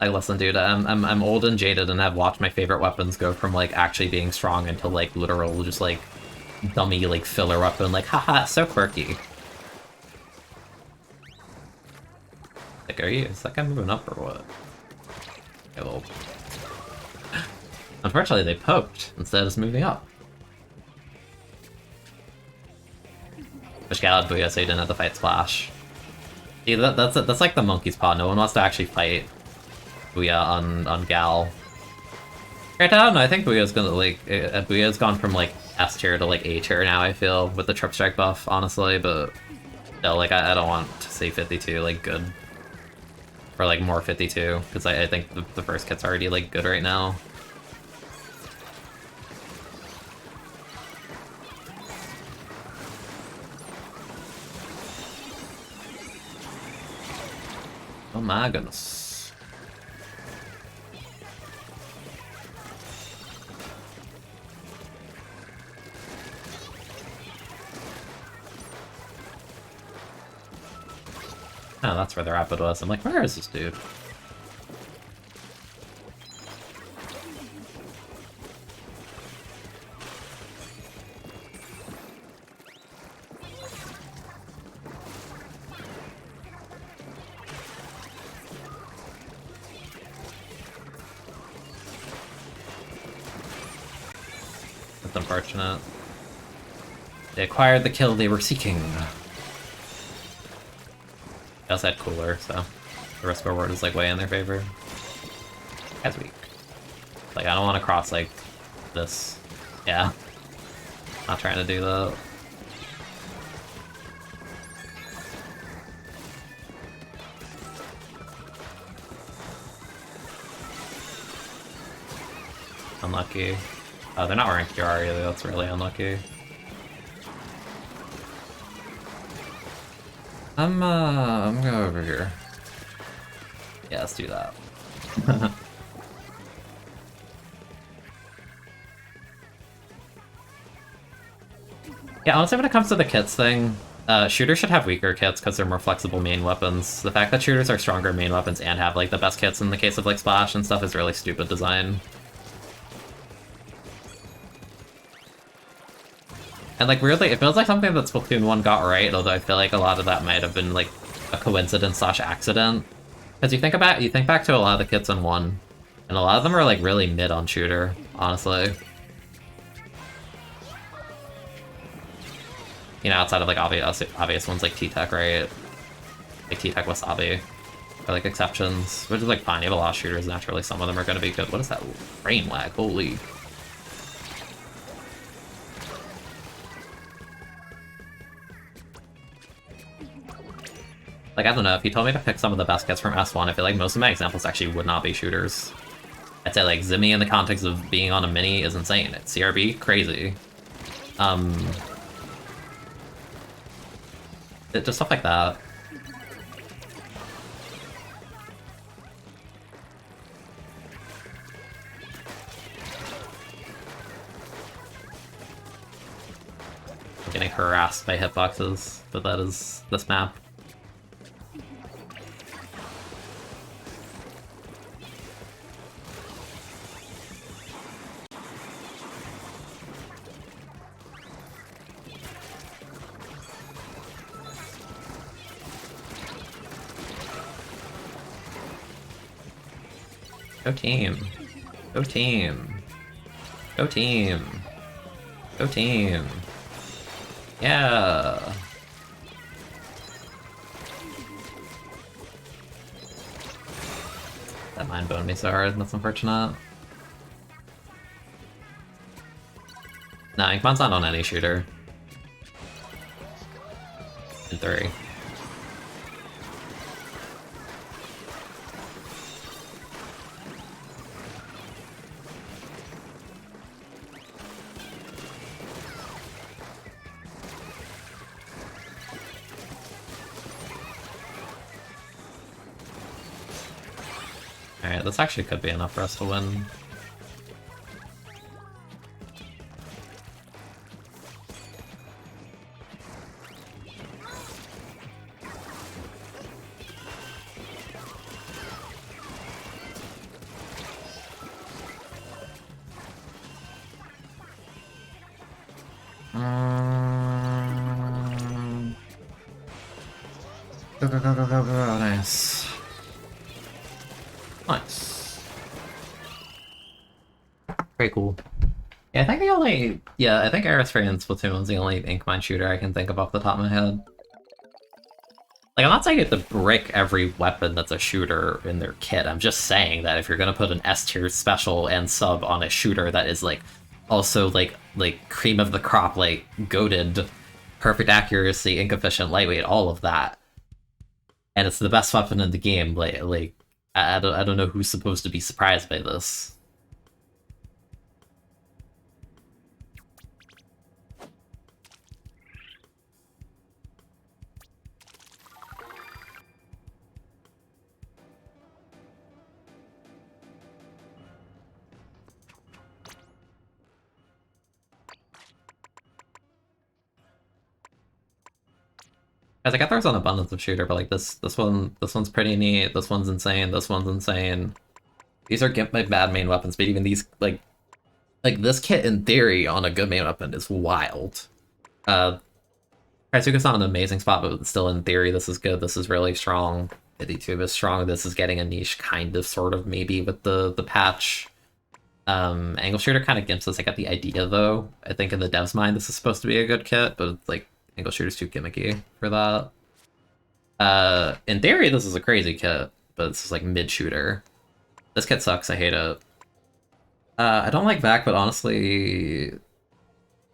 Like, listen, dude, I'm old and jaded and I've watched my favorite weapons go from, like, actually being strong into, like, literal, just, like, dummy, like, filler weapon. Like, haha, so quirky. Like, is that guy moving up or what? Okay, well... Unfortunately, they poked instead of just moving up. Wish Gal had Booyah so he didn't have to fight Splash. See, that's like the monkey's paw. No one wants to actually fight Booyah on Gal. Right, I don't know, I think Booyah's gonna, like, Booyah's gone from, like, S tier to, like, A tier now, I feel, with the Trip Strike buff, honestly, but still, like, I don't want to say 52, like, good. Or, like, more 52, because I think the first kit's already, like, good right now. Oh my goodness. Oh, that's where the rapid was. I'm like, where is this dude? That's unfortunate. They acquired the kill they were seeking. They also had Cooler, so the risk reward is, like, way in their favor. That's weak. Like, I don't want to cross, like, this. Yeah. Not trying to do that. Unlucky. Oh, they're not wearing QR either, that's really unlucky. I'm gonna go over here. Yeah, let's do that. Yeah, honestly, when it comes to the kits thing, shooters should have weaker kits because they're more flexible main weapons. The fact that shooters are stronger main weapons and have, like, the best kits in the case of, like, Splash and stuff is really stupid design. And, like, weirdly, it feels like something that Splatoon 1 got right, although I feel like a lot of that might have been, like, a coincidence/accident. Because you think back to a lot of the kits in 1, and a lot of them are, like, really mid on shooter, honestly. You know, outside of, like, obvious ones like T-Tech, right? Like T-Tech Wasabi are, like, exceptions, which is, like, fine. You have a lot of shooters, naturally some of them are going to be good. What is that frame lag? Holy... Like, I don't know, if you told me to pick some of the best kits from S1, I feel like most of my examples actually would not be shooters. I'd say, like, Zimmy in the context of being on a mini is insane. It's CRB, crazy. Just stuff like that. I'm getting harassed by hitboxes, but that is this map. Go team. Go team. Go team. Go team. Yeah. That mind boned me so hard, that's unfortunate. No, Inkmon's not on any shooter. In 3. Alright, this actually could be enough for us to win. Go, go, go, go, go, go, nice. Nice. Very cool. Yeah, I think the only... Yeah, I think Aerospheric and Splatoon is the only Inkmine shooter I can think of off the top of my head. Like, I'm not saying you have to brick every weapon that's a shooter in their kit, I'm just saying that if you're gonna put an S-tier special and sub on a shooter that is, like, also, like cream of the crop, like, goated, perfect accuracy, ink efficient, lightweight, all of that, and it's the best weapon in the game, like I don't know who's supposed to be surprised by this. Guys, I got there's an abundance of shooter, but like this one's pretty neat, this one's insane, this one's insane. These are Gimp my bad main weapons, but even these like this kit in theory on a good main weapon is wild. Kaisuka's not an amazing spot, but still in theory this is good, this is really strong. 52 is strong, this is getting a niche kind of sort of maybe with the patch. Angle shooter kind of gimps us. I got the idea though. I think in the dev's mind this is supposed to be a good kit, but it's like Angle shooter's too gimmicky for that. In theory, this is a crazy kit, but it's just like mid shooter. This kit sucks. I hate it. I don't like back, but honestly,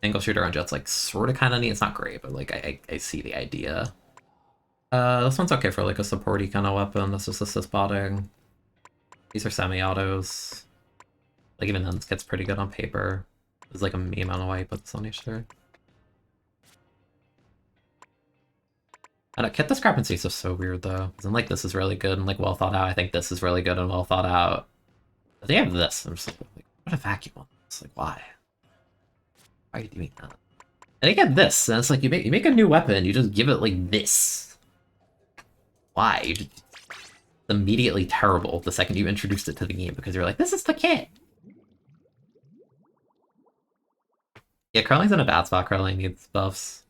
Angle shooter on Jet's like sort of kind of neat. It's not great, but like I see the idea. This one's okay for like a supporty kind of weapon. That's just assist botting. These are semi-autos. Like even then, this kit's pretty good on paper. There's like a meme on why you put this on each shirt. I don't, kit discrepancies are so weird though. And like this is really good and like well thought out. I think this is really good and well thought out. But they have this. I'm just like, what a vacuum on this? Like why? Why are you doing that? And again, this, and it's like you make a new weapon, you just give it like this. Why? It's immediately terrible the second you introduced it to the game because you're like, this is the kit. Yeah, curling's in a bad spot. Curling needs buffs.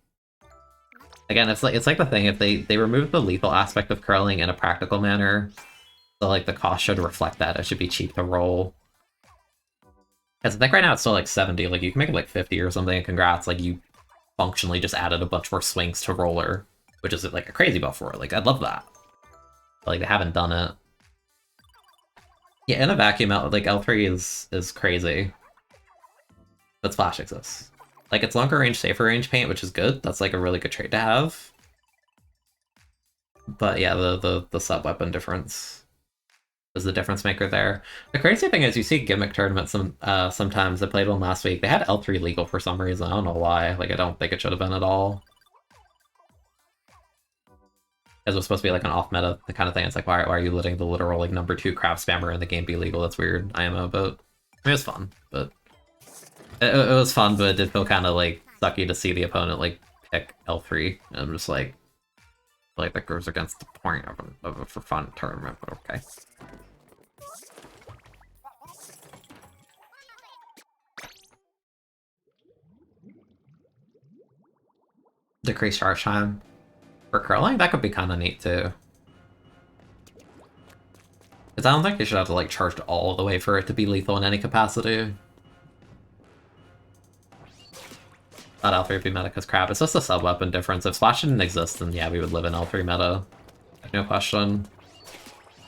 Again, it's like the thing, if they remove the lethal aspect of curling in a practical manner, so like the cost should reflect that. It should be cheap to roll. Because I think right now it's still like 70, like you can make it like 50 or something, and congrats, like you functionally just added a bunch more swings to roller, which is like a crazy buff for it. Like I'd love that. But like they haven't done it. Yeah, in a vacuum, like L3 is crazy. But Splash exists. Like, it's longer range, safer range paint, which is good. That's, like, a really good trait to have. But yeah, the sub weapon difference is the difference maker there. The crazy thing is you see gimmick tournaments sometimes. I played one last week. They had L3 legal for some reason. I don't know why. Like I don't think it should have been at all. As it was supposed to be like an off meta the kind of thing. It's like why are you letting the literal like #2 crab spammer in the game be legal? That's weird. IMO, but I mean, it was fun. But it was fun, but it did feel kind of like sucky to see the opponent like pick L3. And I'm just like that goes against the point of a for fun tournament. But okay. Decrease charge time for curling? That could be kind of neat too. Because I don't think you should have to like charge all the way for it to be lethal in any capacity. Not L3 would be meta because crap. It's just a sub weapon difference. If Splash didn't exist, then yeah, we would live in L3 meta. No question.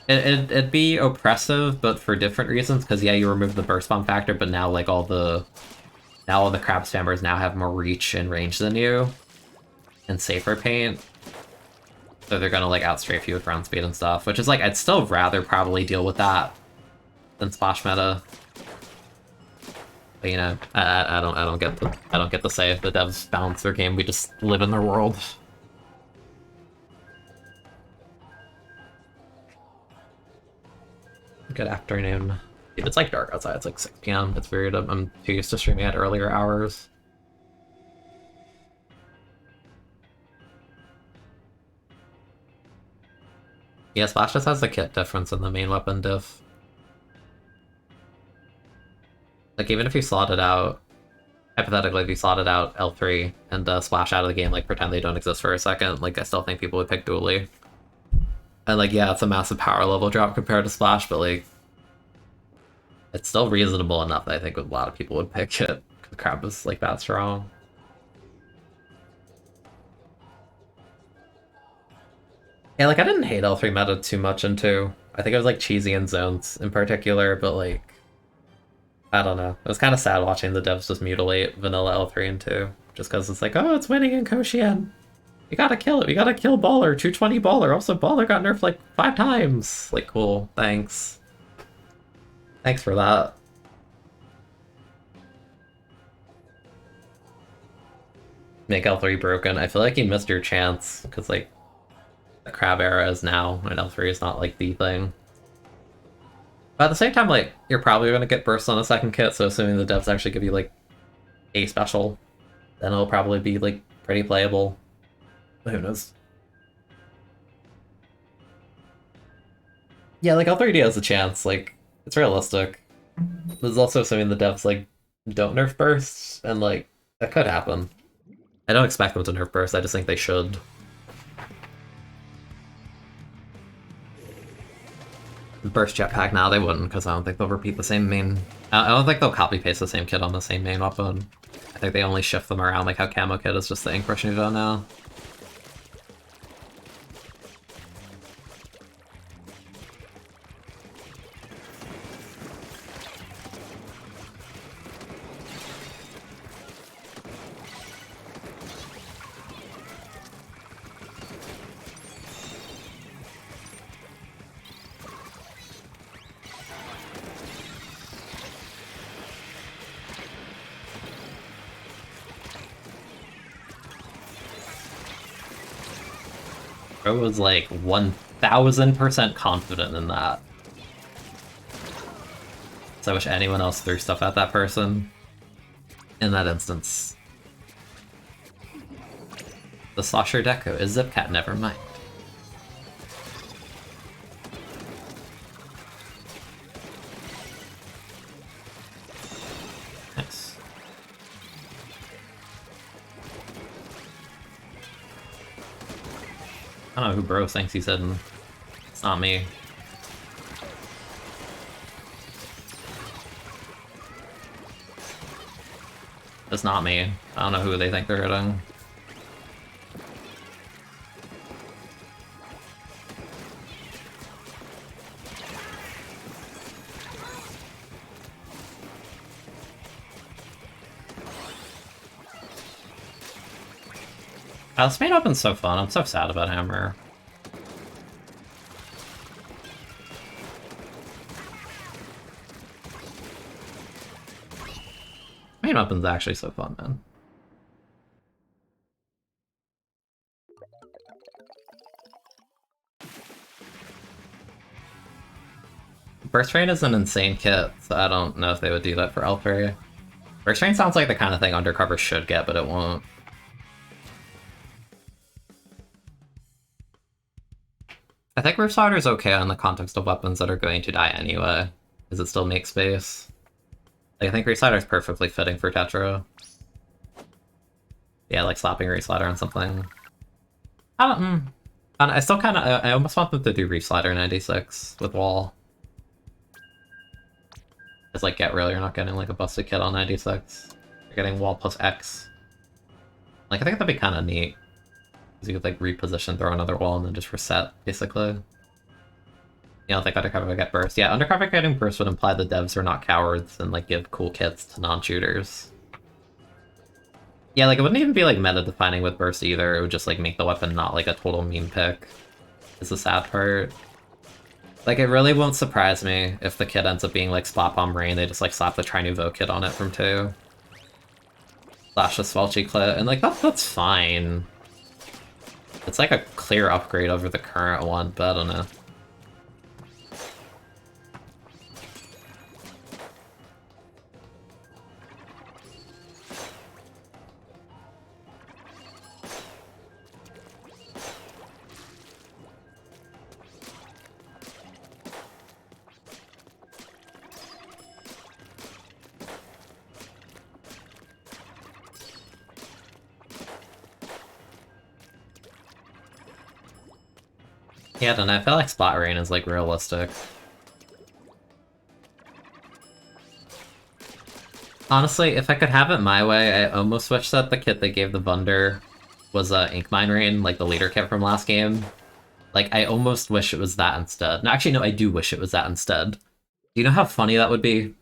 It'd be oppressive, but for different reasons. Because yeah, you remove the burst bomb factor, but now like all the crab spammers now have more reach and range than you. And safer paint, so they're gonna like outstrafe you with ground speed and stuff, which is like I'd still rather probably deal with that than splash meta. But you know, I don't get the say if the devs balance their game. We just live in their world. Good afternoon. It's like dark outside. It's like 6 p.m. It's weird. I'm too used to streaming at earlier hours. Yeah, Splash just has the kit difference in the main weapon diff. Like, even if you slotted out, hypothetically, if you slotted out L3 and Splash out of the game, like, pretend they don't exist for a second, like, I still think people would pick Dually. And, like, yeah, it's a massive power level drop compared to Splash, but, like, it's still reasonable enough that I think a lot of people would pick it, because Crab is, like, that strong. Yeah, like, I didn't hate L3 meta too much in 2. I think it was, like, cheesy in zones in particular, but, like, I don't know. It was kind of sad watching the devs just mutilate vanilla L3 and 2. Just because it's like, oh, it's winning in Koshien. We gotta kill it. We gotta kill Baller. 220 Baller. Also, Baller got nerfed like 5 times. Like, cool. Thanks. Thanks for that. Make L3 broken. I feel like you missed your chance. Because, like, the crab era is now, and L3 is not, like, the thing. But at the same time, like, you're probably going to get burst on a second kit, so assuming the devs actually give you, like, a special, then it'll probably be, like, pretty playable. Who knows? Yeah, like, L3D has a chance, like, it's realistic. There's also assuming the devs, like, don't nerf bursts, and, like, that could happen. I don't expect them to nerf burst, I just think they should. Burst jetpack now, they wouldn't, because I don't think they'll repeat the same main... I don't think they'll copy-paste the same kit on the same main weapon. I think they only shift them around, like how Camo Kit is just the ink brush Nouveau now. I was like 1000% confident in that. So I wish anyone else threw stuff at that person in that instance. The Slosher Deco is Zipcat, never mind. Nice. I don't know who Bro thinks he's hidden. It's not me. It's not me. I don't know who they think they're hitting. This main weapon's so fun. I'm so sad about Hammer. main weapon's actually so fun, man. Burst Rain is an insane kit, so I don't know if they would do that for Elfrey. Burst Rain sounds like the kind of thing Undercover should get, but it won't. I think Roof Slider is okay in the context of weapons that are going to die anyway, because it still makes space. Like, I think Roof Slider is perfectly fitting for Tetra. Yeah, like slapping Roof Slider on something. I still kind of... I almost want them to do Reef Slider 96 with Wall. It's like, get real, you're not getting like a busted kit on 96. You're getting Wall plus X. Like, I think that'd be kind of neat. Because you could like reposition, throw another wall, and then just reset, basically. You don't think Undercover would get Burst? Yeah, Undercover getting Burst would imply the devs are not cowards and like give cool kits to non-shooters. Yeah, like it wouldn't even be like meta-defining with Burst either, it would just like make the weapon not like a total meme pick. Is the sad part. Like, it really won't surprise me if the kit ends up being like Splat Bomb Rain, they just like slap the Try Nouveau kit on it from 2. Slash the Swelchy Clit, and like that's fine. It's like a clear upgrade over the current one, but I don't know. Yeah, I don't know, I feel like Splat Rain is like realistic. Honestly, if I could have it my way, I almost wish that the kit they gave the Vunder was Ink Mine Rain, like the leader kit from last game. Like, I almost wish it was that instead. No, actually, no, I do wish it was that instead. Do you know how funny that would be?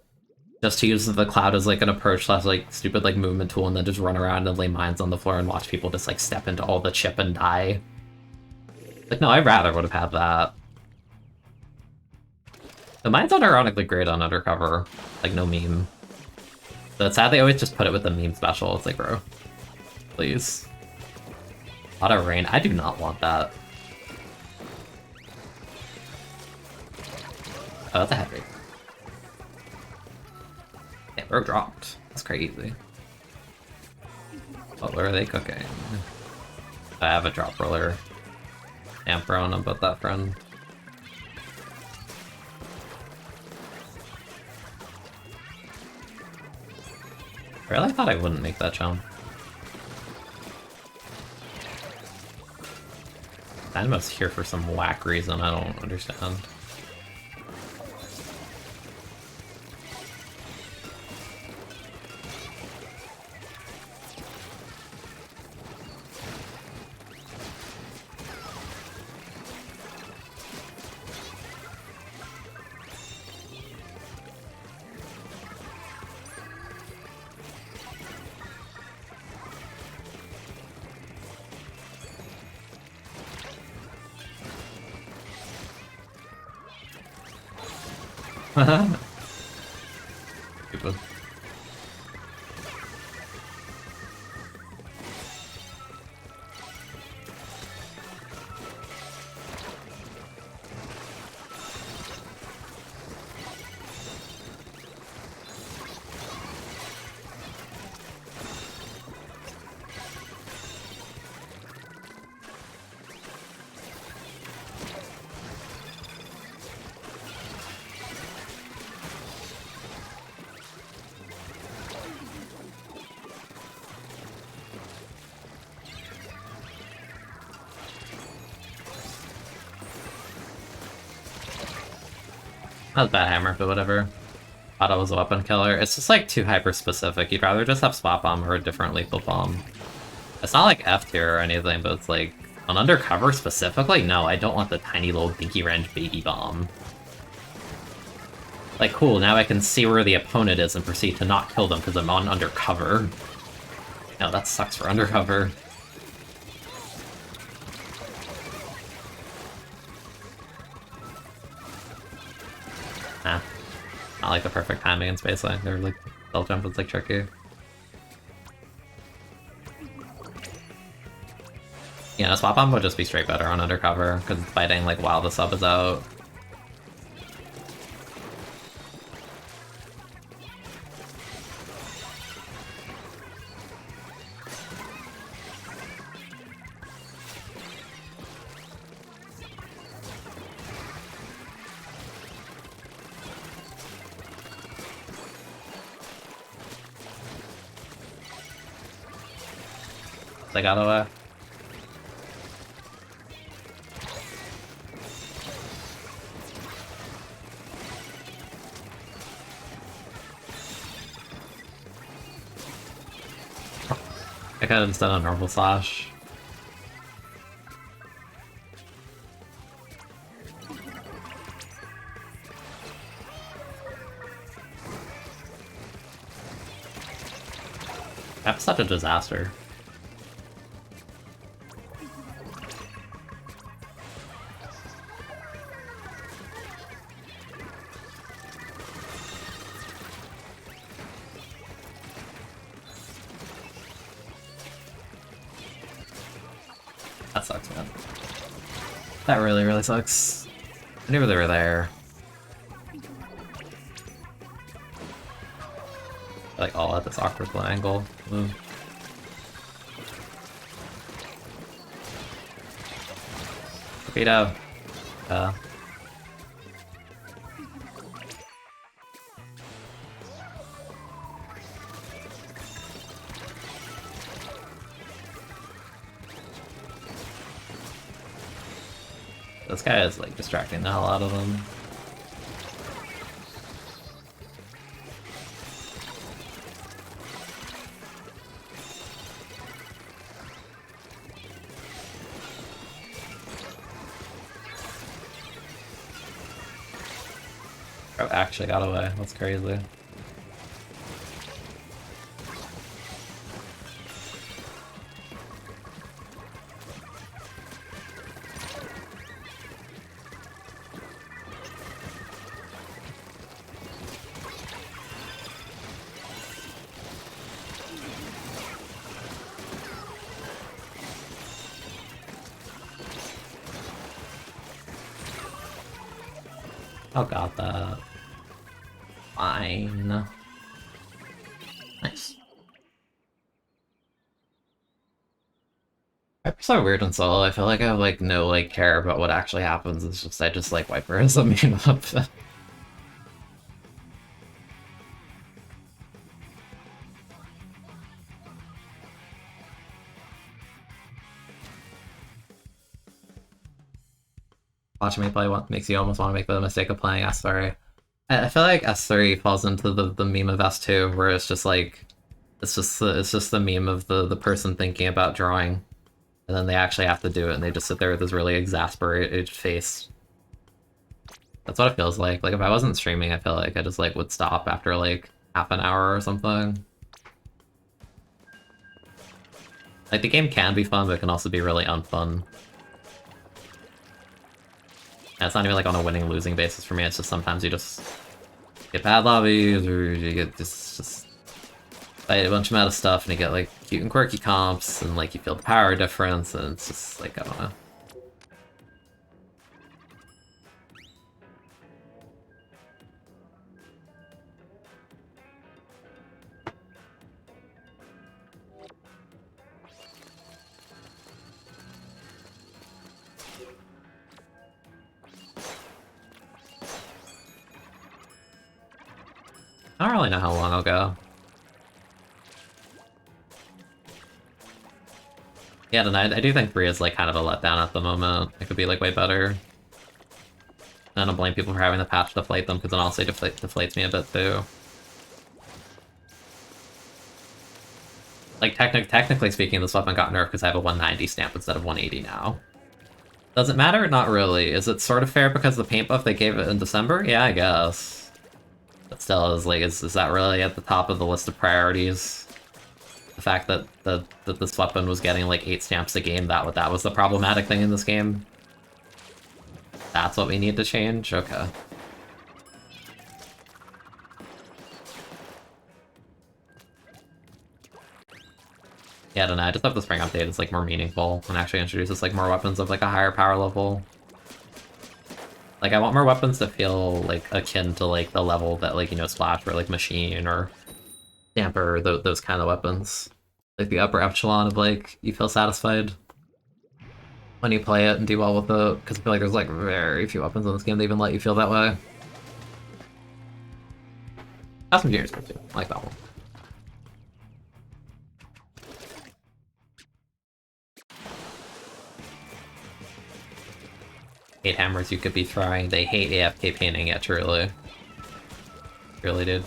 Just to use the cloud as like an approach slash like stupid like movement tool and then just run around and lay mines on the floor and watch people just like step into all the chip and die. Like, no, I rather would have had that. The mine's unironically great on Undercover. Like, no meme. But it's sad they always just put it with the meme special. It's like, bro, please. Auto Rain. I do not want that. Oh, that's a head rate. Yeah, bro dropped. That's crazy. What are they cooking? I have a drop roller. Amp on about that friend. I really thought I wouldn't make that jump. Dynamo's here for some whack reason I don't understand. Stupid. That was bad hammer, but whatever. Thought it was a weapon killer. It's just like too hyper specific. You'd rather just have Splat Bomb or a different lethal bomb. It's not like F tier or anything, but it's like on Undercover specifically. No, I don't want the tiny little Dinky Wrench baby bomb. Like, cool, now I can see where the opponent is and proceed to not kill them because I'm on Undercover. No, that sucks for Undercover. Nah. Not like the perfect timing in space line. They're like, bell jump is like tricky. Yeah, swap bomb would just be straight better on undercover, because it's fighting like while the sub is out. They got away. I could have just done a normal slash. That's such a disaster. That sucks, man. That really, really sucks. I knew they were there. Like all at this awkward angle. Ooh. Torpedo. This guy is like distracting the hell out of them. Oh, actually got away. That's crazy. Oh, got that. Fine. Nice. I'm so weird in solo. I feel like I have like no like care about what actually happens. It's just I just like Viper as a main up. Watching me play one makes you almost want to make the mistake of playing S3. I feel like S3 falls into the meme of S2 where it's just like it's just the meme of the person thinking about drawing, and then they actually have to do it, and they just sit there with this really exasperated face. That's what it feels like. Like if I wasn't streaming, I feel like I just like would stop after like half an hour or something. Like the game can be fun, but it can also be really unfun. And it's not even like on a winning-losing basis for me, it's just sometimes you just get bad lobbies, or you get just fight a bunch of meta stuff, and you get like cute and quirky comps, and like you feel the power difference, and it's just like, I don't know. I don't really know how long I'll go. Yeah, tonight I do think 3 is like kind of a letdown at the moment. It could be like way better. I don't blame people for having the patch deflate them, because it also deflates me a bit too. Like technically speaking, this weapon got nerfed because I have a 190 stamp instead of 180 now. Does it matter? Not really. Is it sort of fair because of the paint buff they gave it in December? Yeah, I guess. But still, is that really at the top of the list of priorities? The fact that this weapon was getting like 8 stamps a game, that was the problematic thing in this game? That's what we need to change? Okay. Yeah, I don't know, I just hope the spring update is like more meaningful and actually introduces like more weapons of like a higher power level. Like, I want more weapons that feel like akin to like the level that like, you know, Splash or like Machine or Damper, those kind of weapons. Like the upper echelon of like, you feel satisfied when you play it and do well with it, because I feel like there's like very few weapons in this game that even let you feel that way. That's some Junior's good too. I like that one. Hate hammers you could be throwing. They hate AFK painting it, truly. Really, dude.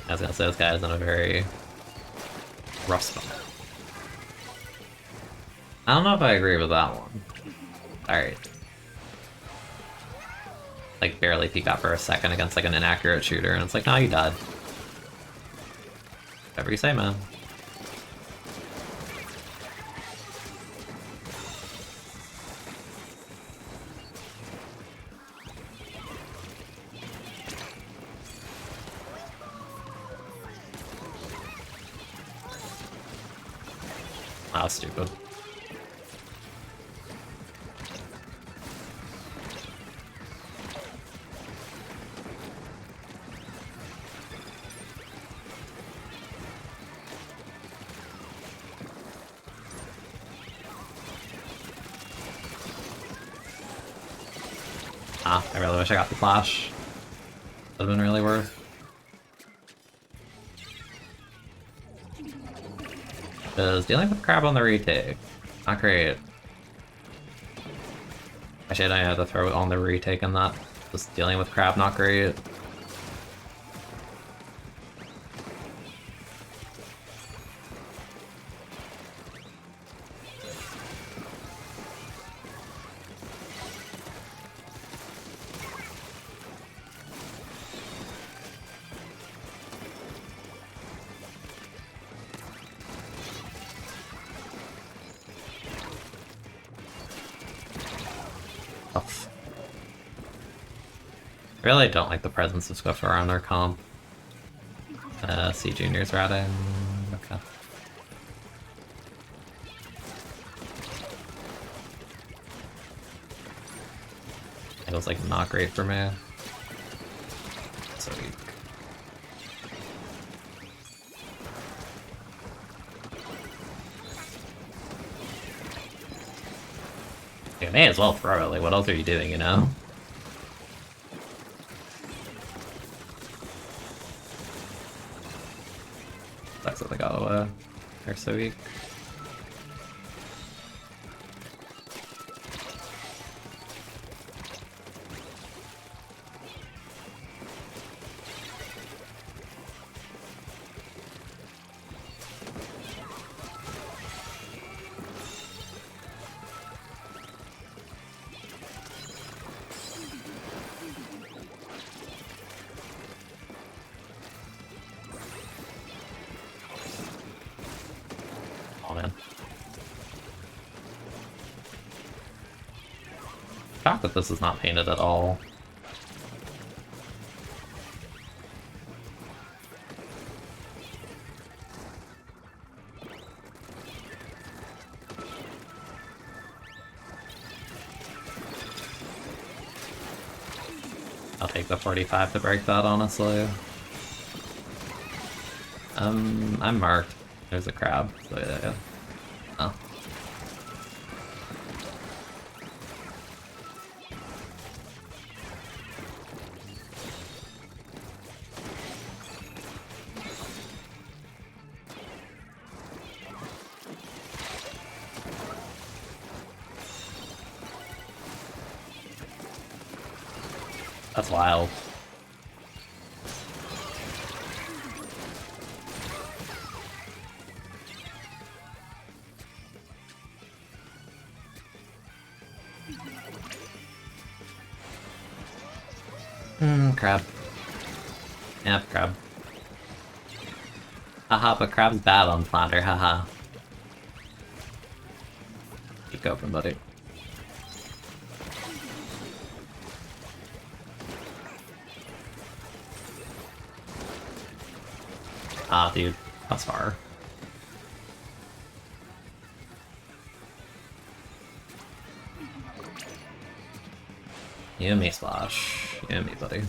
I was gonna say this guy is in a very rough spot. I don't know if I agree with that one. Alright. Like, barely peek out for a second against like an inaccurate shooter, and it's like, nah, you died. Whatever you say, man. That was stupid. Ah, I really wish I got the flash. Would have been really worth. Because dealing with crab on the retake, not great. Actually, I don't have to throw it on the retake and that. Just dealing with crab, not great. I really don't like the presence of Swift around our comp. C Junior's routing. Okay. It was like not great for me. So weak. You may as well throw it, like what else are you doing, you know? Sucks that they got away. They're so weak. Shocked that this is not painted at all. I'll take the 45 to break that, honestly. I'm marked. There's a crab, so yeah. Oh. That's wild. Crab. Yeah, crab. Haha, but Crab's bad on Flounder, haha. Keep going, buddy. Ah, dude, that's far. You and me, Splash. You and me, buddy.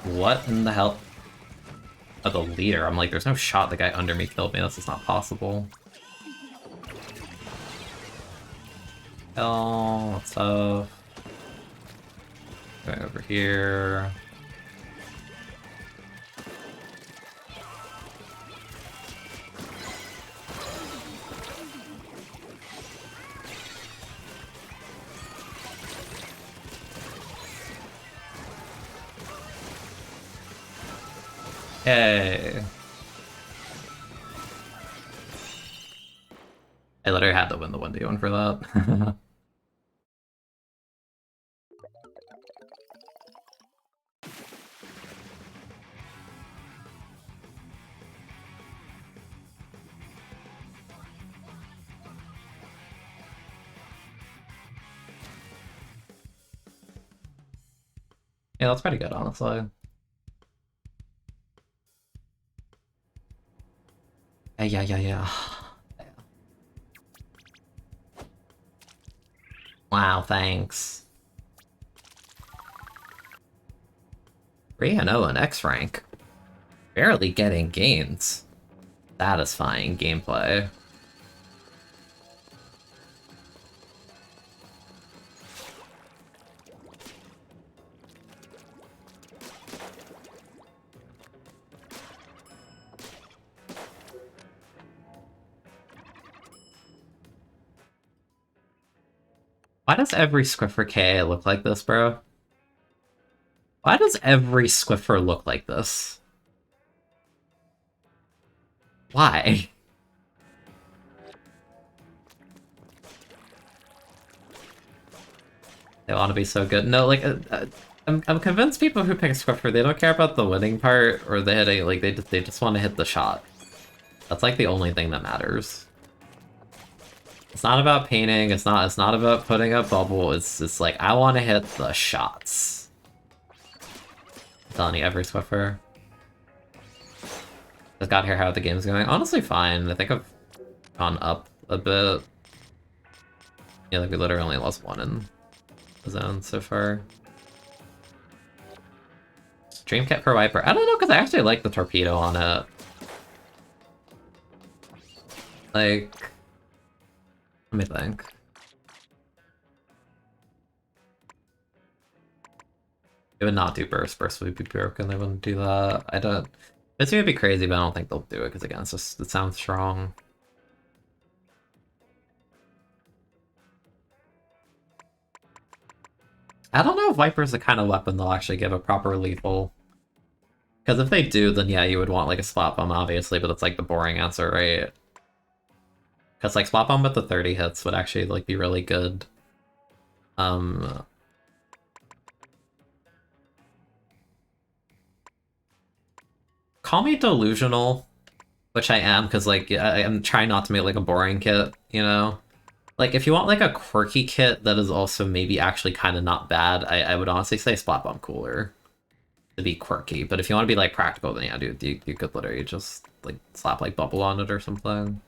What in the hell? Oh, the leader. I'm like, there's no shot the guy under me killed me. That's just not possible. Hell, what's up? Going over here. Hey. I literally had to win the 1v1 for that. Yeah, that's pretty good, honestly. Yeah. Wow, thanks. 3-0 in X rank. Barely getting gains. Satisfying gameplay. Why does every Squiffer K look like this, bro? Why does every Squiffer look like this? Why? They want to be so good. No, like, I'm convinced people who pick Squiffer, they don't care about the winning part, or they had a, like, they just want to hit the shot. That's like the only thing that matters. It's not about painting, it's not about putting up bubble, it's like, I want to hit the shots. I'm telling you, every Swiffer. Just got here how the game's going. Honestly fine, I think I've gone up a bit. Yeah, like we literally only lost one in the zone so far. Dream Kit for Viper. I don't know, because I actually like the torpedo on it. Like... Let me think. It would not do burst. Burst would be broken. They wouldn't do that. I don't... It's gonna be crazy, but I don't think they'll do it, because again, it's just... It sounds strong. I don't know if Viper's the kind of weapon they'll actually give a proper lethal. Because if they do, then yeah, you would want like a Splat Bomb, obviously, but that's like the boring answer, right? Because like Splat Bomb with the 30 hits would actually like be really good. Call me delusional, which I am, because like I'm trying not to make like a boring kit, you know? Like if you want like a quirky kit that is also maybe actually kind of not bad, I would honestly say Splat Bomb cooler to be quirky. But if you want to be like practical, then yeah, dude, you could literally just like slap like bubble on it or something.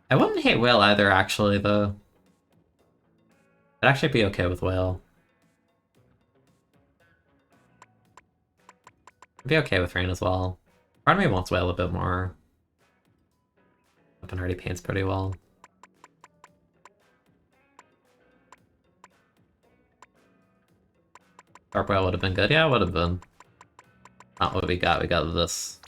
I wouldn't hate Whale either, actually, though. I'd actually be okay with Whale. I'd be okay with Rain as well. Part of me wants Whale a bit more. Weapon already paints pretty well. Sharp Whale would have been good. Yeah, it would have been. Not what we got. We got this.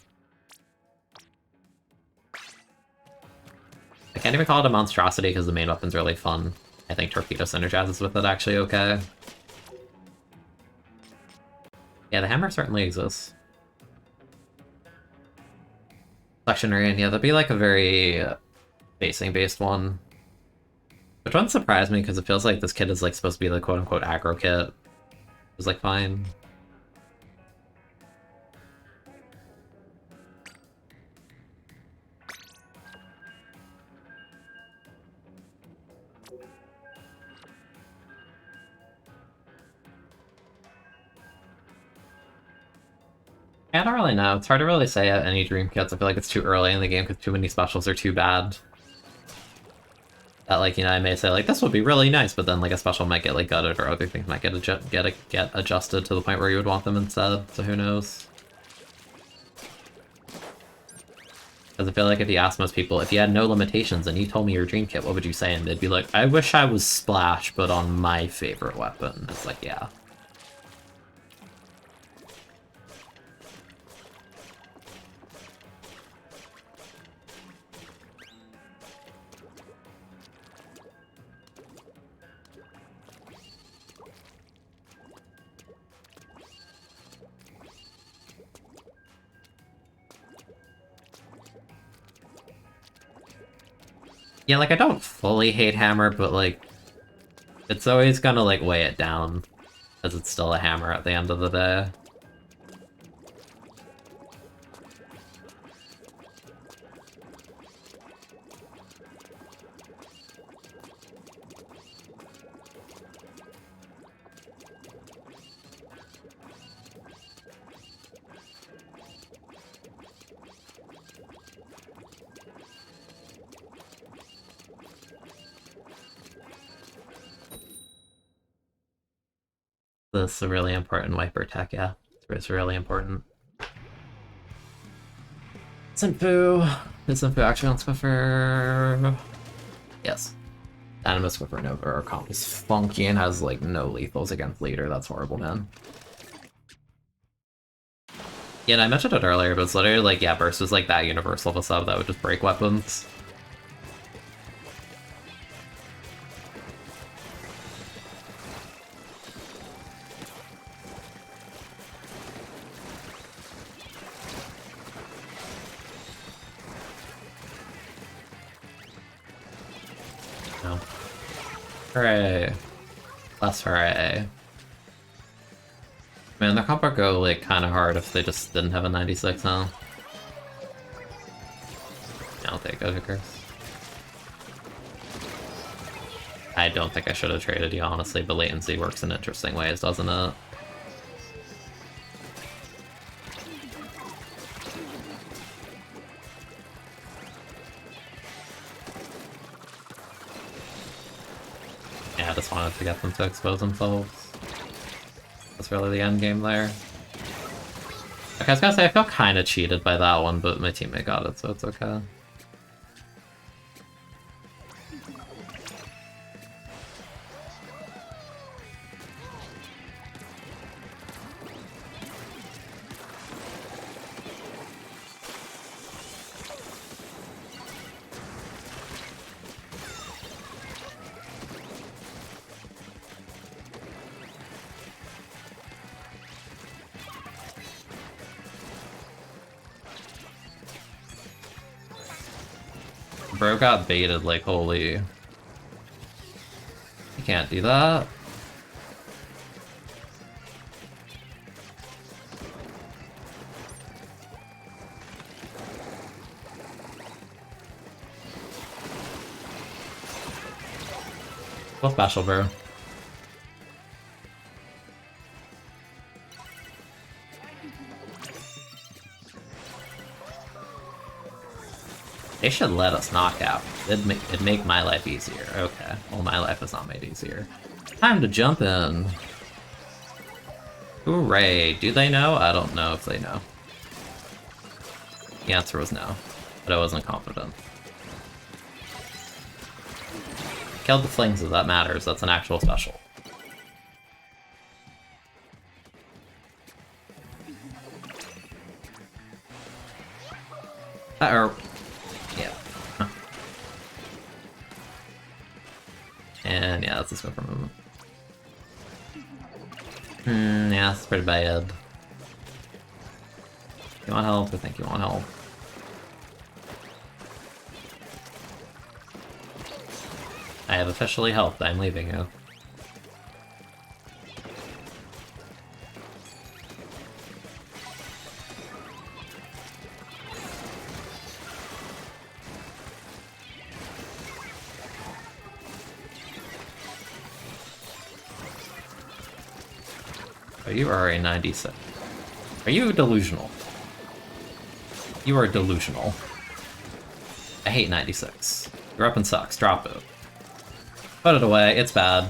I can't even call it a monstrosity because the main weapon's really fun. I think Torpedo synergizes with it actually okay. Yeah, the hammer certainly exists. Sectionary, and yeah, that'd be like a very basing-based one. Which wouldn't surprise me because it feels like this kit is like supposed to be the quote-unquote aggro kit. was like fine. I don't really know. It's hard to really say at any Dream Kits. I feel like it's too early in the game because too many specials are too bad. That, like, you know, I may say, like, this would be really nice, but then, like, a special might get, like, gutted, or other things might get adjusted to the point where you would want them instead, so who knows. Because I feel like if you ask most people, if you had no limitations and you told me your Dream Kit, what would you say? And they'd be like, I wish I was Splash, but on my favorite weapon. It's like, yeah. Yeah, like, I don't fully hate Hammer, but, like, it's always gonna, like, weigh it down, because it's still a hammer at the end of the day. This is a really important wiper tech, yeah. It's really important. Sinfu actually on Swiffer. Yes. Anima Swiffer Nova or comp is funky and has like no lethals against leader. That's horrible, man. Yeah, and I mentioned it earlier, but it's literally like, yeah, Burst is like that universal of a sub that would just break weapons. No. Hooray. Less hooray. Man, the comp would go like kind of hard if they just didn't have a 96 now. I'll take it, who cares? I don't think I should have traded you, honestly, but latency works in interesting ways, doesn't it? Yeah, I just wanted to get them to expose themselves. That's really the end game there. Okay, I was gonna say, I feel kind of cheated by that one, but my teammate got it, so it's okay. Bro got baited like holy. You can't do that. What's special, bro? They should let us knock out. It'd make my life easier. Okay. Well, my life is not made easier. Time to jump in. Hooray. Do they know? I don't know if they know. The answer was no, but I wasn't confident. Killed the flings if that matters. That's an actual special. Yeah. And yeah, that's a Swiffer movement. Yeah, that's pretty bad. You want help? I think you want help. I have officially helped. I'm leaving you. Oh, you are a 96. Are you delusional? You are delusional. I hate 96. Your weapon sucks. Drop it. Put it away. It's bad.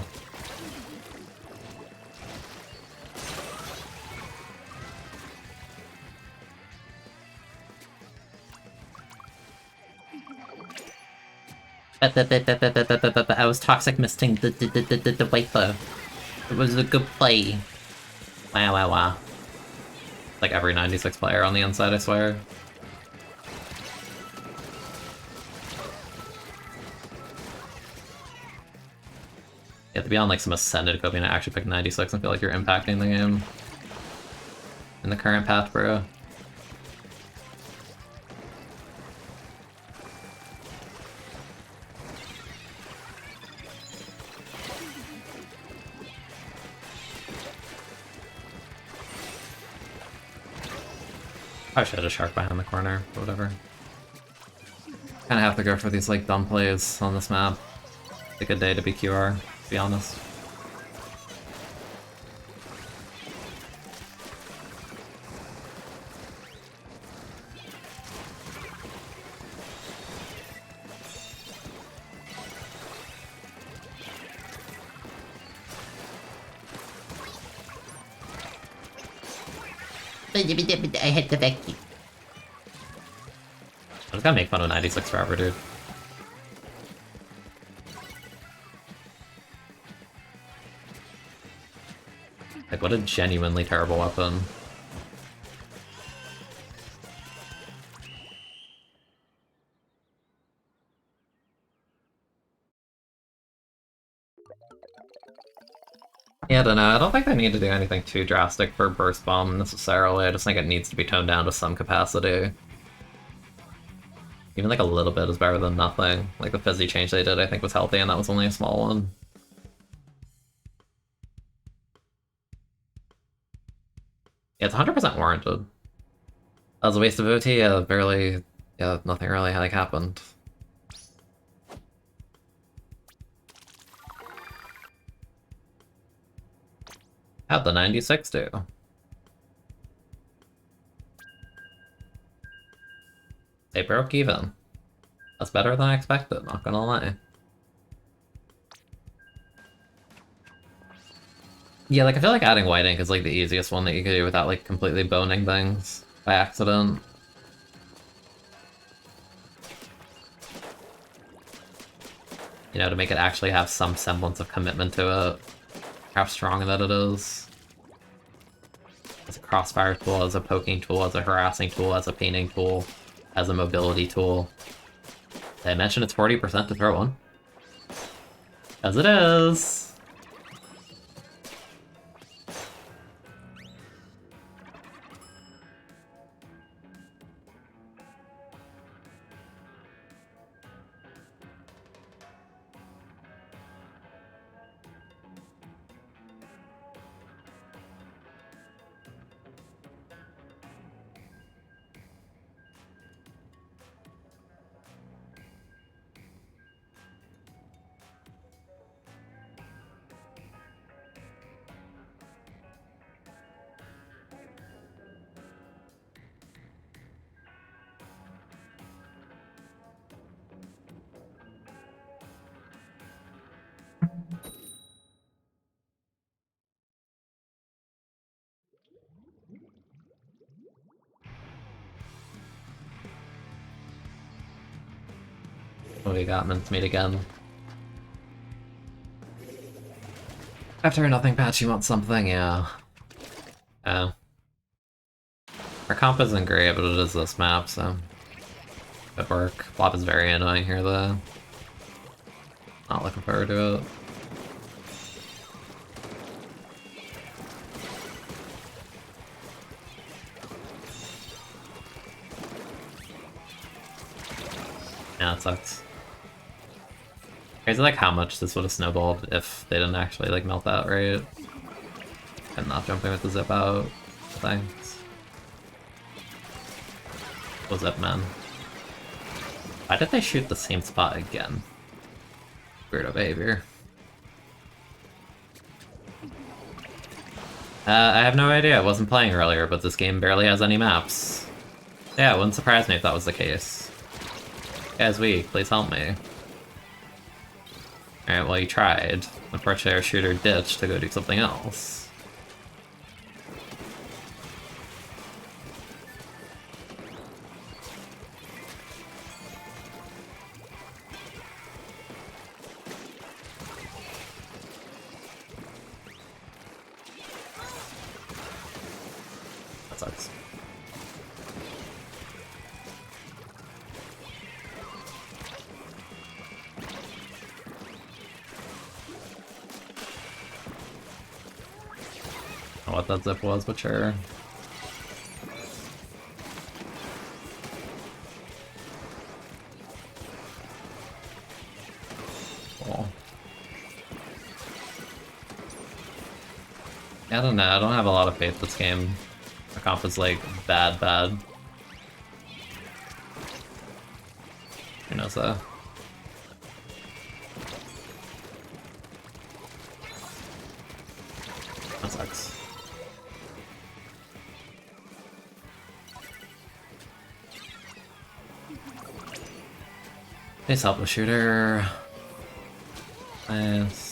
I was toxic misting the wafer. It was a good play. Wow, wow, wow. Like every 96 player on the inside, I swear. You have to be on like some ascended coping to actually pick 96 and feel like you're impacting the game. In the current path, bro. I should have a shark behind the corner, but whatever. Kinda have to go for these like dumb plays on this map. It's a good day to be QR, to be honest. I hit the vacuum. I'm just gonna make fun of 96 forever, dude. Like, what a genuinely terrible weapon. Yeah, I don't know. I don't think they need to do anything too drastic for Burst Bomb necessarily. I just think it needs to be toned down to some capacity. Even like a little bit is better than nothing. Like the fizzy change they did I think was healthy and that was only a small one. Yeah, it's 100% warranted. That was a waste of OT, barely... Yeah, nothing really like happened. How'd the 96 do? They broke even. That's better than I expected, not gonna lie. Yeah, like I feel like adding white ink is like the easiest one that you could do without like completely boning things by accident. You know, to make it actually have some semblance of commitment to it. How strong that it is. As a crossfire tool, as a poking tool, as a harassing tool, as a painting tool, as a mobility tool. Did I mention it's 40% to throw one? As it is! What do we got? Mincemeat again. After a nothing patch, you want something? Yeah. Oh. Our comp isn't great, but it is this map, so... Good work. Flop is very annoying here, though. Not looking forward to it. Yeah, it sucks. Crazy like how much this would have snowballed if they didn't actually like melt that right. And not jumping with the zip out things. Oh, zip man. Why did they shoot the same spot again? Weirdo behavior. I have no idea. I wasn't playing earlier, but this game barely has any maps. Yeah, it wouldn't surprise me if that was the case. Guy's weak, please help me. Alright, well you tried. Unfortunately our shooter ditched to go do something else. That sucks. I don't know what that zip was, but sure. Cool. I don't know, I don't have a lot of faith this game. The comp is like bad. Who knows though? That sucks. Please help the shooter. Nice.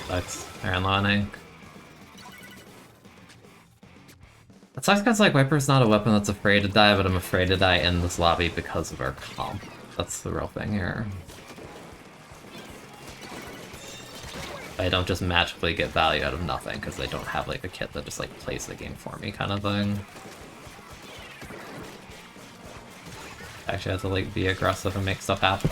Sucks. They're unloading. It sucks because like Viper's not a weapon that's afraid to die, but I'm afraid to die in this lobby because of our comp. That's the real thing here. I don't just magically get value out of nothing because they don't have like a kit that just like plays the game for me kind of thing. Actually have to like be aggressive and make stuff happen.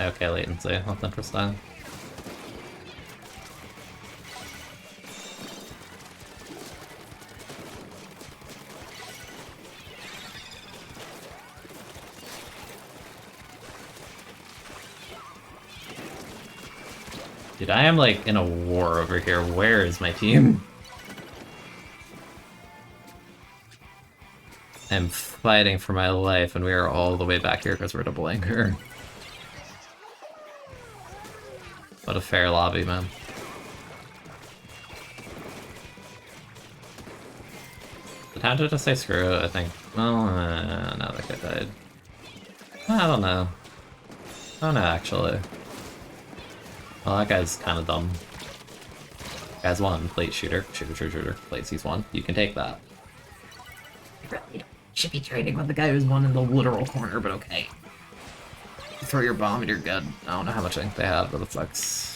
Okay, latency. That's interesting. Dude, I am like in a war over here. Where is my team? I'm fighting for my life, and we are all the way back here because we're double anchor. What a fair lobby, man. The time to just say screw it, I think. Well, no, that guy died. I don't know. I don't know, actually. Well, that guy's kind of dumb. Guy's one. Plate shooter. Shooter. Plates, he's one. You can take that. You should be trading with the guy who's one in the literal corner, but okay. You throw your bomb and you're good. I don't know how much ink they have, but it sucks.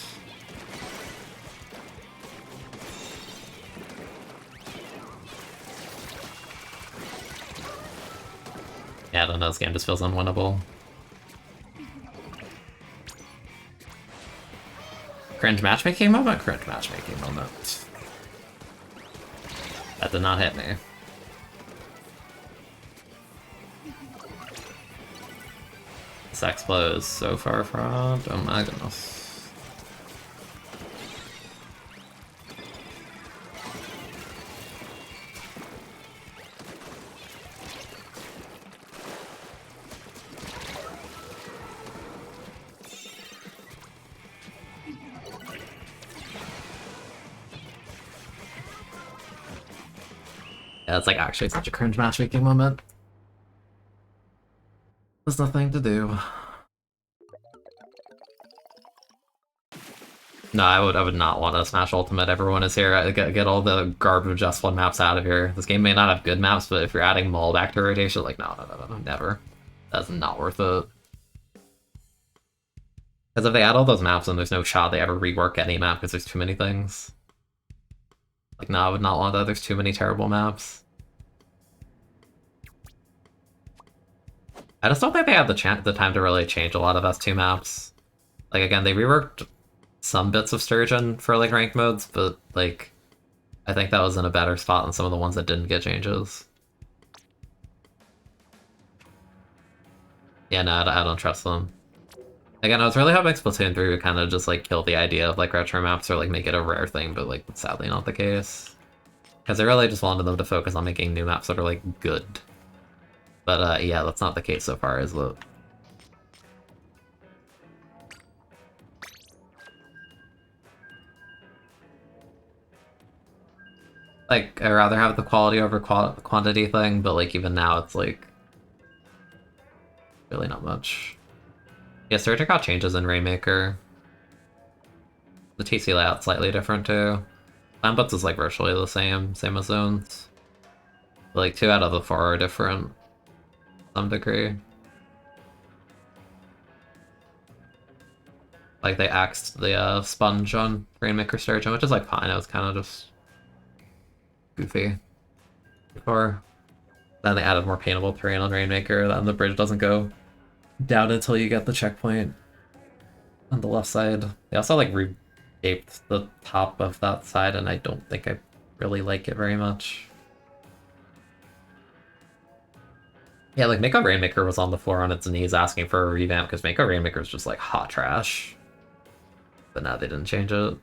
Yeah, I don't know, this game just feels unwinnable. Cringe matchmaking moment? Cringe matchmaking moment. That did not hit me. This X-Flow is so far front. Oh my goodness. Yeah, it's like actually such a cringe matchmaking moment. There's nothing to do. No, I would not want to smash ultimate. Everyone is here. Get all the garbage S1 maps out of here. This game may not have good maps, but if you're adding Maul back to rotation, like no, never. That's not worth it. Because if they add all those maps, then there's no shot they ever rework any map because there's too many things. Like no, I would not want that. There's too many terrible maps. I just don't think they had the time to really change a lot of S2 maps. Like again, they reworked some bits of Sturgeon for like ranked modes, but like I think that was in a better spot than some of the ones that didn't get changes. Yeah, no, I don't trust them. Again, I was really hoping Splatoon 3 would kind of just like kill the idea of like retro maps or like make it a rare thing, but like that's sadly not the case. Because I really just wanted them to focus on making new maps that are like good. But yeah, that's not the case so far, is it? Like, I'd rather have the quality over quantity thing, but like even now it's like really not much. Yeah, Surgic got changes in Rainmaker. The TC layout's slightly different too. Lambut's is like virtually the same as zones. But, like 2 out of the 4 are different to some degree. Like they axed the sponge on Rainmaker Sturgeon, which is like fine. It was kind of just goofy before. Then they added more paintable terrain on Rainmaker. Then the bridge doesn't go down until you get the checkpoint on the left side. They also like reshaped the top of that side, and I don't think I really like it very much. Yeah, like Mako Rainmaker was on the floor on its knees asking for a revamp because Mako Rainmaker is just like hot trash. But now they didn't change it.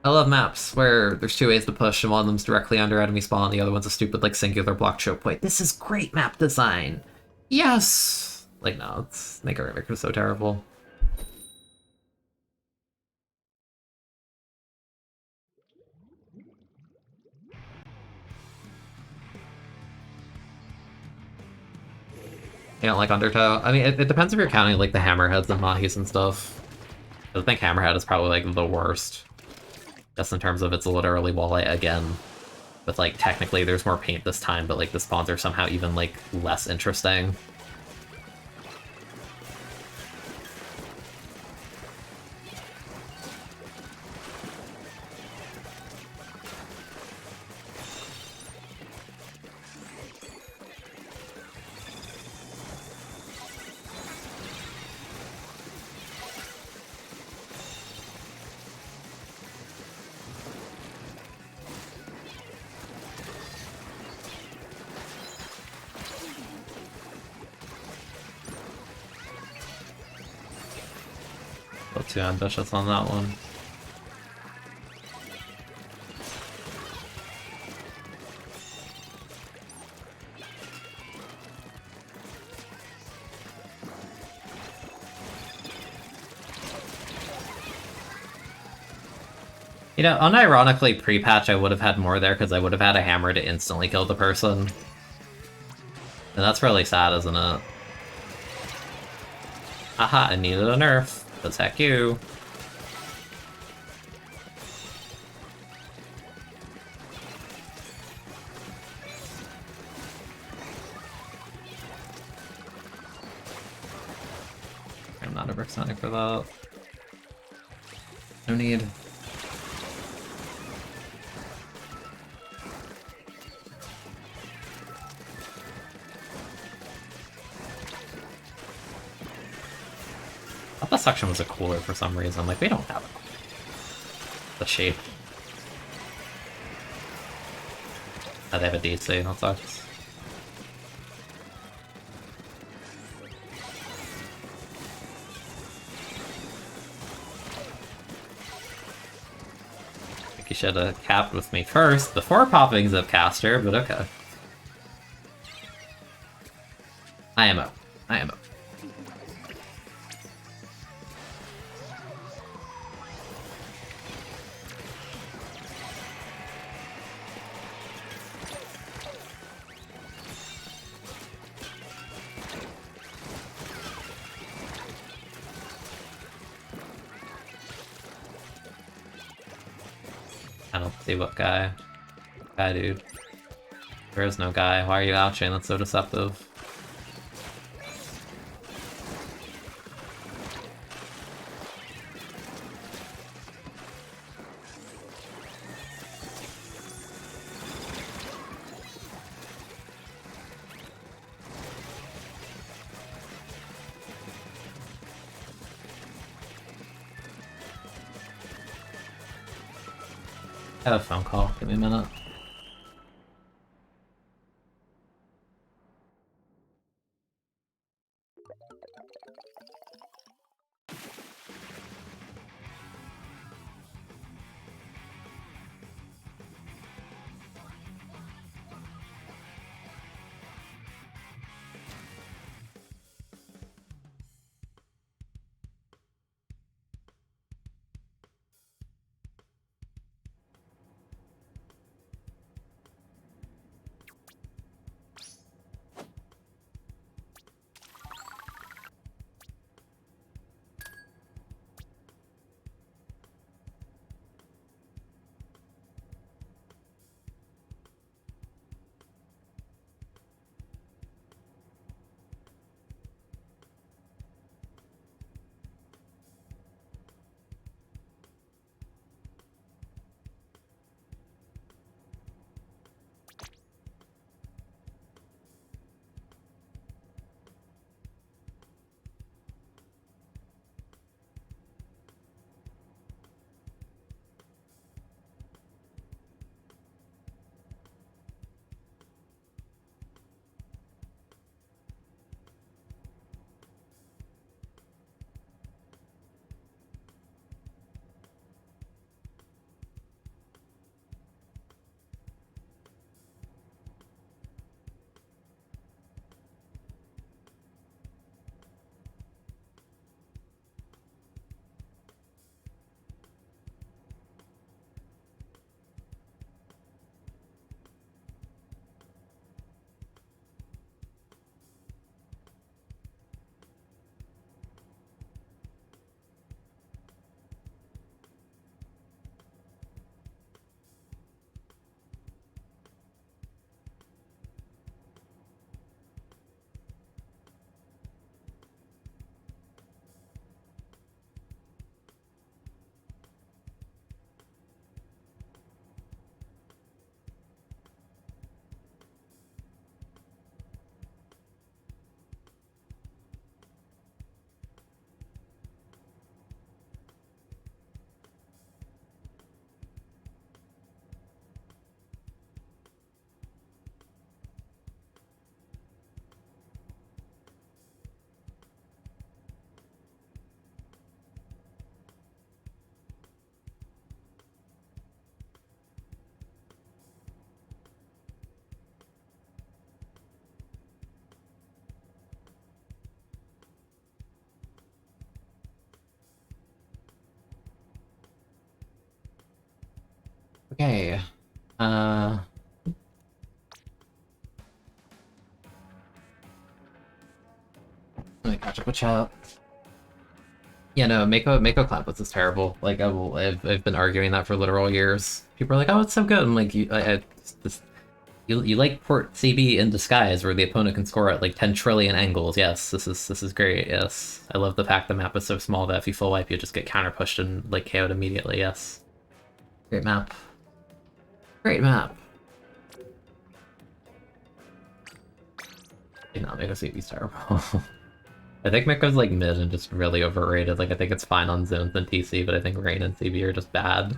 I love maps where there's 2 ways to push and one of them's directly under enemy spawn, the other one's a stupid like singular block choke point. This is great map design! Yes! Like no, it's Mako Rainmaker is so terrible. You don't like Undertow? I mean, it depends if you're counting like the hammerheads and mahis and stuff. I think hammerhead is probably like the worst. Just in terms of it's literally walleye again. But like technically there's more paint this time, but like the spawns are somehow even like less interesting. Too ambitious on that one. You know, unironically, pre-patch I would have had more there because I would have had a hammer to instantly kill the person. And that's really sad, isn't it? Haha, I needed a nerf. Attack you. I'm not ever excited for that. No need. I thought that section was a cooler for some reason. Like, we don't have the shape. Oh, they have a DC, that sucks. I think you should have capped with me first before popping Zipcaster, but okay. I am up. I am up. I don't see what guy. Guy, dude. There is no guy. Why are you ouching? That's so deceptive. I have a phone call. Give me a minute. Okay. Uh, Let me catch up with chat. Yeah, no, Mako Clampets is terrible. Like I've been arguing that for literal years. People are like, "Oh, it's so good." I'm like, you like Port CB in disguise, where the opponent can score at like 10 trillion angles. Yes, this is great. Yes, I love the fact the map is so small that if you full wipe, you just get counter pushed and like KO'd immediately. Yes, great map. Great map. You know, Mako CB's terrible. I think Miko's like mid and just really overrated. Like I think it's fine on zones and TC, but I think Rain and CB are just bad.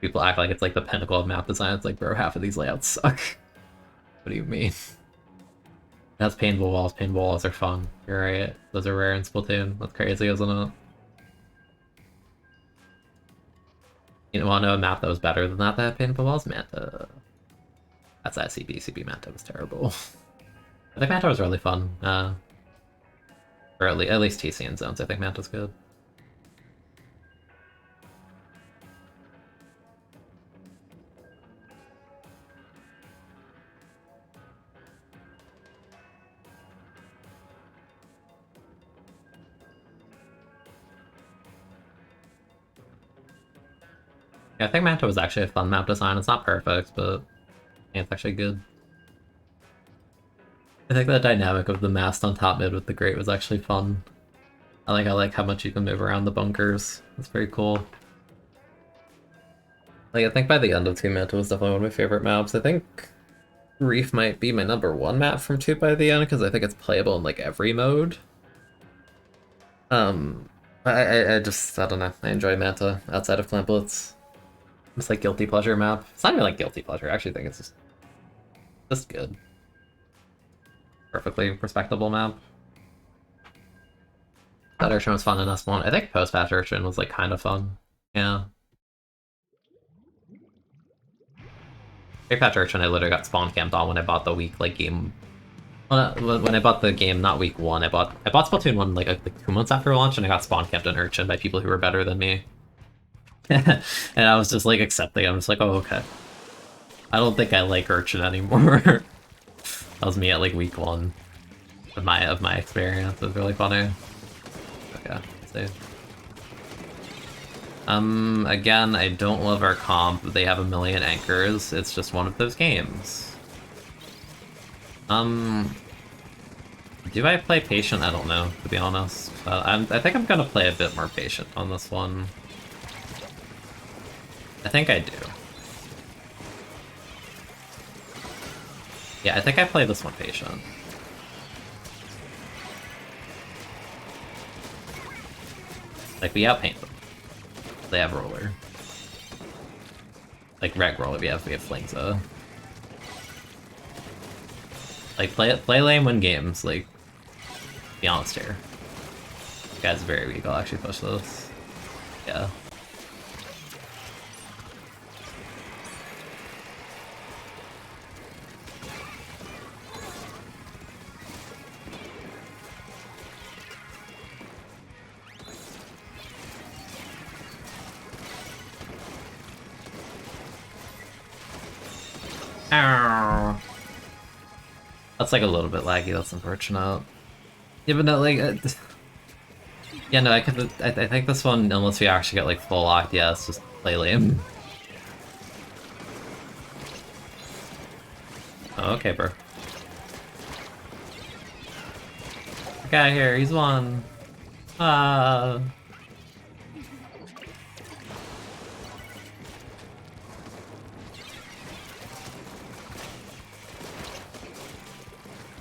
People act like it's like the pinnacle of map design. It's like, bro, half of these layouts suck. What do you mean? That's paintball walls. Paintball walls are fun. You're right. Those are rare in Splatoon. That's crazy, isn't it? You want to know a map that was better than that had paintball walls? Manta. That's that CB. CB Manta was terrible. I think Manta was really fun. Or at least TC in zones. I think Manta's good. Yeah, I think Manta was actually a fun map design. It's not perfect, but yeah, it's actually good. I think the dynamic of the mast on top mid with the grate was actually fun. I like how much you can move around the bunkers. It's very cool. Like I think by the end of 2 Manta was definitely one of my favorite maps. I think Reef might be my #1 map from 2 by the end because I think it's playable in like every mode. I don't know. I enjoy Manta outside of Clamplets. It's like guilty pleasure map. It's not even like guilty pleasure. I actually think it's just good. Perfectly respectable map. That Urchin was fun in S1. I think post-patch Urchin was like kind of fun. Yeah. Pre-patch Urchin I literally got spawn camped on when I bought the week like game. When I bought the game, not week 1, I bought Splatoon 1 like 2 months after launch, and I got spawn camped in Urchin by people who were better than me. And I was just like accepting. I'm just like, oh okay. I don't think I like Urchin anymore. That was me at like week 1 of my experience. It was really funny. Okay, save. Again, I don't love our comp. They have a million anchors. It's just one of those games. Do I play patient? I don't know, to be honest. I think I'm gonna play a bit more patient on this one. I think I do. Yeah, I think I play this one patient. Like, we outpaint them. They have roller. Like, reg roller, we have Flingza. Like, play lane, win games, like, be honest here. This guy's very weak, I'll actually push this. Yeah. Ow. That's like a little bit laggy, that's unfortunate. Yeah, but no, like... yeah, no, I think this one, unless we actually get like full locked, yeah, it's just play lame. Oh, okay, bro. The guy here, he's one.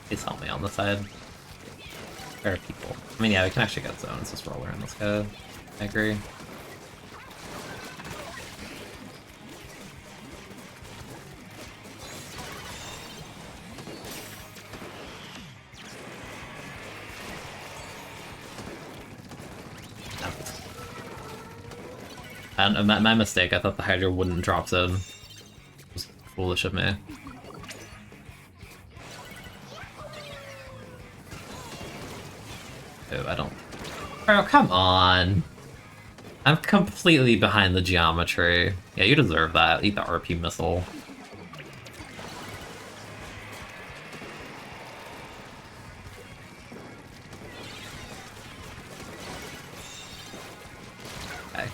Please help me on the side. There are people. I mean, yeah, we can actually get zones. Just roller in this guy. I agree. And my mistake. I thought the Hydra wouldn't drop zone. It was foolish of me. Oh, I don't... Oh, come on! I'm completely behind the geometry. Yeah, you deserve that. Eat the RP missile. Okay.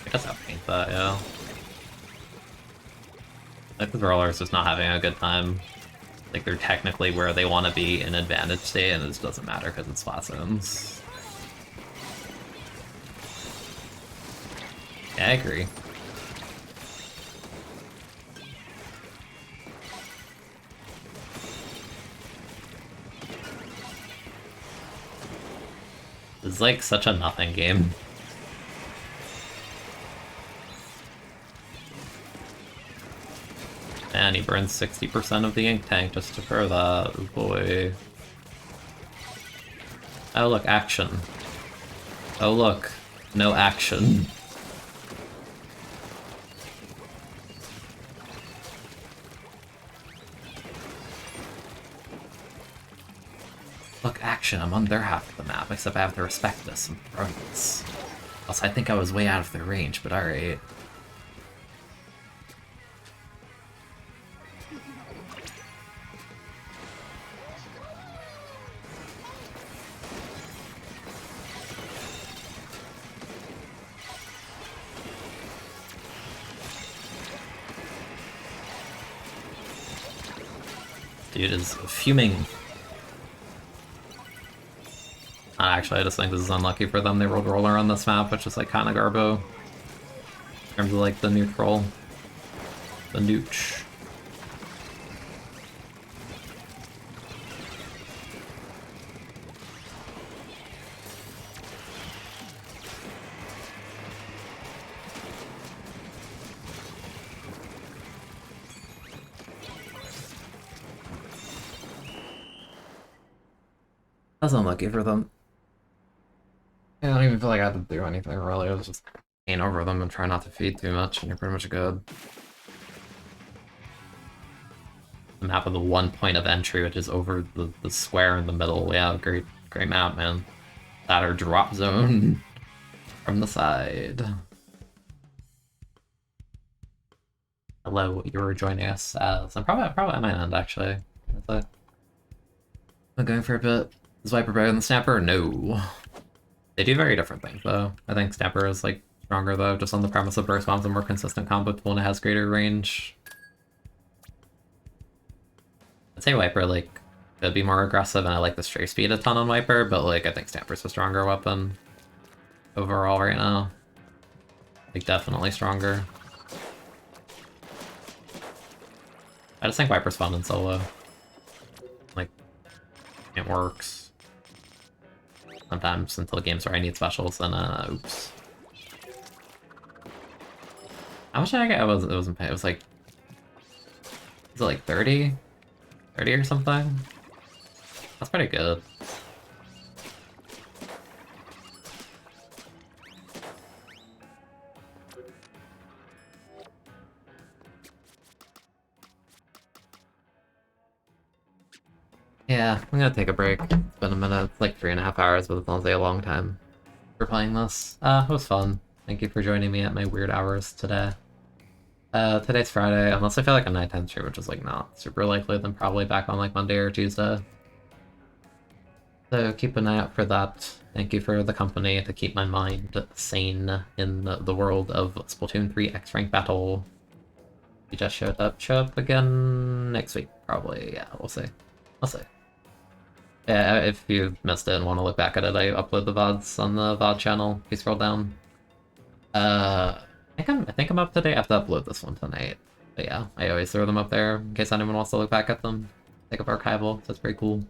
I guess I'll paint that, yeah. Like, the Brawler's just not having a good time. Like, they're technically where they want to be in advantage state, and it just doesn't matter because it's flat zones. Yeah, I agree. It's like such a nothing game. And he burns 60% of the ink tank just to throw that. Oh boy. Oh look, action. Oh look, no action. Look, action, I'm on their half of the map, except I have to respect this and throw this. Also, I think I was way out of their range, but alright. dude is fuming. Actually, I just think this is unlucky for them. They rolled roller on this map, which is like kind of garbo. In terms of like the neutral. The nooch. That's unlucky for them. I don't even feel like I had to do anything really. I was just aim over them and try not to feed too much, and you're pretty much good. The map of the one point of entry, which is over the square in the middle. Yeah, great map, man. That or drop zone from the side. Hello, you were joining us as I'm probably at my end actually. I'm going for a bit. Is Viper better than Snapper? No. They do very different things though. I think Snapper is like stronger though, just on the premise of burst bomb's a more consistent combo tool and it has greater range. I'd say Viper like could be more aggressive, and I like the stray speed a ton on Viper, but like I think Snapper's a stronger weapon overall right now. Like definitely stronger. I just think Viper's fun in solo. Like, it works. Sometimes until games where I need specials, then oops. How much did I get? It wasn't pay. It was like, is it like 30? 30 or something? That's pretty good. Yeah, I'm gonna take a break. It's been a minute. It's like 3.5 hours, but it's honestly a long time for playing this. It was fun. Thank you for joining me at my weird hours today. Today's Friday, unless I feel like a nighttime stream, which is like not super likely, then probably back on like Monday or Tuesday. So keep an eye out for that. Thank you for the company to keep my mind sane in the world of Splatoon 3 X-Rank Battle. You just showed up. Show up again next week, probably. Yeah, we'll see. We'll see. Yeah, if you missed it and want to look back at it, I upload the VODs on the VOD channel. If you scroll down. I think I'm up to date. I have to upload this one tonight. But yeah, I always throw them up there in case anyone wants to look back at them. Think of archival, so that's pretty cool.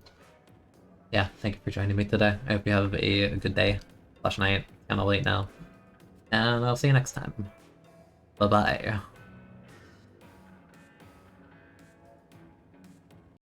Yeah, thank you for joining me today. I hope you have a good day / night. Kinda late now. And I'll see you next time. Bye-bye.